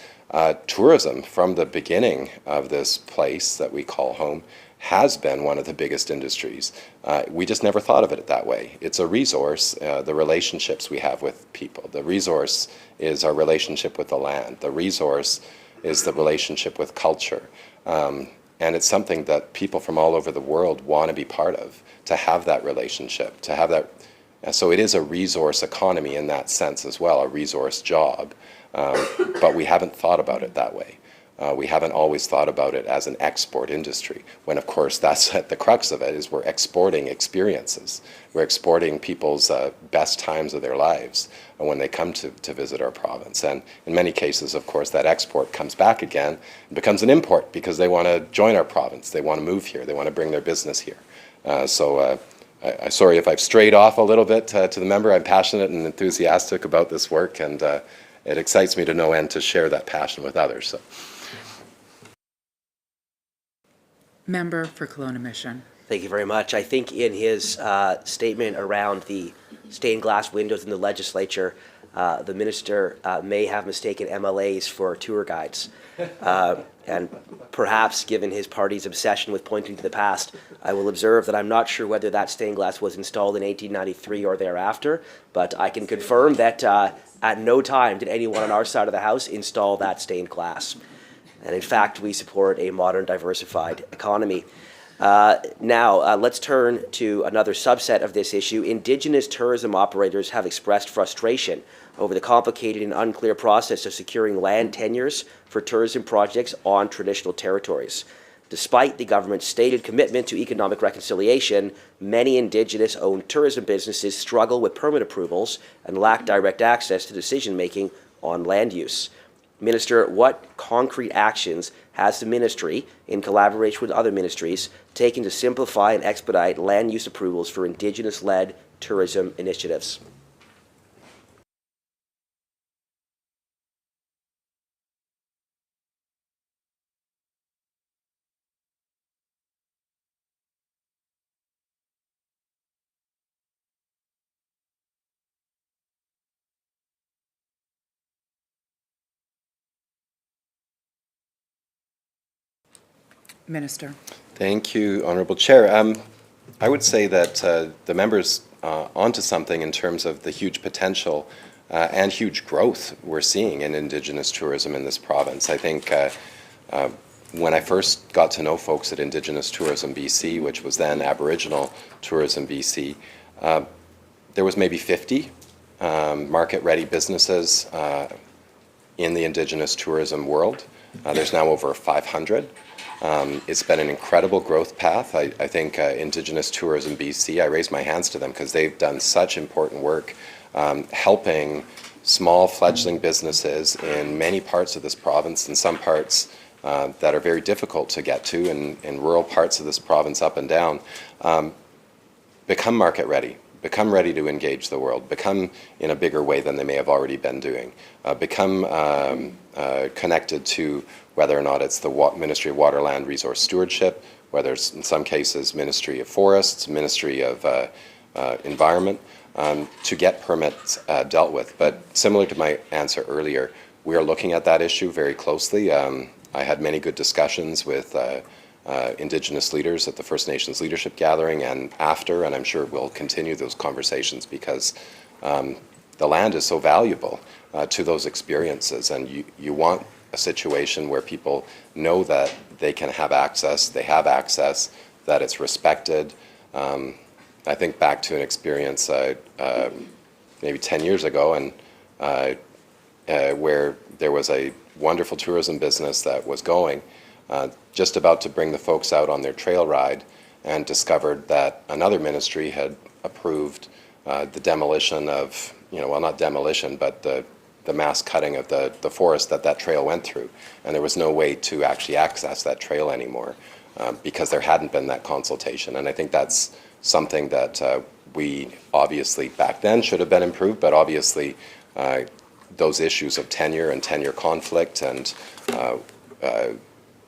Tourism, from the beginning of this place that we call home, has been one of the biggest industries. We just never thought of it that way. It's a resource, the relationships we have with people. The resource is our relationship with the land. The resource is the relationship with culture. And it's something that people from all over the world want to be part of, to have that relationship, to have that. So it is a resource economy in that sense as well, a resource job. But we haven't thought about it that way. We haven't always thought about it as an export industry, when of course that's at the crux of it, is we're exporting experiences. We're exporting people's best times of their lives when they come to visit our province. And in many cases, of course, that export comes back again and becomes an import, because they want to join our province, they want to move here, they want to bring their business here. Sorry if I've strayed off a little bit to the member. I'm passionate and enthusiastic about this work, and it excites me to no end to share that passion with others. So. Member for Kelowna Mission. Thank you very much. I think in his statement around the stained glass windows in the legislature, the minister may have mistaken MLAs for tour guides. And perhaps, given his party's obsession with pointing to the past, I will observe that I'm not sure whether that stained glass was installed in 1893 or thereafter, but I can confirm that at no time did anyone on our side of the House install that stained glass. And in fact, we support a modern, diversified economy. Now, let's turn to another subset of this issue. Indigenous tourism operators have expressed frustration over the complicated and unclear process of securing land tenures for tourism projects on traditional territories. Despite the government's stated commitment to economic reconciliation, many Indigenous-owned tourism businesses struggle with permit approvals and lack direct access to decision-making on land use. Minister, what concrete actions has the ministry, in collaboration with other ministries, taken to simplify and expedite land use approvals for Indigenous-led tourism initiatives? Minister. Thank you, Honourable Chair. I would say that the member's onto something in terms of the huge potential and huge growth we're seeing in Indigenous tourism in this province. I think when I first got to know folks at Indigenous Tourism BC, which was then Aboriginal Tourism BC, there was maybe 50 market-ready businesses in the Indigenous tourism world. There's now over 500. It's been an incredible growth path. I think Indigenous Tourism BC, I raise my hands to them because they've done such important work helping small fledgling businesses in many parts of this province, and some parts that are very difficult to get to in rural parts of this province up and down, become market ready, become ready to engage the world, become in a bigger way than they may have already been doing, become connected to whether or not it's the Ministry of Water, Land, Resource Stewardship, whether it's in some cases Ministry of Forests, Ministry of Environment, to get permits dealt with. But similar to my answer earlier, we are looking at that issue very closely. I had many good discussions with Indigenous leaders at the First Nations Leadership Gathering and after, and I'm sure we'll continue those conversations because the land is so valuable to those experiences, and you want a situation where people know that they can have access, that it's respected. I think back to an experience maybe 10 years ago, and where there was a wonderful tourism business that was going, just about to bring the folks out on their trail ride, and discovered that another ministry had approved the demolition of, well, not demolition, but the mass cutting of the forest that trail went through. And there was no way to actually access that trail anymore because there hadn't been that consultation. And I think that's something that we obviously back then should have been improved, but obviously those issues of tenure and tenure conflict and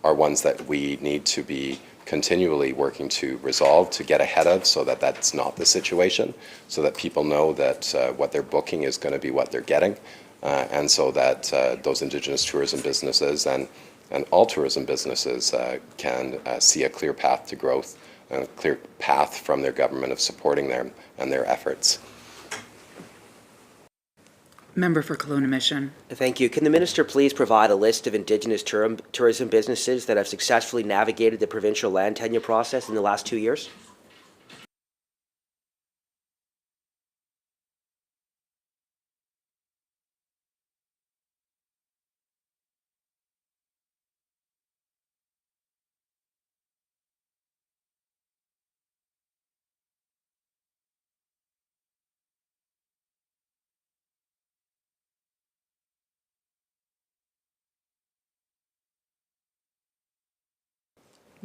are ones that we need to be continually working to resolve, to get ahead of, so that that's not the situation, so that people know that what they're booking is going to be what they're getting, and so that those Indigenous tourism businesses and all tourism businesses can see a clear path to growth and a clear path from their government of supporting them and their efforts. Member for Kelowna Mission. Thank you. Can the minister please provide a list of Indigenous tourism businesses that have successfully navigated the provincial land tenure process in the last 2 years?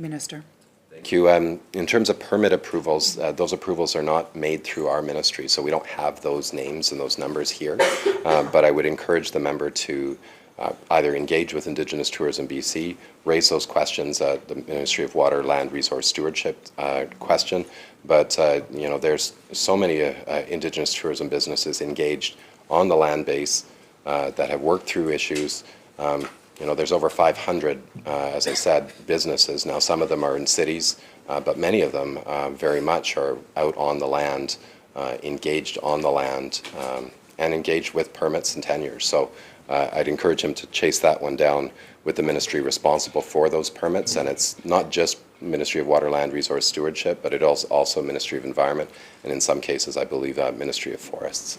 Minister. Thank you. In terms of permit approvals, those approvals are not made through our ministry, so we don't have those names and those numbers here. But I would encourage the member to either engage with Indigenous Tourism BC, raise those questions at the Ministry of Water, Land, Resource Stewardship question. But there's so many Indigenous tourism businesses engaged on the land base that have worked through issues. There's over 500, as I said, businesses. Now, some of them are in cities, but many of them very much are out on the land, engaged on the land, and engaged with permits and tenures. So I'd encourage him to chase that one down with the ministry responsible for those permits. And it's not just Ministry of Water, Land, Resource Stewardship, but it is also Ministry of Environment, and in some cases, I believe, Ministry of Forests.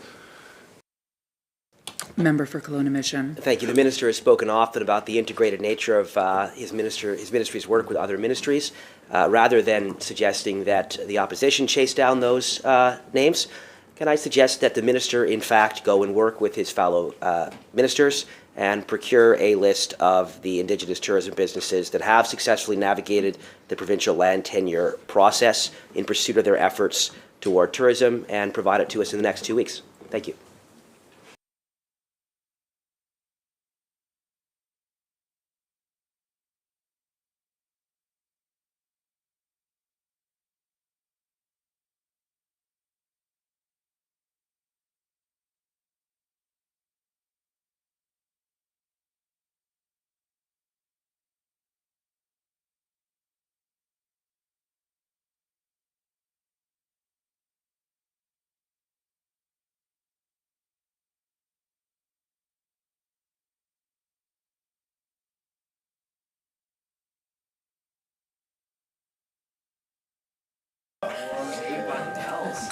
Member for Kelowna Mission. Thank you. The minister has spoken often about the integrated nature of his ministry's work with other ministries, rather than suggesting that the opposition chase down those names. Can I suggest that the minister, in fact, go and work with his fellow ministers and procure a list of the Indigenous tourism businesses that have successfully navigated the provincial land tenure process in pursuit of their efforts toward tourism, and provide it to us in the next 2 weeks. Thank you.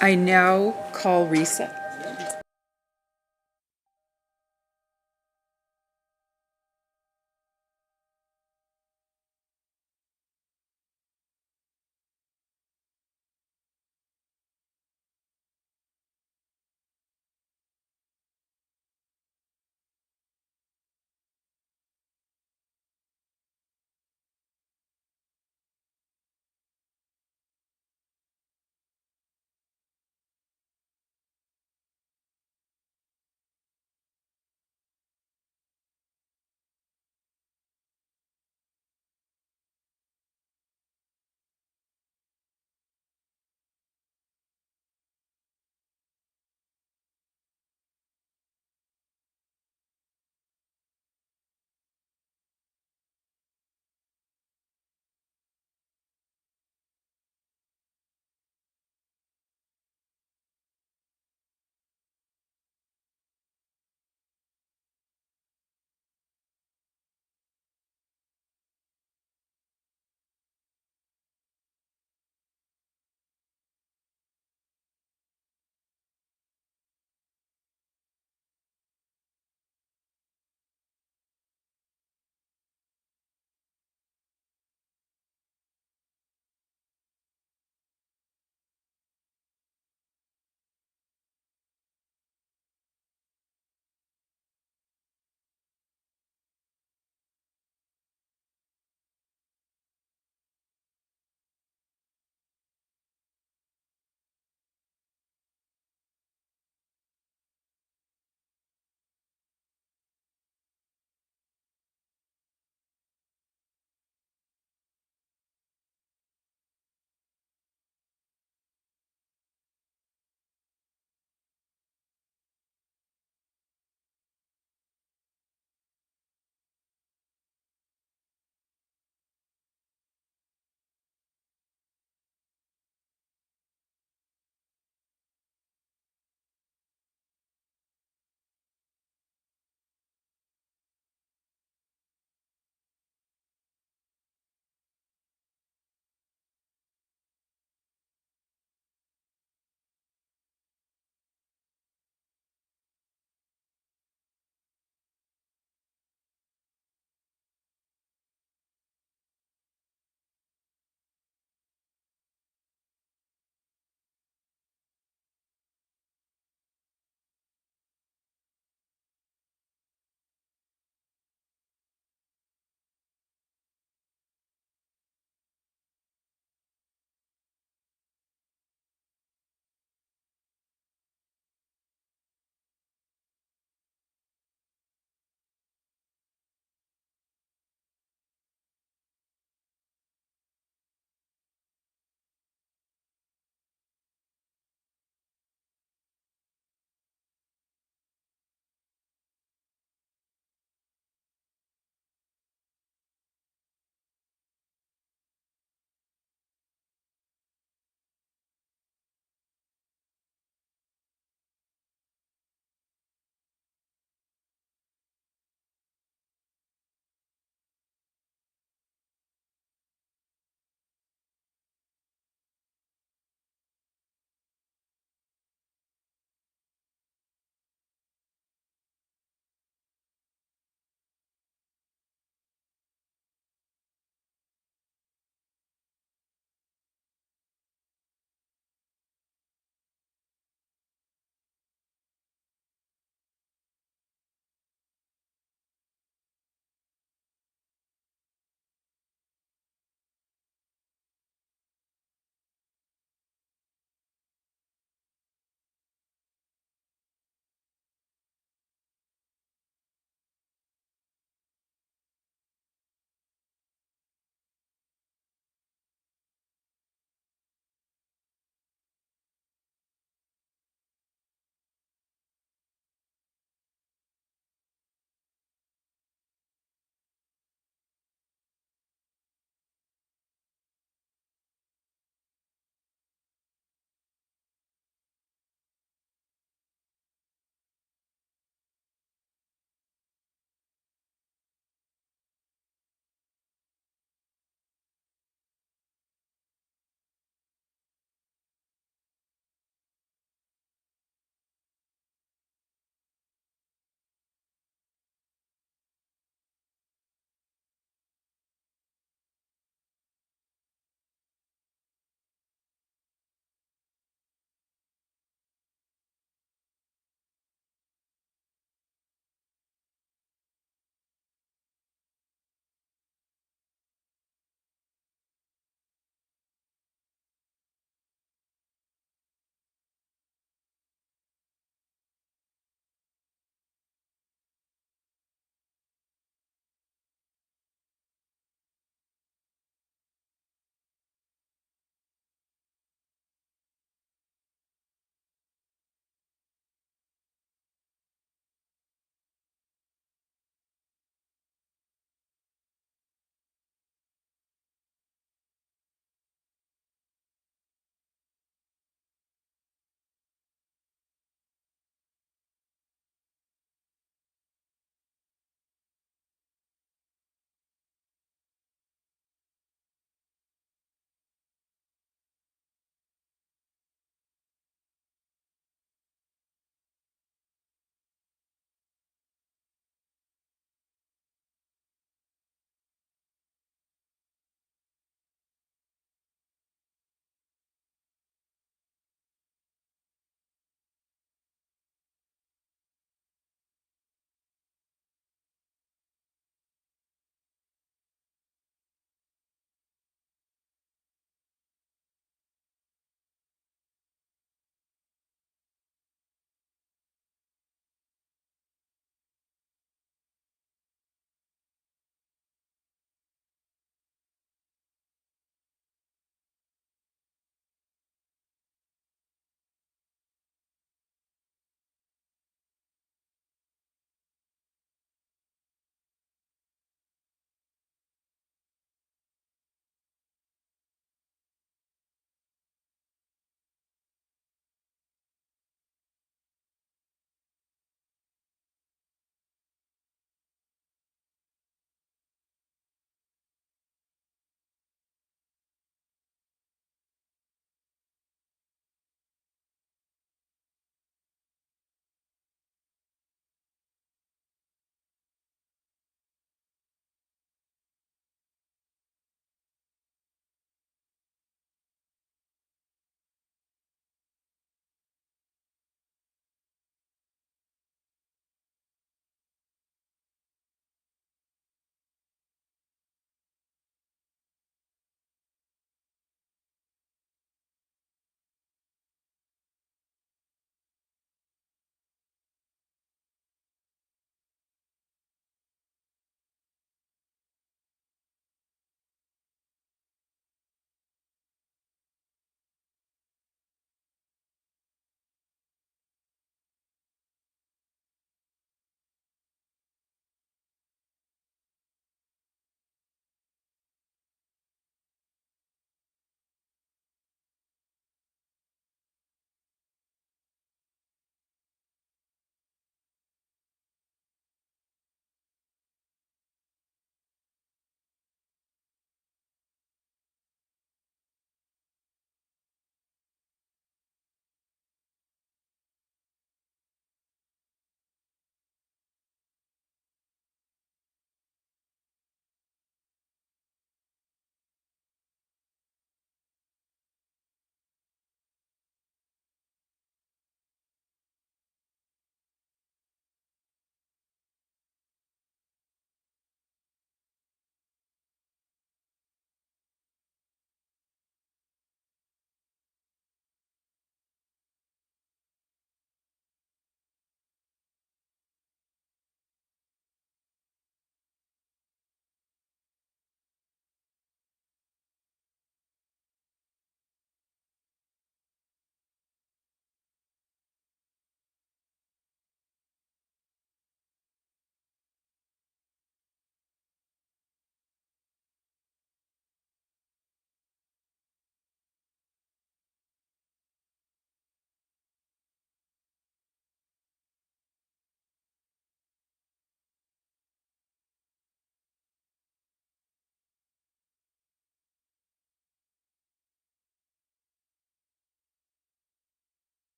I now call recess.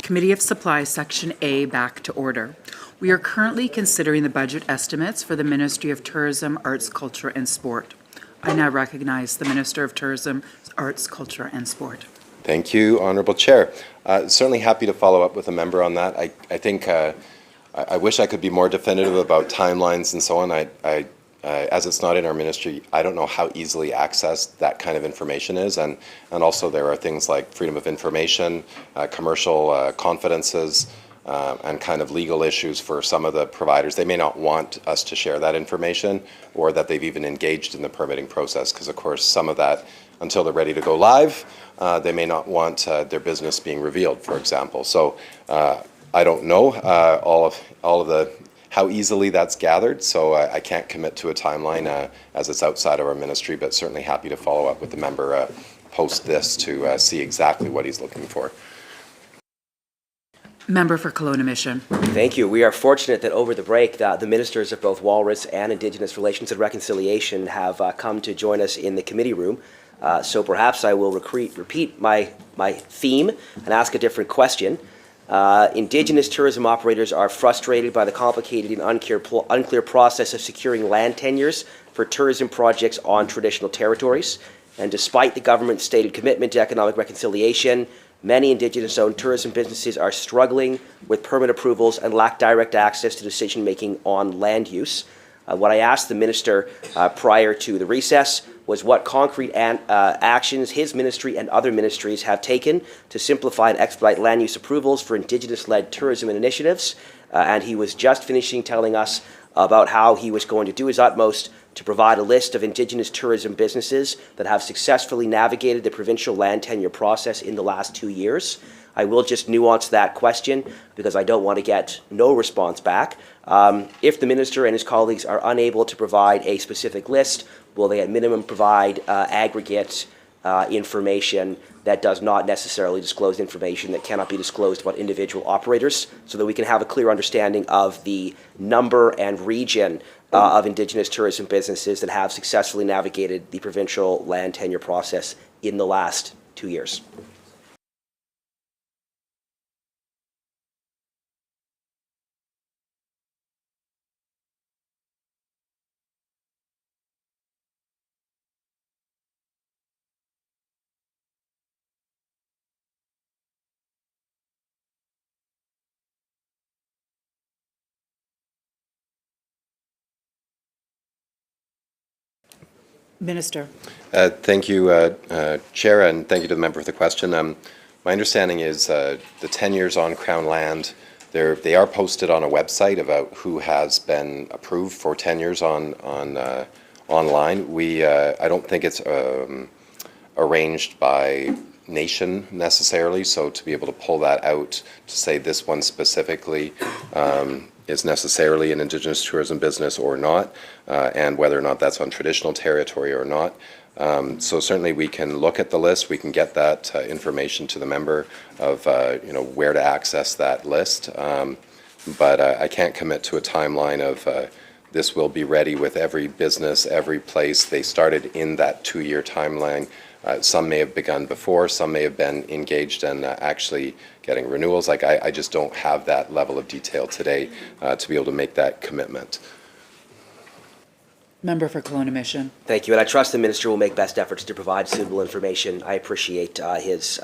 Committee of Supply, Section A, back to order. We are currently considering the budget estimates for the Ministry of Tourism, Arts, Culture, and Sport. I now recognize the Minister of Tourism, Arts, Culture, and Sport. Thank you, Honourable Chair. Certainly happy to follow up with a member on that. I think I wish I could be more definitive about timelines and so on. As it's not in our ministry, I don't know how easily accessed that kind of information is, and also there are things like freedom of information, commercial confidences, and kind of legal issues for some of the providers. They may not want us to share that information, or that they've even engaged in the permitting process, because of course some of that, until they're ready to go live, they may not want their business being revealed, for example. So I don't know all of the how easily that's gathered, so I can't commit to a timeline as it's outside of our ministry, but certainly happy to follow up with the member post this to see exactly what he's looking for. Member for Kelowna Mission. Thank you. We are fortunate that over the break, the ministers of both Walrus and Indigenous Relations and Reconciliation have come to join us in the committee room. So perhaps I will repeat my theme and ask a different question. Indigenous tourism operators are frustrated by the complicated and unclear process of securing land tenures for tourism projects on traditional territories. And despite the government's stated commitment to economic reconciliation, many Indigenous-owned tourism businesses are struggling with permit approvals and lack direct access to decision-making on land use. What I asked the minister prior to the recess was what concrete actions his ministry and other ministries have taken to simplify and expedite land use approvals for Indigenous-led tourism and initiatives. And he was just finishing telling us about how he was going to do his utmost to provide a list of Indigenous tourism businesses that have successfully navigated the provincial land tenure process in the last 2 years. I will just nuance that question because I don't want to get no response back. If the minister and his colleagues are unable to provide a specific list, will they at minimum provide aggregate information that does not necessarily disclose information that cannot be disclosed about individual operators, so that we can have a clear understanding of the number and region of Indigenous tourism businesses that have successfully navigated the provincial land tenure process in the last 2 years? Minister. Thank you, Chair, and thank you to the member for the question. My understanding is the tenures on Crown land, they are posted on a website about who has been approved for tenures online. I don't think it's arranged by nation necessarily, so to be able to pull that out to say this one specifically is necessarily an Indigenous tourism business or not, and whether or not that's on traditional territory or not. So certainly we can look at the list, we can get that information to the member of where to access that list, but I can't commit to a timeline of this will be ready with every business, every place. They started in that 2-year timeline. Some may have begun before, some may have been engaged in actually getting renewals. Like I just don't have that level of detail today to be able to make that commitment. Member for Kelowna Mission. Thank you, and I trust the minister will make best efforts to provide suitable information. I appreciate his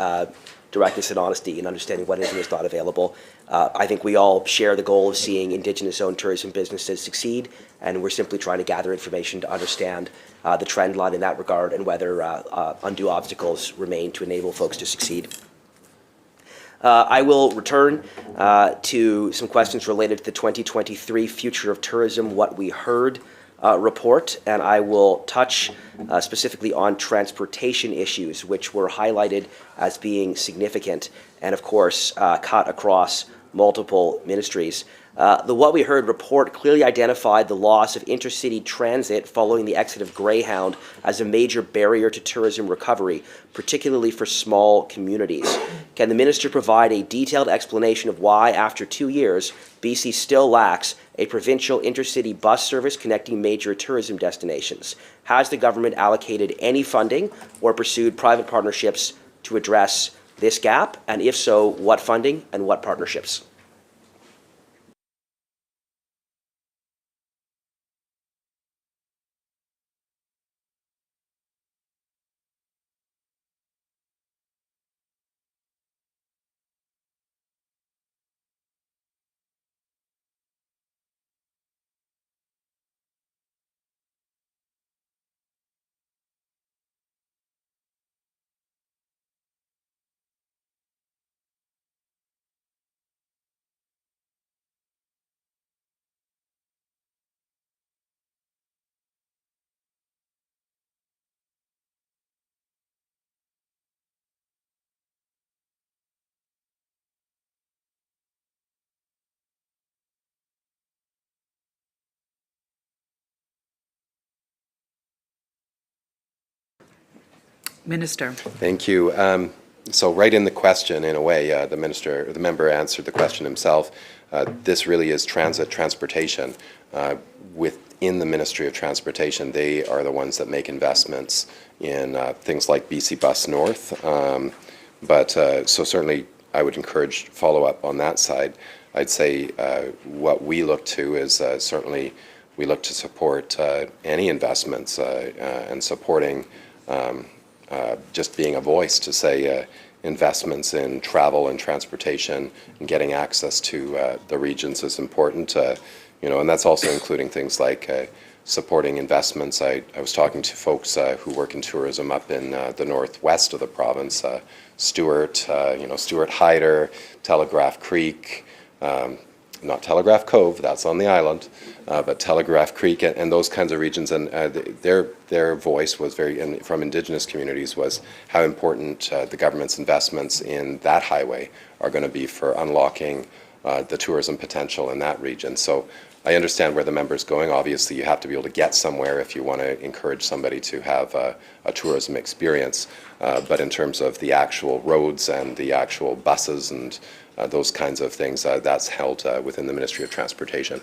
directness and honesty in understanding what is and is not available. I think we all share the goal of seeing Indigenous-owned tourism businesses succeed, and we're simply trying to gather information to understand the trend line in that regard and whether undue obstacles remain to enable folks to succeed. I will return to some questions related to the 2023 Future of Tourism, What We Heard report, and I will touch specifically on transportation issues, which were highlighted as being significant and, of course, cut across multiple ministries. The What We Heard report clearly identified the loss of intercity transit following the exit of Greyhound as a major barrier to tourism recovery, particularly for small communities. Can the minister provide a detailed explanation of why, after 2 years, BC still lacks a provincial intercity bus service connecting major tourism destinations? Has the government allocated any funding or pursued private partnerships to address this gap? And if so, what funding and what partnerships? Minister. Thank you. So right in the question, in a way, the member answered the question himself. This really is transportation. Within the Ministry of Transportation, they are the ones that make investments in things like BC Bus North. So certainly I would encourage follow-up on that side. I'd say what we look to is certainly we look to support any investments and supporting just being a voice to say investments in travel and transportation and getting access to the regions is important, and that's also including things like supporting investments. I was talking to folks who work in tourism up in the northwest of the province, Stewart Hyder, Telegraph Creek, not Telegraph Cove, that's on the island, but Telegraph Creek and those kinds of regions. And their voice was and from Indigenous communities, was how important the government's investments in that highway are going to be for unlocking the tourism potential in that region. So I understand where the member's going. Obviously, you have to be able to get somewhere if you want to encourage somebody to have a tourism experience. But in terms of the actual roads and the actual buses and those kinds of things, that's held within the Ministry of Transportation.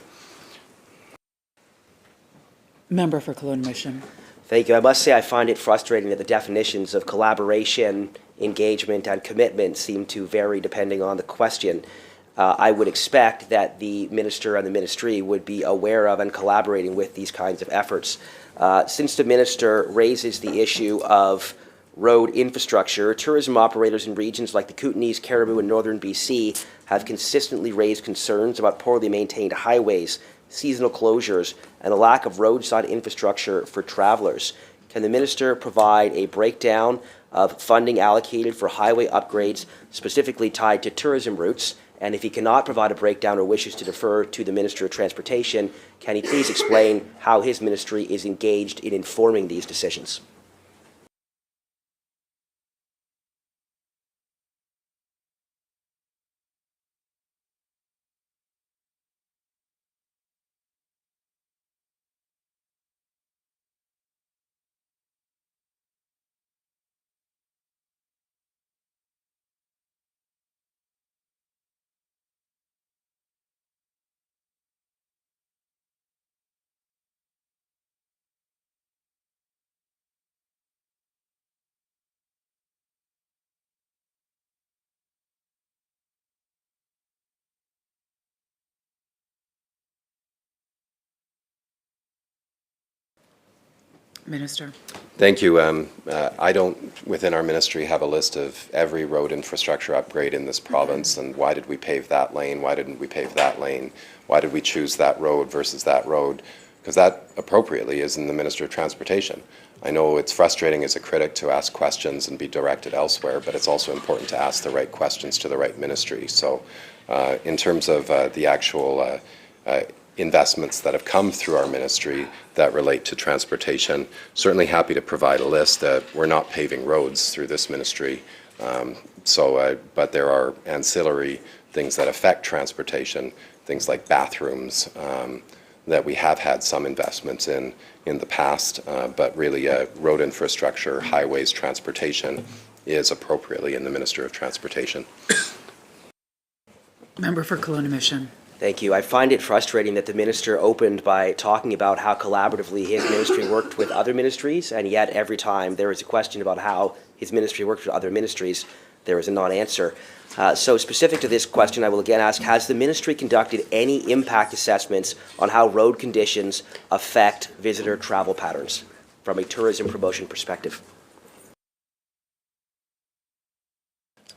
Member for Kelowna Mission. Thank you. I must say I find it frustrating that the definitions of collaboration, engagement, and commitment seem to vary depending on the question. I would expect that the minister and the ministry would be aware of and collaborating with these kinds of efforts. Since the minister raises the issue of road infrastructure, tourism operators in regions like the Kootenays, Cariboo, and northern BC have consistently raised concerns about poorly maintained highways, seasonal closures, and a lack of roadside infrastructure for travelers. Can the minister provide a breakdown of funding allocated for highway upgrades specifically tied to tourism routes? And if he cannot provide a breakdown or wishes to defer to the Minister of Transportation, can he please explain how his ministry is engaged in informing these decisions? Minister. Thank you. I don't, within our ministry, have a list of every road infrastructure upgrade in this province and why did we pave that lane, why didn't we pave that lane, why did we choose that road versus that road, because that appropriately is in the Minister of Transportation. I know it's frustrating as a critic to ask questions and be directed elsewhere, but it's also important to ask the right questions to the right ministry. So in terms of the actual investments that have come through our ministry that relate to transportation, certainly happy to provide a list. We're not paving roads through this ministry, but there are ancillary things that affect transportation, things like bathrooms, that we have had some investments in the past, but really road infrastructure, highways, transportation is appropriately in the Minister of Transportation. Member for Kelowna Mission. Thank you. I find it frustrating that the minister opened by talking about how collaboratively his ministry worked with other ministries, and yet every time there is a question about how his ministry worked with other ministries, There is a non-answer. So specific to this question, I will again ask, has the ministry conducted any impact assessments on how road conditions affect visitor travel patterns from a tourism promotion perspective?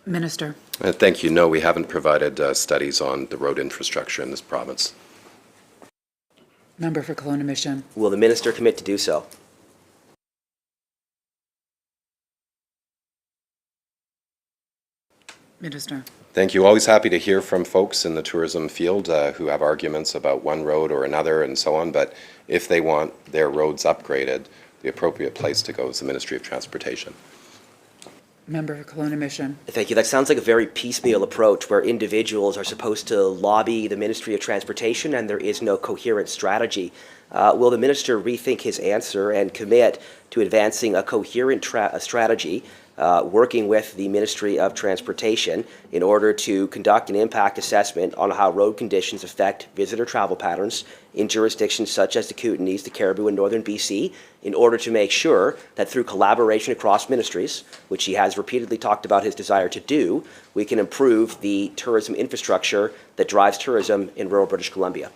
Minister. Thank you. No, we haven't provided studies on the road infrastructure in this province. Member for Kelowna Mission. Will the minister commit to do so? Minister. Thank you. Always happy to hear from folks in the tourism field who have arguments about one road or another and so on, but if they want their roads upgraded, the appropriate place to go is the Ministry of Transportation. Member for Kelowna Mission. Thank you. That sounds like a very piecemeal approach where individuals are supposed to lobby the Ministry of Transportation and there is no coherent strategy. Will the minister rethink his answer and commit to advancing a coherent strategy working with the Ministry of Transportation in order to conduct an impact assessment on how road conditions affect visitor travel patterns in jurisdictions such as the Kootenays, the Cariboo, and Northern BC, in order to make sure that through collaboration across ministries, which he has repeatedly talked about his desire to do, we can improve the tourism infrastructure that drives tourism in rural British Columbia?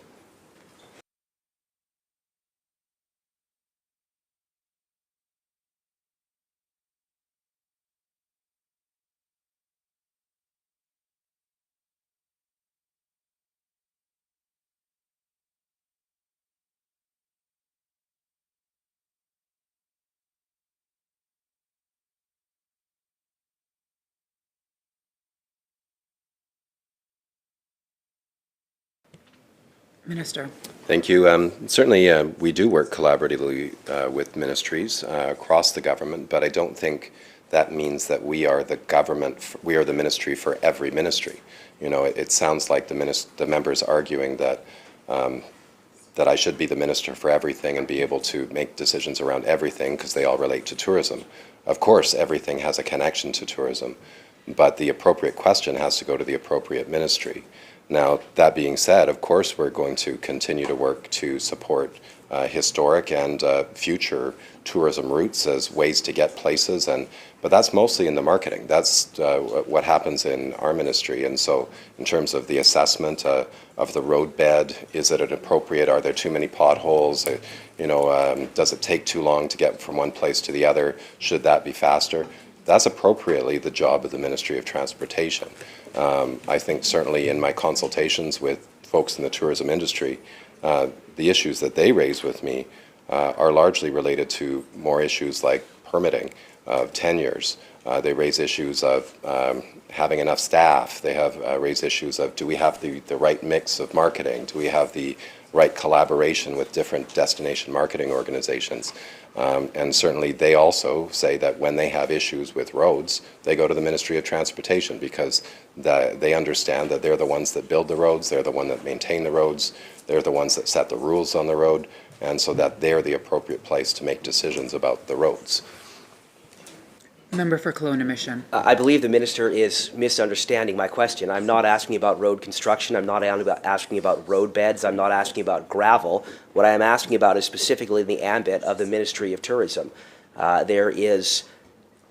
Minister. Thank you. Certainly, we do work collaboratively with ministries across the government, but I don't think that means that we are the government, we are the ministry for every ministry. You know, it sounds like the members arguing that that I should be the minister for everything and be able to make decisions around everything because they all relate to tourism. Of course, everything has a connection to tourism, but the appropriate question has to go to the appropriate ministry. Now, that being said, of course, we're going to continue to work to support historic and future tourism routes as ways to get places, but that's mostly in the marketing. That's what happens in our ministry. And so in terms of the assessment of the road bed, is it appropriate? Are there too many potholes? Does it take too long to get from one place to the other? Should that be faster? That's appropriately the job of the Ministry of Transportation. I think certainly in my consultations with folks in the tourism industry, the issues that they raise with me are largely related to more issues like permitting, of tenures. They raise issues of having enough staff. They have raised issues of, do we have the right mix of marketing? Do we have the right collaboration with different destination marketing organizations? And certainly they also say that when they have issues with roads, they go to the Ministry of Transportation because they understand that they're the ones that build the roads, they're the ones that maintain the roads, they're the ones that set the rules on the road, and so that they're the appropriate place to make decisions about the roads. Member for Kelowna Mission. I believe the minister is misunderstanding my question. I'm not asking about road construction. I'm not asking about road beds. I'm not asking about gravel. What I am asking about is specifically in the ambit of the Ministry of Tourism. There is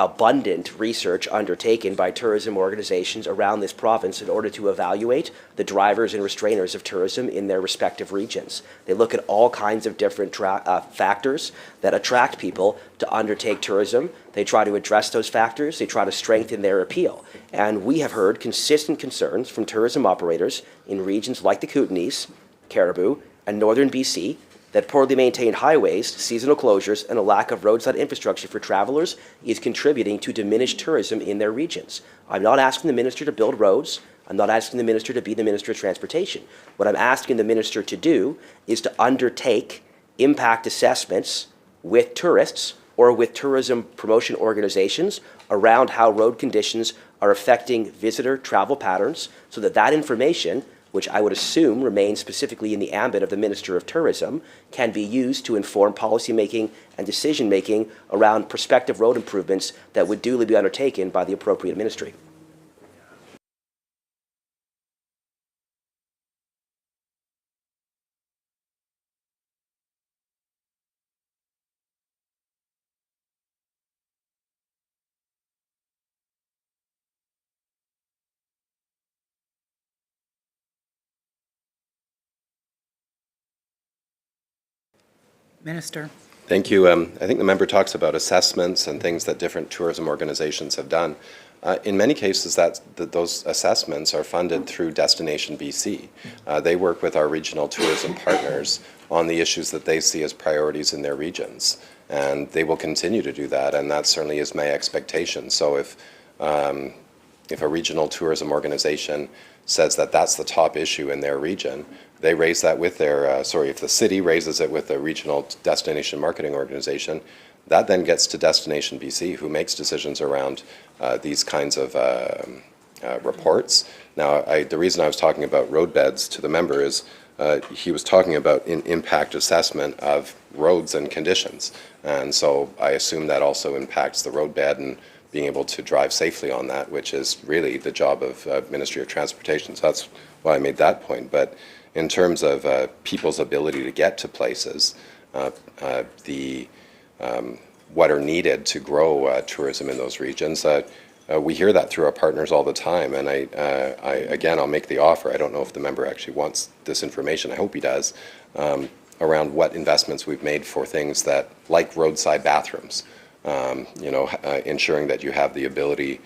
abundant research undertaken by tourism organizations around this province in order to evaluate the drivers and restrainers of tourism in their respective regions. They look at all kinds of different factors that attract people to undertake tourism. They try to address those factors. They try to strengthen their appeal. And we have heard consistent concerns from tourism operators in regions like the Kootenays, Cariboo, and Northern BC that poorly maintained highways, seasonal closures, and a lack of roadside infrastructure for travelers is contributing to diminished tourism in their regions. I'm not asking the minister to build roads. I'm not asking the minister to be the Minister of Transportation. What I'm asking the minister to do is to undertake impact assessments with tourists or with tourism promotion organizations around how road conditions are affecting visitor travel patterns so that that information, which I would assume remains specifically in the ambit of the Minister of Tourism, can be used to inform policymaking and decision-making around prospective road improvements that would duly be undertaken by the appropriate ministry. Minister. Thank you. I think the member talks about assessments and things that different tourism organizations have done. In many cases, those assessments are funded through Destination BC. They work with our regional tourism partners on the issues that they see as priorities in their regions, and they will continue to do that, and that certainly is my expectation. So if a regional tourism organization says that that's the top issue in their region, they raise that with their, if the city raises it with the regional destination marketing organization, that then gets to Destination BC, who makes decisions around these kinds of reports. Now, the reason I was talking about roadbeds to the member is he was talking about an impact assessment of roads and conditions. And so I assume that also impacts the roadbed and being able to drive safely on that, which is really the job of Ministry of Transportation. So that's why I made that point. But in terms of people's ability to get to places, what are needed to grow tourism in those regions, we hear that through our partners all the time. And again, I'll make the offer. I don't know if the member actually wants this information. I hope he does, around what investments we've made for things that, like roadside bathrooms, ensuring that you have the ability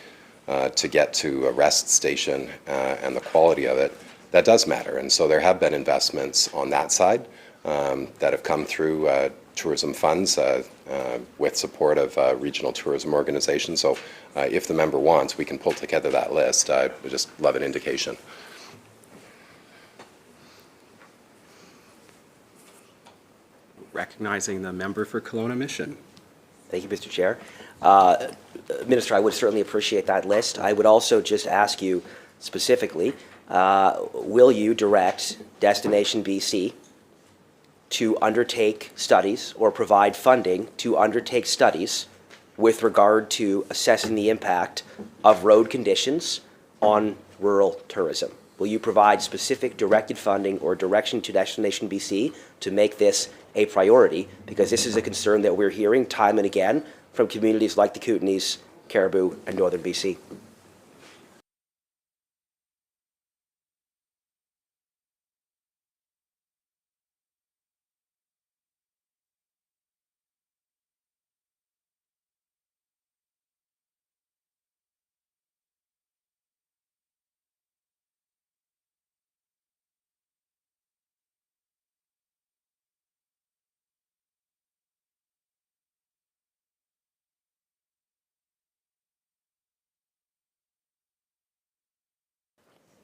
to get to a rest station and the quality of it. That does matter. And so there have been investments on that side that have come through tourism funds with support of regional tourism organizations. So if the member wants, we can pull together that list. I would just love an indication. Recognizing the member for Kelowna Mission. Thank you, Mr. Chair. Minister, I would certainly appreciate that list. I would also just ask you specifically, will you direct Destination BC to undertake studies or provide funding to undertake studies with regard to assessing the impact of road conditions on rural tourism? Will you provide specific directed funding or direction to Destination BC to make this a priority? Because this is a concern that we're hearing time and again from communities like the Kootenays, Caribou, and Northern BC.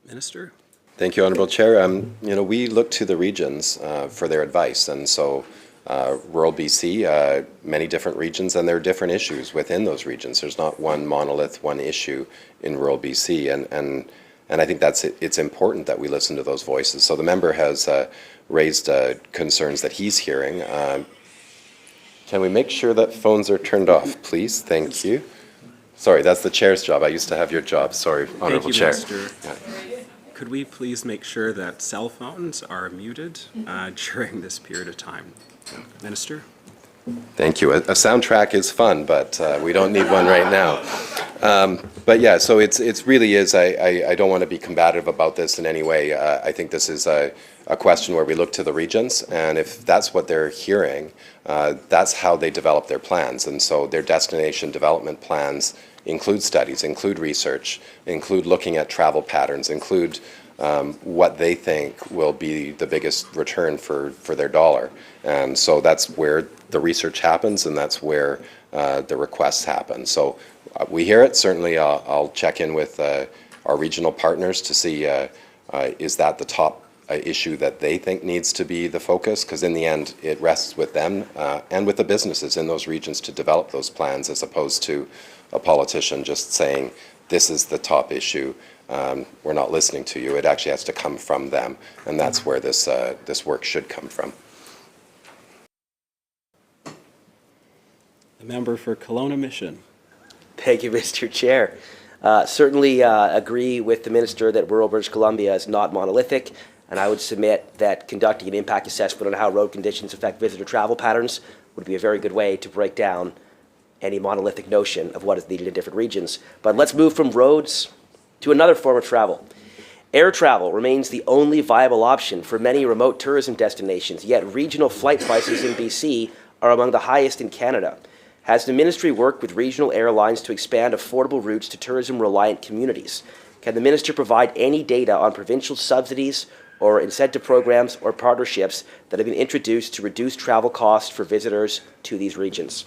Minister? Thank you, Honourable Chair. We look to the regions for their advice, and so rural BC, many different regions, and there are different issues within those regions. There's not one monolith, one issue in rural BC, and I think it's important that we listen to those voices. So the member has raised concerns that he's hearing. Can we make sure that phones are turned off, please? Thank you. Sorry, that's the chair's job. I used to have your job. Sorry, Honourable Chair. Thank you, Minister. Could we please make sure that cell phones are muted during this period of time? Minister? Thank you. A soundtrack is fun, but we don't need one right now. But yeah, so it's really is, I don't want to be combative about this in any way. I think this is a question where we look to the regions, and if that's what they're hearing, that's how they develop their plans. And so their destination development plans include studies, include research, include looking at travel patterns, include what they think will be the biggest return for their dollar. And so that's where the research happens, and that's where the requests happen. So we hear it. Certainly I'll check in with our regional partners to see is that the top issue that they think needs to be the focus, because in the end it rests with them and with the businesses in those regions to develop those plans, as opposed to a politician just saying this is the top issue, we're not listening to you. It actually has to come from them, and that's where this work should come from. The member for Kelowna Mission. Thank you, Mr. Chair. Certainly agree with the Minister that rural British Columbia is not monolithic, and I would submit that conducting an impact assessment on how road conditions affect visitor travel patterns would be a very good way to break down any monolithic notion of what is needed in different regions. But let's move from roads to another form of travel. Air travel remains the only viable option for many remote tourism destinations, yet regional flight prices in BC are among the highest in Canada. Has the ministry worked with regional airlines to expand affordable routes to tourism-reliant communities? Can the minister provide any data on provincial subsidies or incentive programs or partnerships that have been introduced to reduce travel costs for visitors to these regions?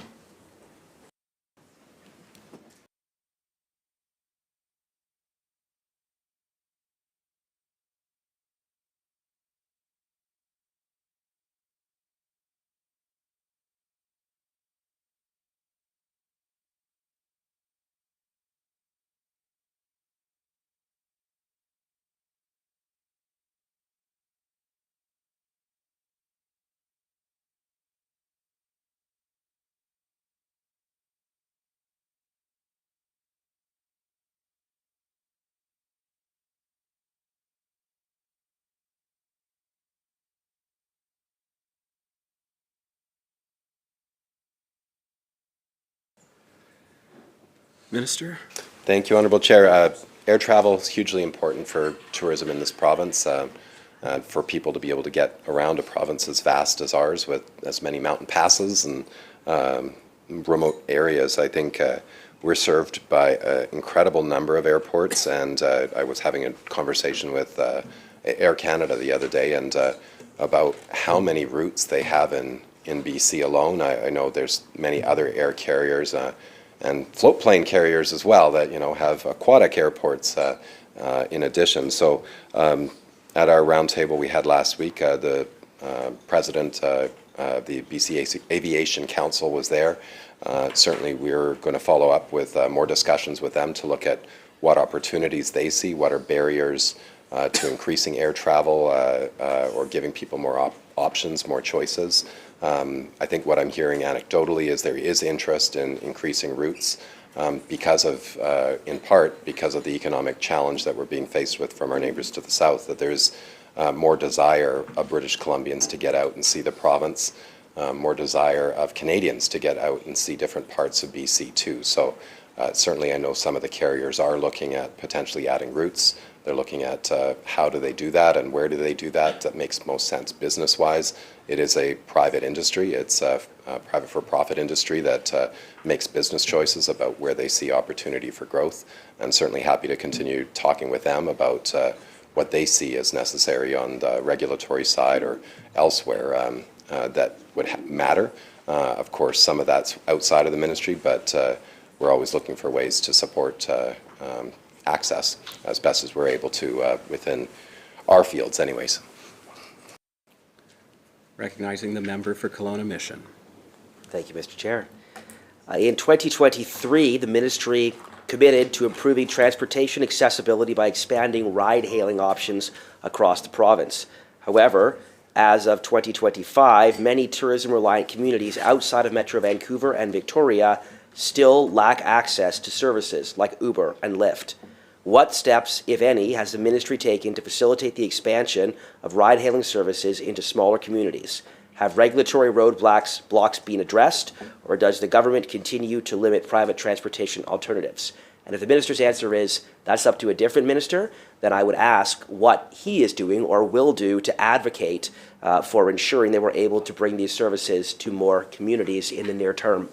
Minister? Thank you, Honourable Chair. Air travel is hugely important for tourism in this province, for people to be able to get around a province as vast as ours with as many mountain passes and remote areas. I think we're served by an incredible number of airports, and I was having a conversation with Air Canada the other day and about how many routes they have in BC alone. I know there's many other air carriers and float plane carriers as well that have aquatic airports in addition. So at our roundtable we had last week, the president of the BC Aviation Council was there. Certainly we're going to follow up with more discussions with them to look at what opportunities they see, what are barriers to increasing air travel or giving people more options, more choices. I think what I'm hearing anecdotally is there is interest in increasing routes because of, in part, because of the economic challenge that we're being faced with from our neighbours to the south, that there's more desire of British Columbians to get out and see the province, more desire of Canadians to get out and see different parts of BC too. So certainly I know some of the carriers are looking at potentially adding routes. They're looking at how do they do that and where do they do that. That makes most sense business-wise. It is a private industry. It's a private for-profit industry that makes business choices about where they see opportunity for growth. I'm certainly happy to continue talking with them about what they see as necessary on the regulatory side or elsewhere that would matter. Of course, some of that's outside of the ministry, but we're always looking for ways to support access as best as we're able to within our fields anyways. Recognizing the member for Kelowna Mission. Thank you, Mr. Chair. In 2023, the ministry committed to improving transportation accessibility by expanding ride-hailing options across the province. However, as of 2025, many tourism-reliant communities outside of Metro Vancouver and Victoria still lack access to services like Uber and Lyft. What steps, if any, has the ministry taken to facilitate the expansion of ride-hailing services into smaller communities? Have regulatory roadblocks been addressed, or does the government continue to limit private transportation alternatives? And if the minister's answer is that's up to a different minister, then I would ask what he is doing or will do to advocate for ensuring that we're able to bring these services to more communities in the near term.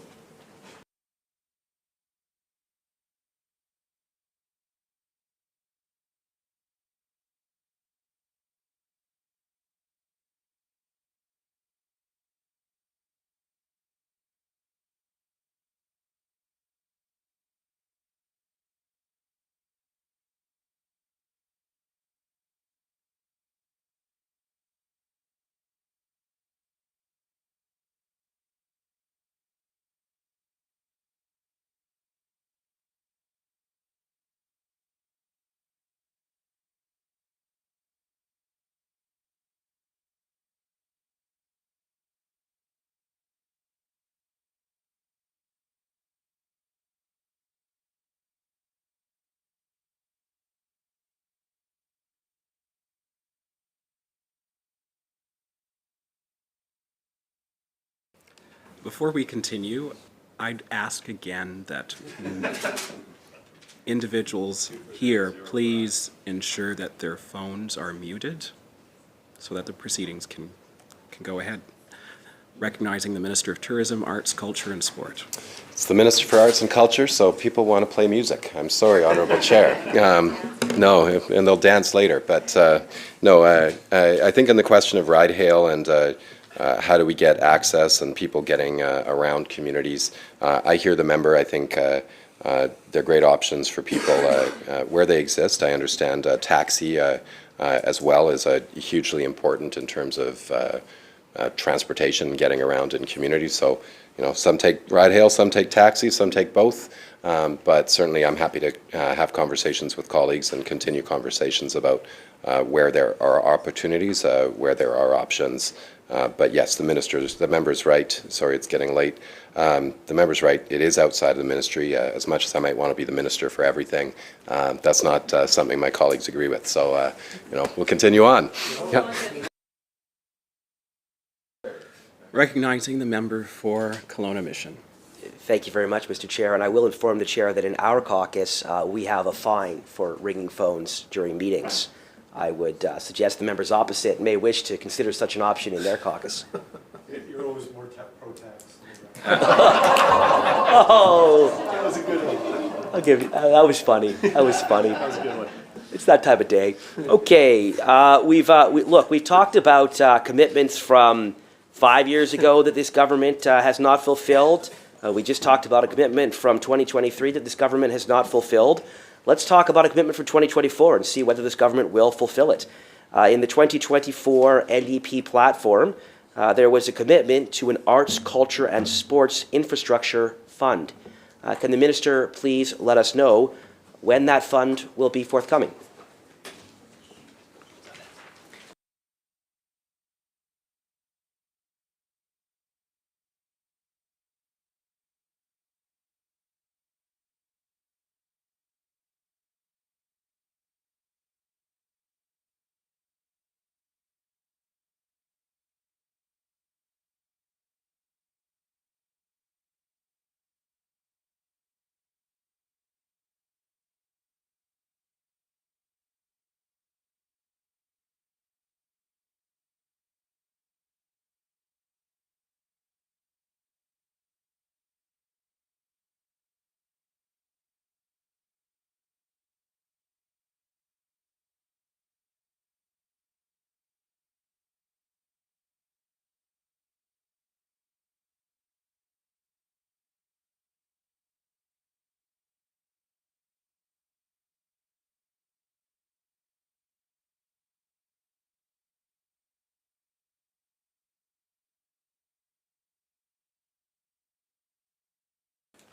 Before we continue, I'd ask again that individuals here please ensure that their phones are muted so that the proceedings can go ahead. Recognizing the Minister of Tourism, Arts, Culture and Sport. It's the Minister for Arts and Culture, so people want to play music. I'm sorry, Honourable Chair. No, and they'll dance later. But no, I think in the question of ride hail and how do we get access and people getting around communities, I hear the member. I think they're great options for people where they exist. I understand taxi as well is hugely important in terms of transportation, getting around in communities. So, you know, some take ride hail, some take taxi, some take both. But certainly I'm happy to have conversations with colleagues and continue conversations about where there are opportunities, where there are options. But yes, the member's right. Sorry, it's getting late. The member's right. It is outside of the ministry. As much as I might want to be the minister for everything, that's not something my colleagues agree with. So, you know, we'll continue on. Yeah. Recognizing the member for Kelowna Mission. Thank you very much, Mr. Chair, and I will inform the Chair that in our caucus, we have a fine for ringing phones during meetings. I would suggest the members opposite may wish to consider such an option in their caucus. You're always more pro-tax. Oh! That was a good one. I'll give you, that was funny. That was funny. That was a good one. It's that type of day. Okay, we've talked about commitments from 5 years ago that this government has not fulfilled. We just talked about a commitment from 2023 that this government has not fulfilled. Let's talk about a commitment for 2024 and see whether this government will fulfill it. In the 2024 NDP platform, there was a commitment to an arts, culture, and sports infrastructure fund. Can the minister please let us know when that fund will be forthcoming?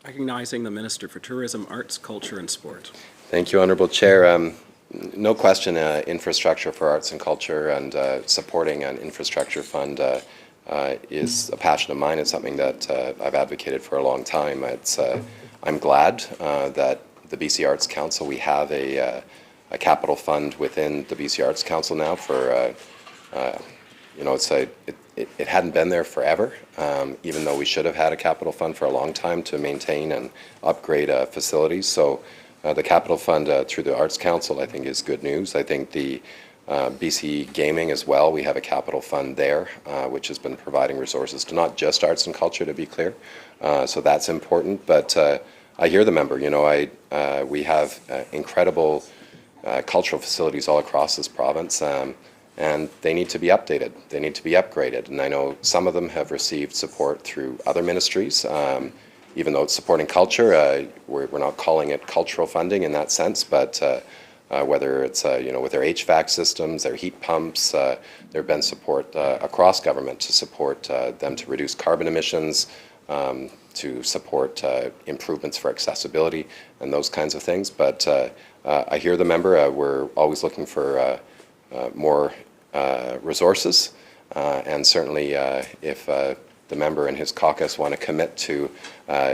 Recognizing the Minister for Tourism, Arts, Culture and Sport. Thank you, Honourable Chair. No question, infrastructure for arts and culture and supporting an infrastructure fund is a passion of mine. It's something that I've advocated for a long time. I'm glad that the BC Arts Council, we have a capital fund within the BC Arts Council now for, you know, it hadn't been there forever, even though we should have had a capital fund for a long time to maintain and upgrade facilities. So the capital fund through the Arts Council, I think, is good news. I think the BC Gaming as well, we have a capital fund there, which has been providing resources to not just arts and culture, to be clear. So that's important. But I hear the member. You know, we have incredible cultural facilities all across this province. And they need to be updated. They need to be upgraded. And I know some of them have received support through other ministries. Even though it's supporting culture, we're not calling it cultural funding in that sense, but whether it's you know, with their HVAC systems, their heat pumps, there have been support across government to support them to reduce carbon emissions, to support improvements for accessibility and those kinds of things. But I hear the member. We're always looking for more resources, and certainly if the member and his caucus want to commit to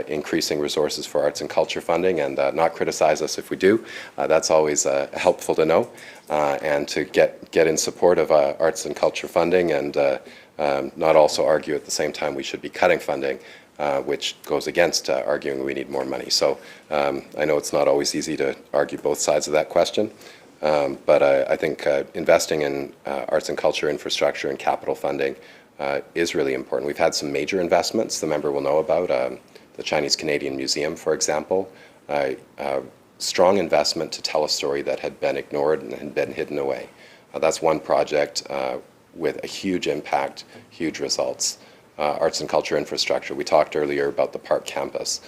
increasing resources for arts and culture funding and not criticize us if we do, that's always helpful to know, and to get in support of arts and culture funding and not also argue at the same time we should be cutting funding. which goes against arguing we need more money. So I know it's not always easy to argue both sides of that question, but I think investing in arts and culture infrastructure and capital funding is really important. We've had some major investments the member will know about, the Chinese-Canadian Museum, for example. Strong investment to tell a story that had been ignored and had been hidden away. That's one project with a huge impact, huge results. Arts and culture infrastructure. We talked earlier about the park campus,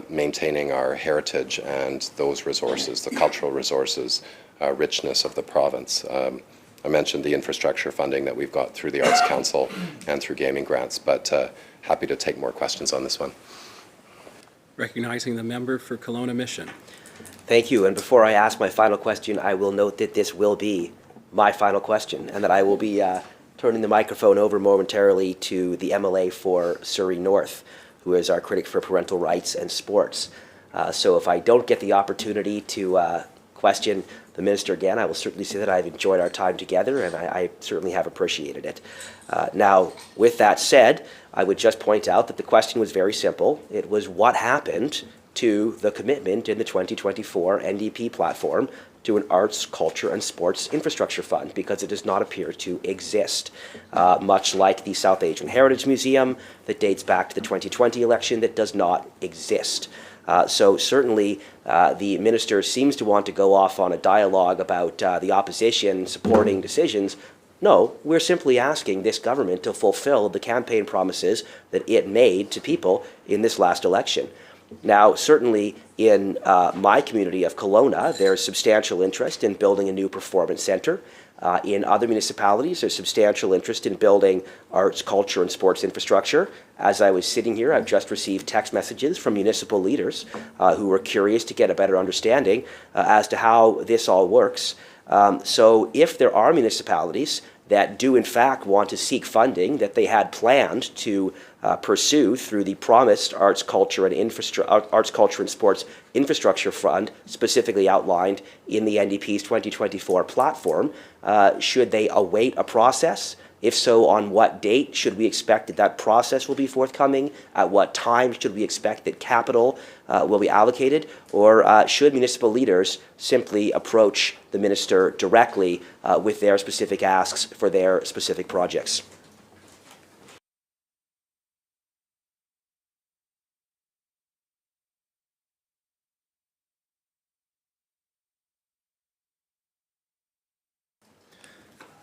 maintaining our heritage and those resources, the cultural resources, richness of the province. I mentioned the infrastructure funding that we've got through the Arts Council and through gaming grants, but happy to take more questions on this one. Recognizing the member for Kelowna Mission. Thank you. And before I ask my final question, I will note that this will be my final question and that I will be turning the microphone over momentarily to the MLA for Surrey North, who is our critic for parental rights and sports. So if I don't get the opportunity to question the minister again, I will certainly say that I've enjoyed our time together and I certainly have appreciated it. Now, with that said, I would just point out that the question was very simple. It was what happened to the commitment in the 2024 NDP platform to an arts, culture, and sports infrastructure fund, because it does not appear to exist. Much like the South Asian Heritage Museum that dates back to the 2020 election, that does not exist. So certainly the minister seems to want to go off on a dialogue about the opposition supporting decisions. No, we're simply asking this government to fulfill the campaign promises that it made to people in this last election. Now, certainly in my community of Kelowna, there's substantial interest in building a new performance centre. In other municipalities, there's substantial interest in building arts, culture, and sports infrastructure. As I was sitting here, I've just received text messages from municipal leaders who were curious to get a better understanding as to how this all works. So if there are municipalities that do in fact want to seek funding that they had planned to pursue through the promised Arts, Culture, and Sports Infrastructure Fund, specifically outlined in the NDP's 2024 platform, should they await a process? If so, on what date should we expect that that process will be forthcoming? At what time should we expect that capital will be allocated? Or should municipal leaders simply approach the minister directly with their specific asks for their specific projects?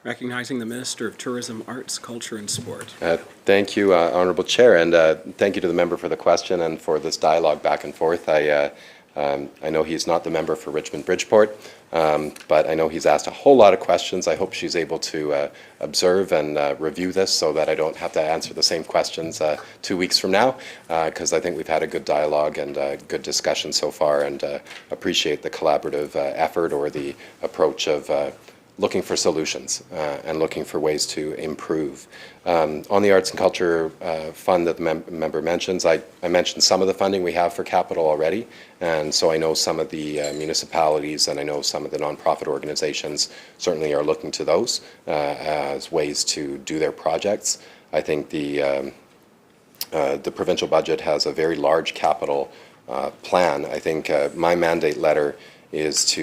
Recognizing the Minister of Tourism, Arts, Culture, and Sport. Thank you, Honourable Chair, and thank you to the member for the question and for this dialogue back and forth. I know he's not the member for Richmond-Bridgeport, but I know he's asked a whole lot of questions. I hope she's able to observe and review this so that I don't have to answer the same questions 2 weeks from now, because I think we've had a good dialogue and good discussion so far, and appreciate the collaborative effort or the approach of looking for solutions and looking for ways to improve. On the Arts and Culture Fund that the member mentions, I mentioned some of the funding we have for capital already, and so I know some of the municipalities and I know some of the nonprofit organizations certainly are looking to those as ways to do their projects. I think the provincial budget has a very large capital plan. I think my mandate letter is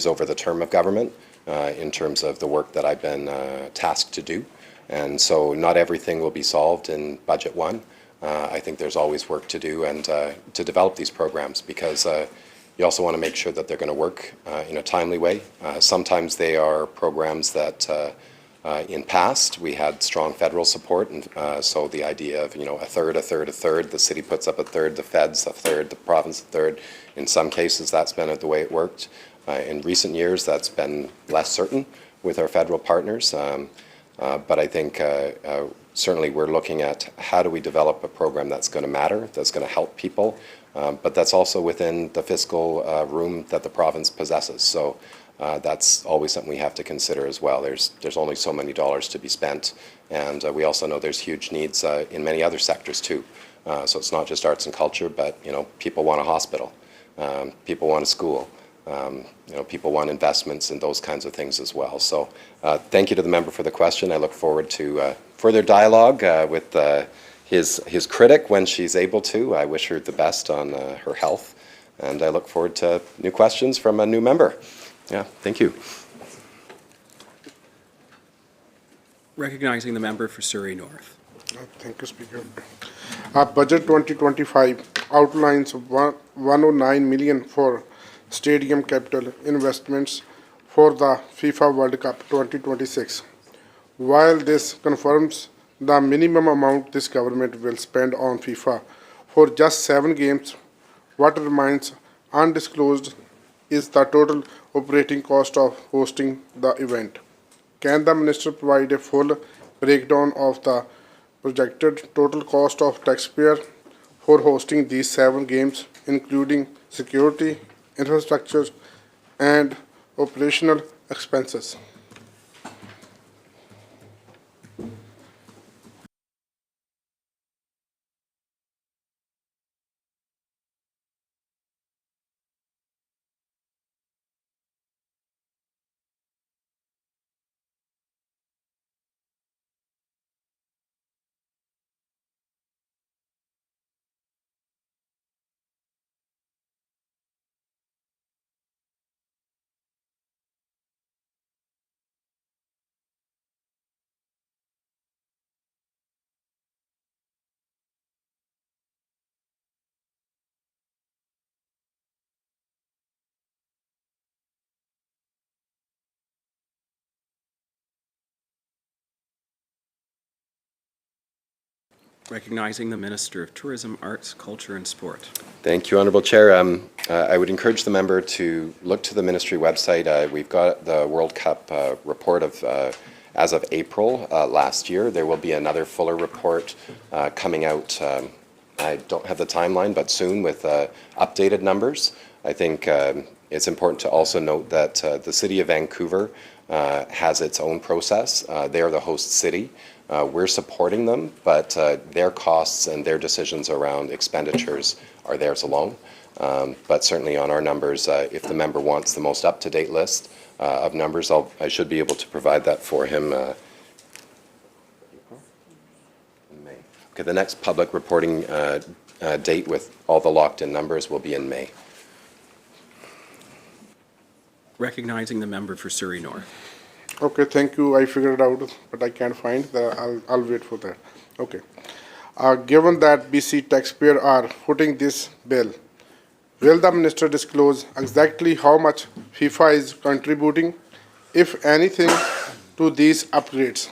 over the term of government. In terms of the work that I've been tasked to do. And so not everything will be solved in Budget 1. I think there's always work to do and to develop these programs, because you also want to make sure that they're going to work in a timely way. Sometimes they are programs that in past we had strong federal support, and so the idea of a third, the city puts up a third, the feds a third, the province a third. In some cases that's been the way it worked. In recent years, that's been less certain with our federal partners, but I think certainly we're looking at how do we develop a program that's going to matter, that's going to help people, but that's also within the fiscal room that the province possesses. So that's always something we have to consider as well. There's only so many dollars to be spent, and we also know there's huge needs in many other sectors too. So it's not just arts and culture, but people want a hospital, people want a school. People want investments in those kinds of things as well. So thank you to the member for the question. I look forward to further dialogue with his critic when she's able to. I wish her the best on her health, and I look forward to new questions from a new member. Yeah, thank you. Recognizing the member for Surrey North. Thank you, Speaker. Budget 2025 outlines 109 million for stadium capital investments for the FIFA World Cup 2026. While this confirms the minimum amount this government will spend on FIFA for just 7 games, what remains undisclosed is the total operating cost of hosting the event. Can the Minister provide a full breakdown of the projected total cost of taxpayer for hosting these 7 games, including security, infrastructure, and operational expenses? Recognizing the Minister of Tourism, Arts, Culture and Sport. Thank you, Honourable Chair. I would encourage the member to look to the ministry website. We've got the World Cup report of as of April last year. There will be another fuller report coming out. I don't have the timeline, but soon with updated numbers. I think it's important to also note that the City of Vancouver has its own process. They are the host city. We're supporting them, but their costs and their decisions around expenditures are theirs alone. But certainly on our numbers, if the member wants the most up-to-date list of numbers, I should be able to provide that for him. In May. Okay, the next public reporting date with all the locked-in numbers will be in May. Recognizing the member for Surrey North. Okay, thank you. I figured it out, but I can't find that. I'll wait for that. Okay. Given that BC taxpayers are footing this bill, will the Minister disclose exactly how much FIFA is contributing, if anything, to these upgrades?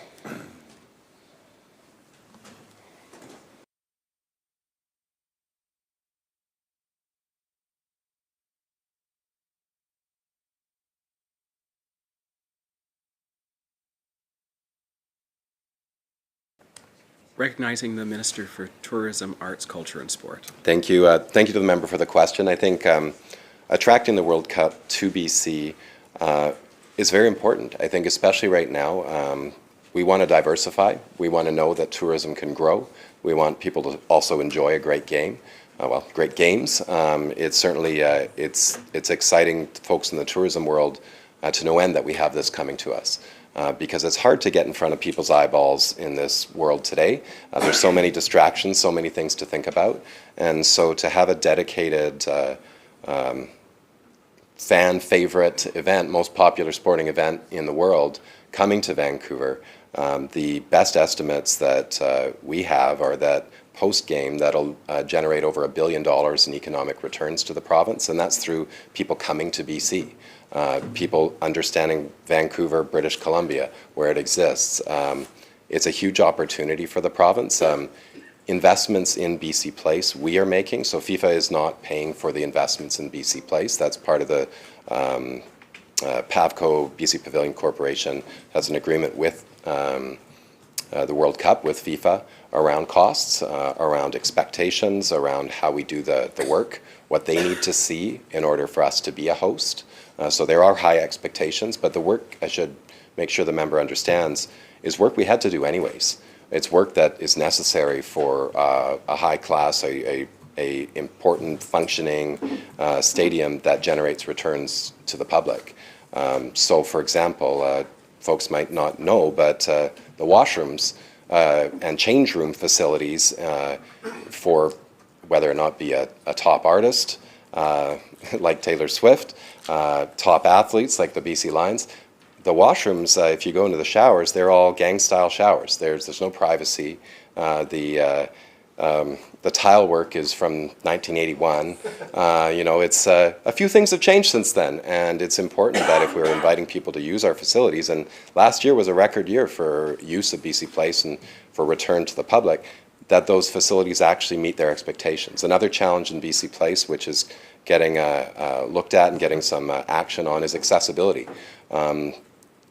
Recognizing the Minister for Tourism, Arts, Culture and Sport. Thank you. Thank you to the member for the question. I think attracting the World Cup to BC is very important. I think especially right now, we want to diversify. We want to know that tourism can grow. We want people to also enjoy a great game. Well, great games. It's certainly it's exciting, folks in the tourism world, to no end that we have this coming to us. Because it's hard to get in front of people's eyeballs in this world today. There's so many distractions, so many things to think about. And so to have a dedicated fan favorite event, most popular sporting event in the world, coming to Vancouver, the best estimates that we have are that post-game that'll generate over $1 billion in economic returns to the province, and that's through people coming to BC. People understanding Vancouver, British Columbia, where it exists. It's a huge opportunity for the province. Investments in BC Place we are making, so FIFA is not paying for the investments in BC Place. That's part of the PAVCO, BC Pavilion Corporation, has an agreement with the World Cup, with FIFA, around costs, around expectations, around how we do the work, what they need to see in order for us to be a host. So there are high expectations, but the work, I should make sure the member understands, is work we had to do anyways. It's work that is necessary for a high class, a important functioning stadium that generates returns to the public. So for example, folks might not know, but the washrooms and change room facilities for whether or not be a top artist like Taylor Swift, top athletes like the BC Lions. The washrooms, if you go into the showers, they're all gang-style showers. There's no privacy. The tile work is from 1981. It's a few things have changed since then, and it's important that if we're inviting people to use our facilities, and last year was a record year for use of BC Place and for return to the public, that those facilities actually meet their expectations. Another challenge in BC Place, which is getting looked at and getting some action on, is accessibility.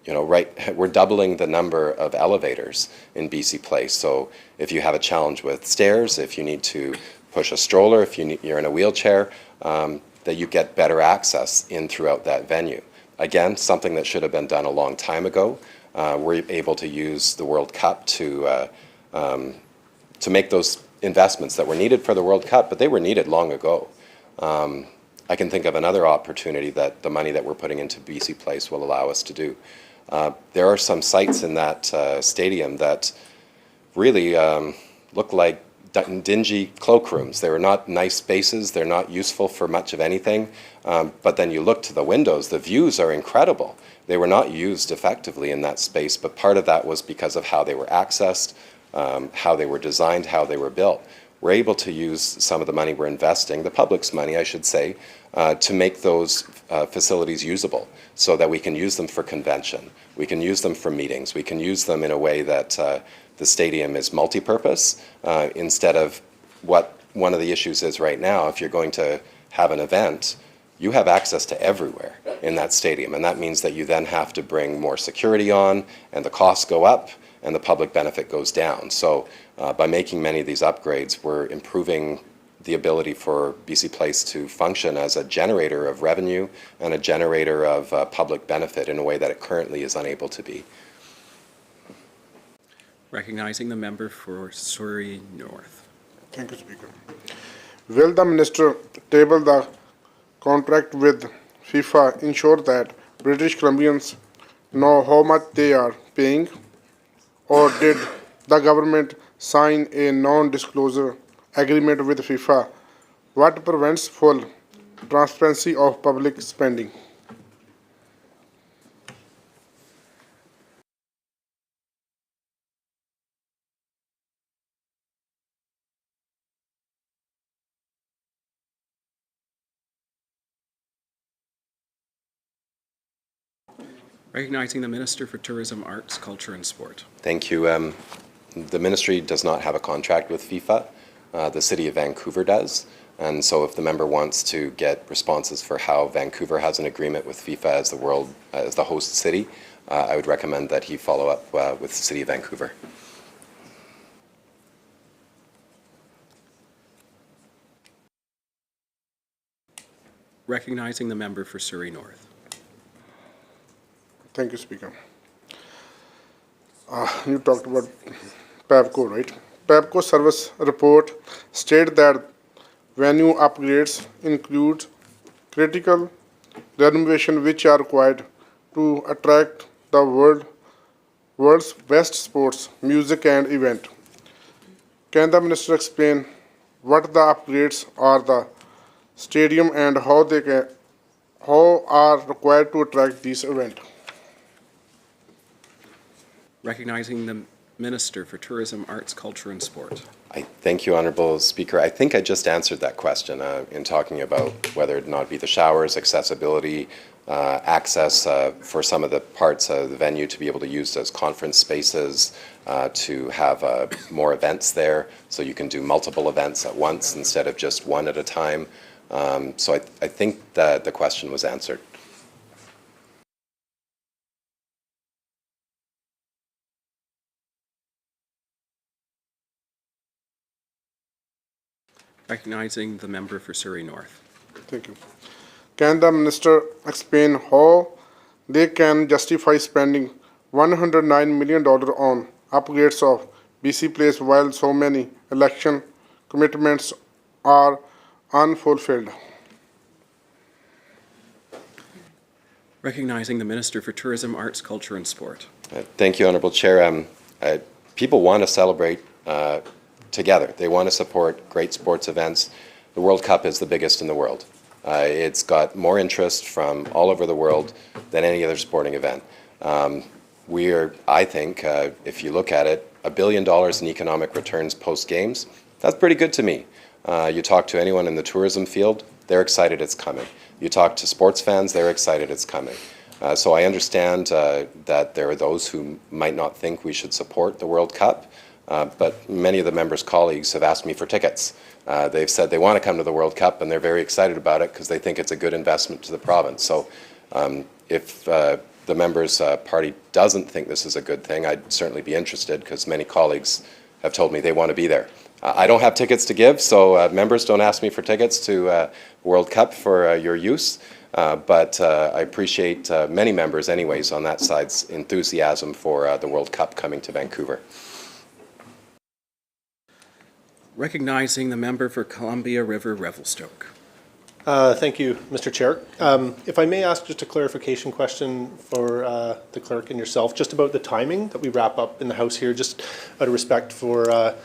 We're doubling the number of elevators in BC Place. So if you have a challenge with stairs, if you need to push a stroller, if you're in a wheelchair, that you get better access in throughout that venue. Again, something that should have been done a long time ago. We're able to use the World Cup to make those investments that were needed for the World Cup, but they were needed long ago. I can think of another opportunity that the money that we're putting into BC Place will allow us to do. There are some sites in that stadium that really look like dingy cloakrooms. They're not nice spaces. They're not useful for much of anything. But then you look to the windows, the views are incredible. They were not used effectively in that space, but part of that was because of how they were accessed, how they were designed, how they were built. We're able to use some of the money we're investing, the public's money, I should say, to make those facilities usable so that we can use them for convention. We can use them for meetings. We can use them in a way that the stadium is multi-purpose instead of what one of the issues is right now. If you're going to have an event, you have access to everywhere in that stadium, and that means that you then have to bring more security on, and the costs go up, and the public benefit goes down. So by making many of these upgrades, we're improving the ability for BC Place to function as a generator of revenue and a generator of public benefit in a way that it currently is unable to be. Recognizing the member for Surrey North. Thank you, Speaker. Will the Minister table the contract with FIFA, ensure that British Columbians know how much they are paying? Or did the government sign a non-disclosure agreement with FIFA? What prevents full transparency of public spending? Recognizing the Minister for Tourism, Arts, Culture and Sport. Thank you. The ministry does not have a contract with FIFA. The City of Vancouver does. And so if the member wants to get responses for how Vancouver has an agreement with FIFA as the host city, I would recommend that he follow up with the City of Vancouver. Recognizing the member for Surrey North. Thank you, Speaker. You talked about PABCO, right? PABCO service report stated that venue upgrades include critical renovation which are required to attract the world's best sports, music and event. Can the Minister explain what the upgrades are the stadium and how are required to attract these events? Recognizing the Minister for Tourism, Arts, Culture and Sport. I thank you, Honourable Speaker. I think I just answered that question in talking about whether it not be the showers, accessibility, access for some of the parts of the venue to be able to use as conference spaces, to have more events there so you can do multiple events at once instead of just one at a time. So I think that the question was answered. Recognizing the member for Surrey North. Thank you. Can the Minister explain how they can justify spending $109 million on upgrades of BC Place while so many election commitments are unfulfilled? Recognizing the Minister for Tourism, Arts, Culture and Sport. Thank you, Honourable Chair. people want to celebrate together. They want to support great sports events. The World Cup is the biggest in the world. It's got more interest from all over the world than any other sporting event. I think, if you look at it, $1 billion in economic returns post-games, that's pretty good to me. You talk to anyone in the tourism field, they're excited it's coming. You talk to sports fans, they're excited it's coming. So I understand that there are those who might not think we should support the World Cup, but many of the members' colleagues have asked me for tickets. They've said they want to come to the World Cup and they're very excited about it because they think it's a good investment to the province. So if the members' party doesn't think this is a good thing, I'd certainly be interested because many colleagues have told me they want to be there. I don't have tickets to give, so members don't ask me for tickets to World Cup for your use. But I appreciate many members anyways on that side's enthusiasm for the World Cup coming to Vancouver. Recognizing the member for Columbia River Revelstoke. Thank you, Mr. Chair. If I may ask just a clarification question for the clerk and yourself, just about the timing that we wrap up in the House here, just out of respect for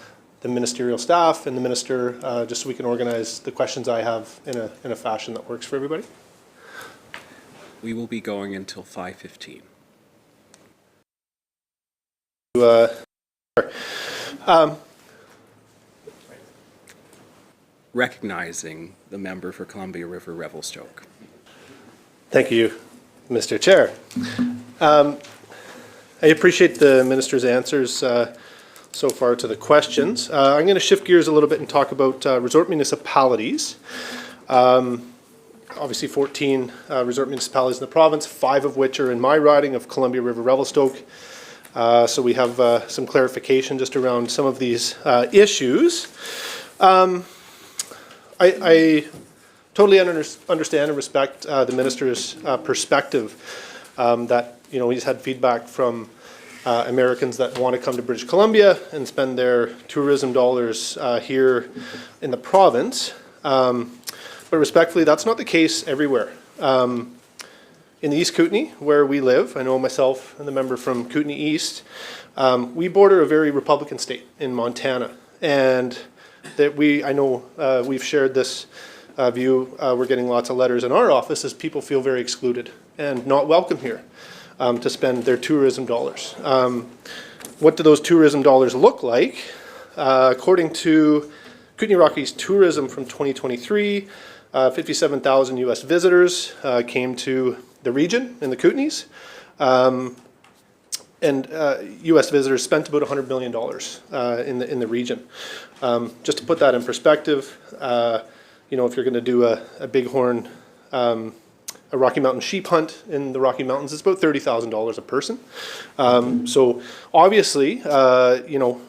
the ministerial staff and the minister, just so we can organize the questions I have in a fashion that works for everybody. We will be going until 5:15. Recognizing the member for Columbia River Revelstoke. Thank you, Mr. Chair. I appreciate the minister's answers so far to the questions. I'm going to shift gears a little bit and talk about resort municipalities. Obviously 14 resort municipalities in the province, 5 of which are in my riding of Columbia River Revelstoke. So we have some clarification just around some of these issues. I totally understand and respect the minister's perspective that, you know, he's had feedback from Americans that want to come to British Columbia and spend their tourism dollars here in the province. But respectfully, that's not the case everywhere. In the East Kootenay, where we live, I know myself and the member from Kootenay East, we border a very Republican state in Montana. And that I know we've shared this view. We're getting lots of letters in our office as people feel very excluded and not welcome here to spend their tourism dollars. What do those tourism dollars look like? According to Kootenay Rockies Tourism from 2023, 57,000 U.S. visitors came to the region in the Kootenays. And U.S. visitors spent about $100 million in the region. Just to put that in perspective, you know, if you're going to do a bighorn, a Rocky Mountain sheep hunt in the Rocky Mountains, it's about $30,000 a person. So obviously, you know,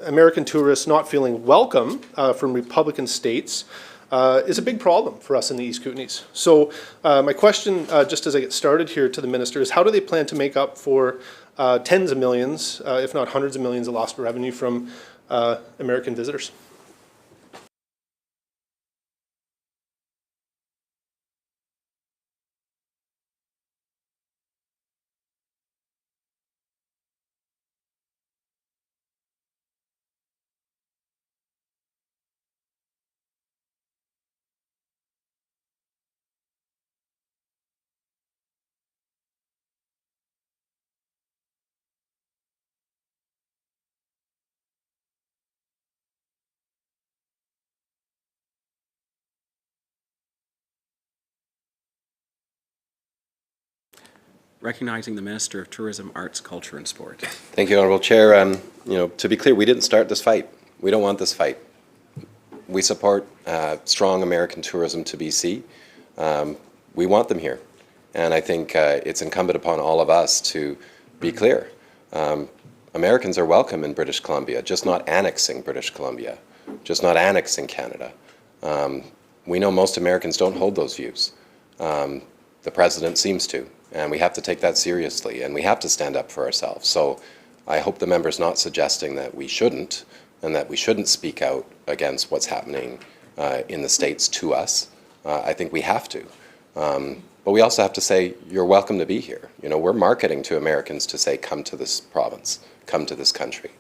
American tourists not feeling welcome from Republican states is a big problem for us in the East Kootenays. So my question, just as I get started here to the minister, is how do they plan to make up for tens of millions, if not hundreds of millions of lost revenue from American visitors? Recognizing the Minister of Tourism, Arts, Culture and Sport. Thank you, Honourable Chair. You know, to be clear, we didn't start this fight. We don't want this fight. We support strong American tourism to BC. We want them here. And I think it's incumbent upon all of us to be clear. Americans are welcome in British Columbia, just not annexing British Columbia, just not annexing Canada. We know most Americans don't hold those views. The President seems to. And we have to take that seriously, and we have to stand up for ourselves. So I hope the member's not suggesting that we shouldn't, and that we shouldn't speak out against what's happening in the States to us. I think we have to. But we also have to say, you're welcome to be here. You know, we're marketing to Americans to say, come to this province, come to this country.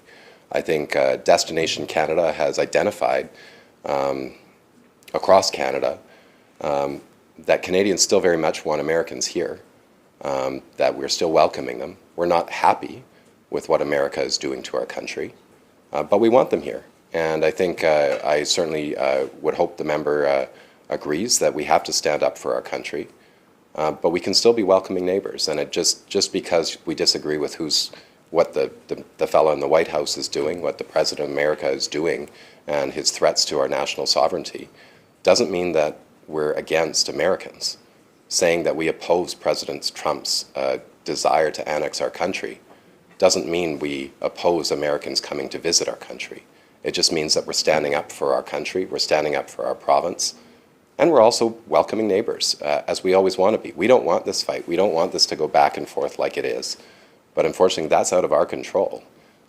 I think Destination Canada has identified across Canada that Canadians still very much want Americans here, that we're still welcoming them. We're not happy with what America is doing to our country, but we want them here. And I think I certainly would hope the member agrees that we have to stand up for our country, but we can still be welcoming neighbors. And it just because we disagree with what the fellow in the White House is doing, what the President of America is doing, and his threats to our national sovereignty, doesn't mean that we're against Americans. Saying that we oppose President Trump's desire to annex our country doesn't mean we oppose Americans coming to visit our country. It just means that we're standing up for our country, we're standing up for our province, and we're also welcoming neighbors, as we always want to be. We don't want this fight. We don't want this to go back and forth like it is. But unfortunately, that's out of our control.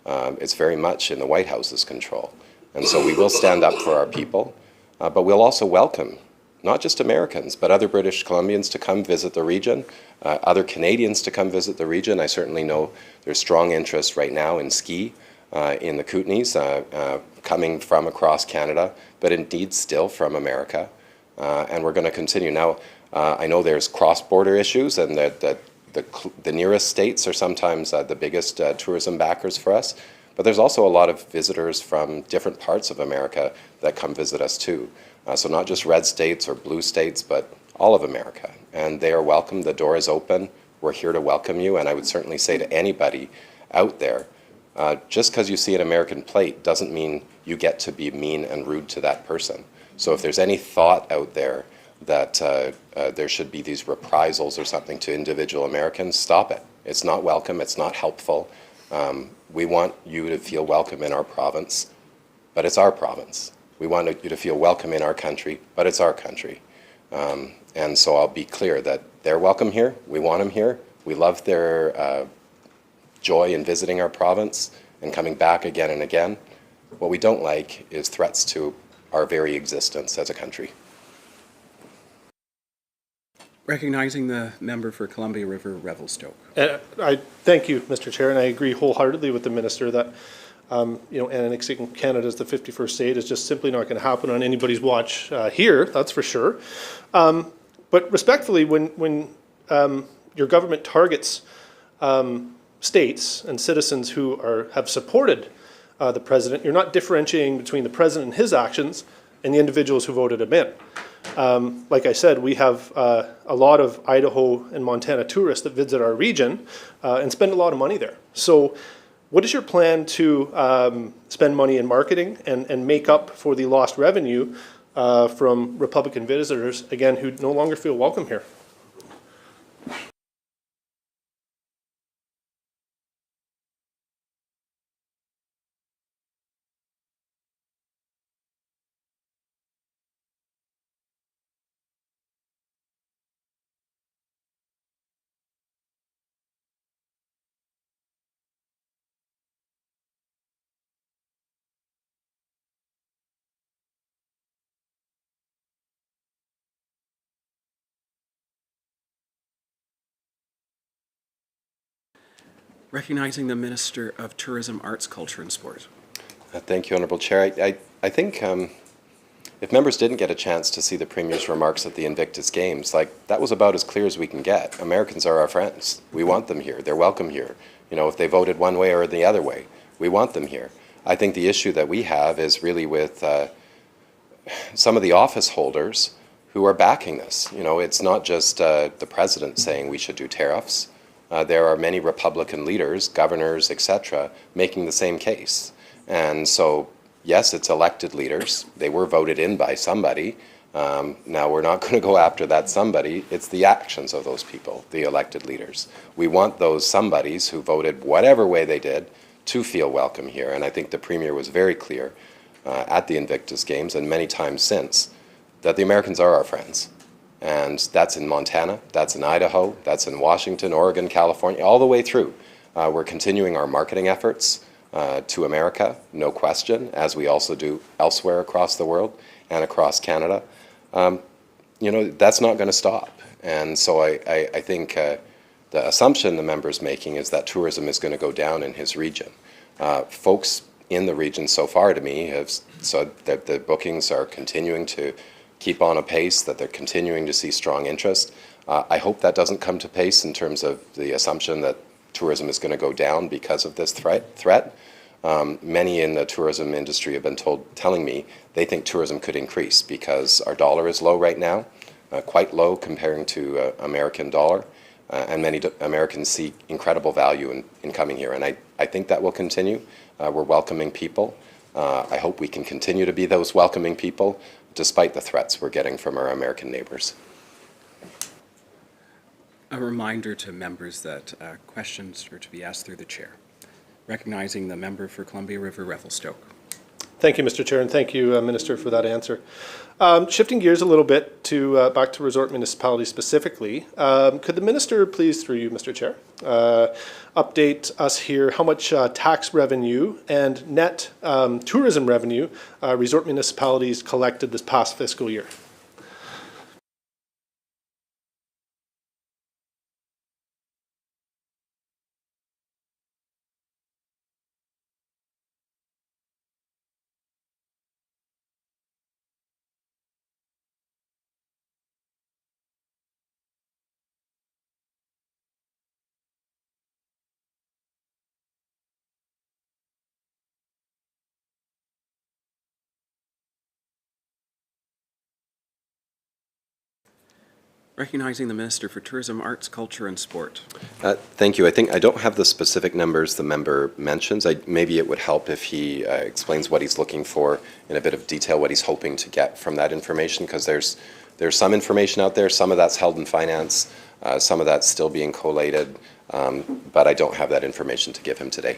It's very much in the White House's control. And so we will stand up for our people, but we'll also welcome not just Americans, but other British Columbians to come visit the region, other Canadians to come visit the region. I certainly know there's strong interest right now in ski in the Kootenays, coming from across Canada, but indeed still from America. And we're going to continue. Now, I know there's cross-border issues, and that the nearest states are sometimes the biggest tourism backers for us, but there's also a lot of visitors from different parts of America that come visit us too. So not just red states or blue states, but all of America. And they are welcome. The door is open. We're here to welcome you. And I would certainly say to anybody out there, just because you see an American plate doesn't mean you get to be mean and rude to that person. So if there's any thought out there that there should be these reprisals or something to individual Americans, stop it. It's not welcome. It's not helpful. We want you to feel welcome in our province, but it's our province. We want you to feel welcome in our country, but it's our country. And so I'll be clear that they're welcome here. We want them here. We love their joy in visiting our province and coming back again and again. What we don't like is threats to our very existence as a country. Recognizing the member for Columbia River Revelstoke. I thank you, Mr. Chair, and I agree wholeheartedly with the minister that annexing Canada as the 51st state is just simply not going to happen on anybody's watch here, that's for sure. But respectfully, when your government targets states and citizens who have supported the president, you're not differentiating between the president and his actions and the individuals who voted him in. Like I said, we have a lot of Idaho and Montana tourists that visit our region and spend a lot of money there. So what is your plan to spend money in marketing and make up for the lost revenue from Republican visitors, again, who no longer feel welcome here? Recognizing the Minister of Tourism, Arts, Culture and Sport. Thank you, Honourable Chair. I think if members didn't get a chance to see the Premier's remarks at the Invictus Games, that was about as clear as we can get. Americans are our friends. We want them here. They're welcome here. You know, if they voted one way or the other way, we want them here. I think the issue that we have is really with some of the office holders who are backing this. You know, it's not just the President saying we should do tariffs. There are many Republican leaders, governors, etc., making the same case. And so, yes, it's elected leaders. They were voted in by somebody. Now, we're not going to go after that somebody. It's the actions of those people, the elected leaders. We want those somebodies who voted whatever way they did to feel welcome here. And I think the Premier was very clear at the Invictus Games and many times since that the Americans are our friends. And that's in Montana, that's in Idaho, that's in Washington, Oregon, California, all the way through. We're continuing our marketing efforts to America, no question, as we also do elsewhere across the world and across Canada. You know, that's not going to stop. And so I think the assumption the member's making is that tourism is going to go down in his region. Folks in the region so far to me have said that the bookings are continuing to keep on a pace, that they're continuing to see strong interest. I hope that doesn't come to pace in terms of the assumption that tourism is going to go down because of this threat. Many in the tourism industry have been telling me they think tourism could increase because our dollar is low right now, quite low comparing to American dollar, and many Americans see incredible value in coming here, and I think that will continue. We're welcoming people. I hope we can continue to be those welcoming people despite the threats we're getting from our American neighbors. A reminder to members that questions are to be asked through the chair. Recognizing the member for Columbia River Revelstoke. Thank you, Mr. Chair, and thank you, Minister, for that answer. Shifting gears a little bit to back to resort municipalities specifically, could the Minister please, through you, Mr. Chair, update us here how much tax revenue and net tourism revenue resort municipalities collected this past fiscal year? Recognizing the Minister for Tourism, Arts, Culture and Sport. Thank you. I think I don't have the specific numbers the member mentions. Maybe it would help if he explains what he's looking for in a bit of detail, what he's hoping to get from that information, because there's some information out there. Some of that's held in finance. Some of that's still being collated, but I don't have that information to give him today.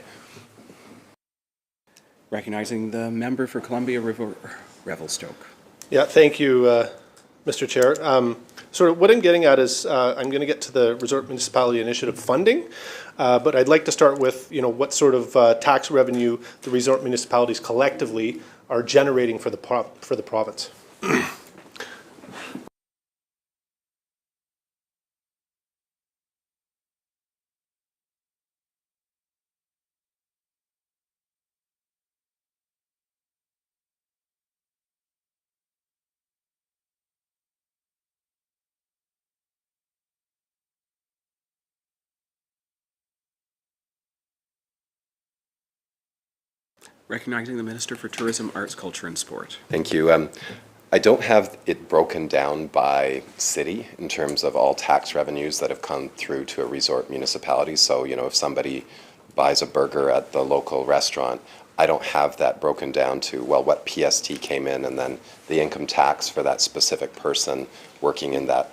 Recognizing the member for Columbia River Revelstoke. Yeah, thank you, Mr. Chair. Sort of what I'm getting at is I'm going to get to the Resort Municipality Initiative funding, but I'd like to start with, what sort of tax revenue the resort municipalities collectively are generating for the province. Recognizing the Minister for Tourism, Arts, Culture and Sport. Thank you. I don't have it broken down by city in terms of all tax revenues that have come through to a resort municipality. So, if somebody buys a burger at the local restaurant, I don't have that broken down to, what PST came in and then the income tax for that specific person working in that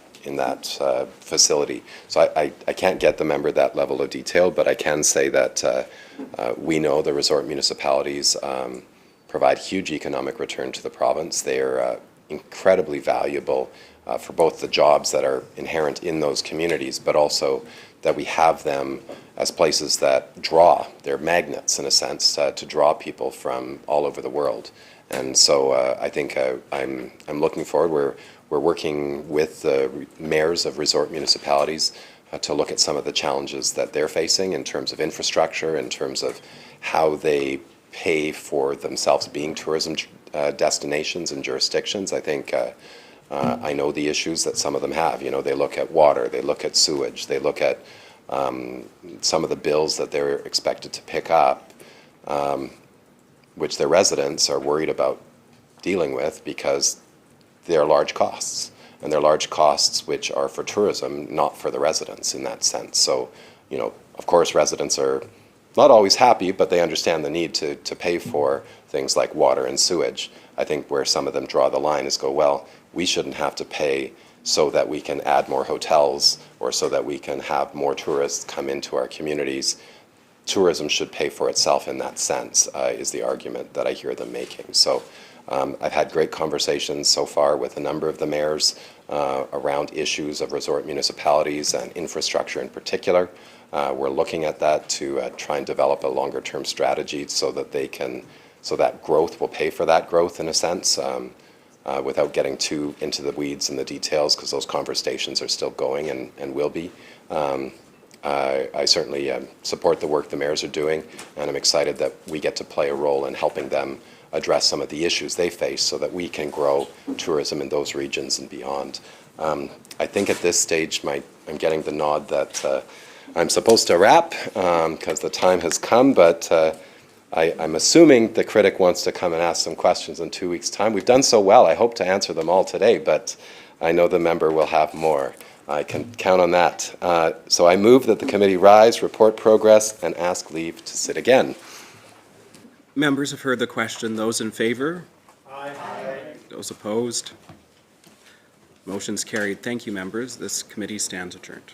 facility. So I can't get the member that level of detail, but I can say that we know the resort municipalities provide huge economic return to the province. They are incredibly valuable for both the jobs that are inherent in those communities, but also that we have them as places that draw. They're magnets, in a sense, to draw people from all over the world. And so I think I'm looking forward. We're working with the mayors of resort municipalities to look at some of the challenges that they're facing in terms of infrastructure, in terms of how they pay for themselves being tourism destinations and jurisdictions. I think I know the issues that some of them have. They look at water, they look at sewage, they look at some of the bills that they're expected to pick up, which their residents are worried about dealing with because they're large costs. And they're large costs which are for tourism, not for the residents in that sense. So, of course, residents are not always happy, but they understand the need to pay for things like water and sewage. I think where some of them draw the line is we shouldn't have to pay so that we can add more hotels or so that we can have more tourists come into our communities. Tourism should pay for itself in that sense, is the argument that I hear them making. So I've had great conversations so far with a number of the mayors around issues of resort municipalities and infrastructure in particular. We're looking at that to try and develop a longer-term strategy so that growth will pay for that growth in a sense, without getting too into the weeds and the details, because those conversations are still going and will be. I certainly support the work the mayors are doing, and I'm excited that we get to play a role in helping them address some of the issues they face so that we can grow tourism in those regions and beyond. I think at this stage I'm getting the nod that I'm supposed to wrap because the time has come, but I'm assuming the critic wants to come and ask some questions in 2 weeks' time. We've done so well. I hope to answer them all today, but I know the member will have more. I can count on that. So I move that the committee rise, report progress, and ask leave to sit again. Members have heard the question. Those in favor? Aye. Those opposed? Motion's carried. Thank you, members. This committee stands adjourned.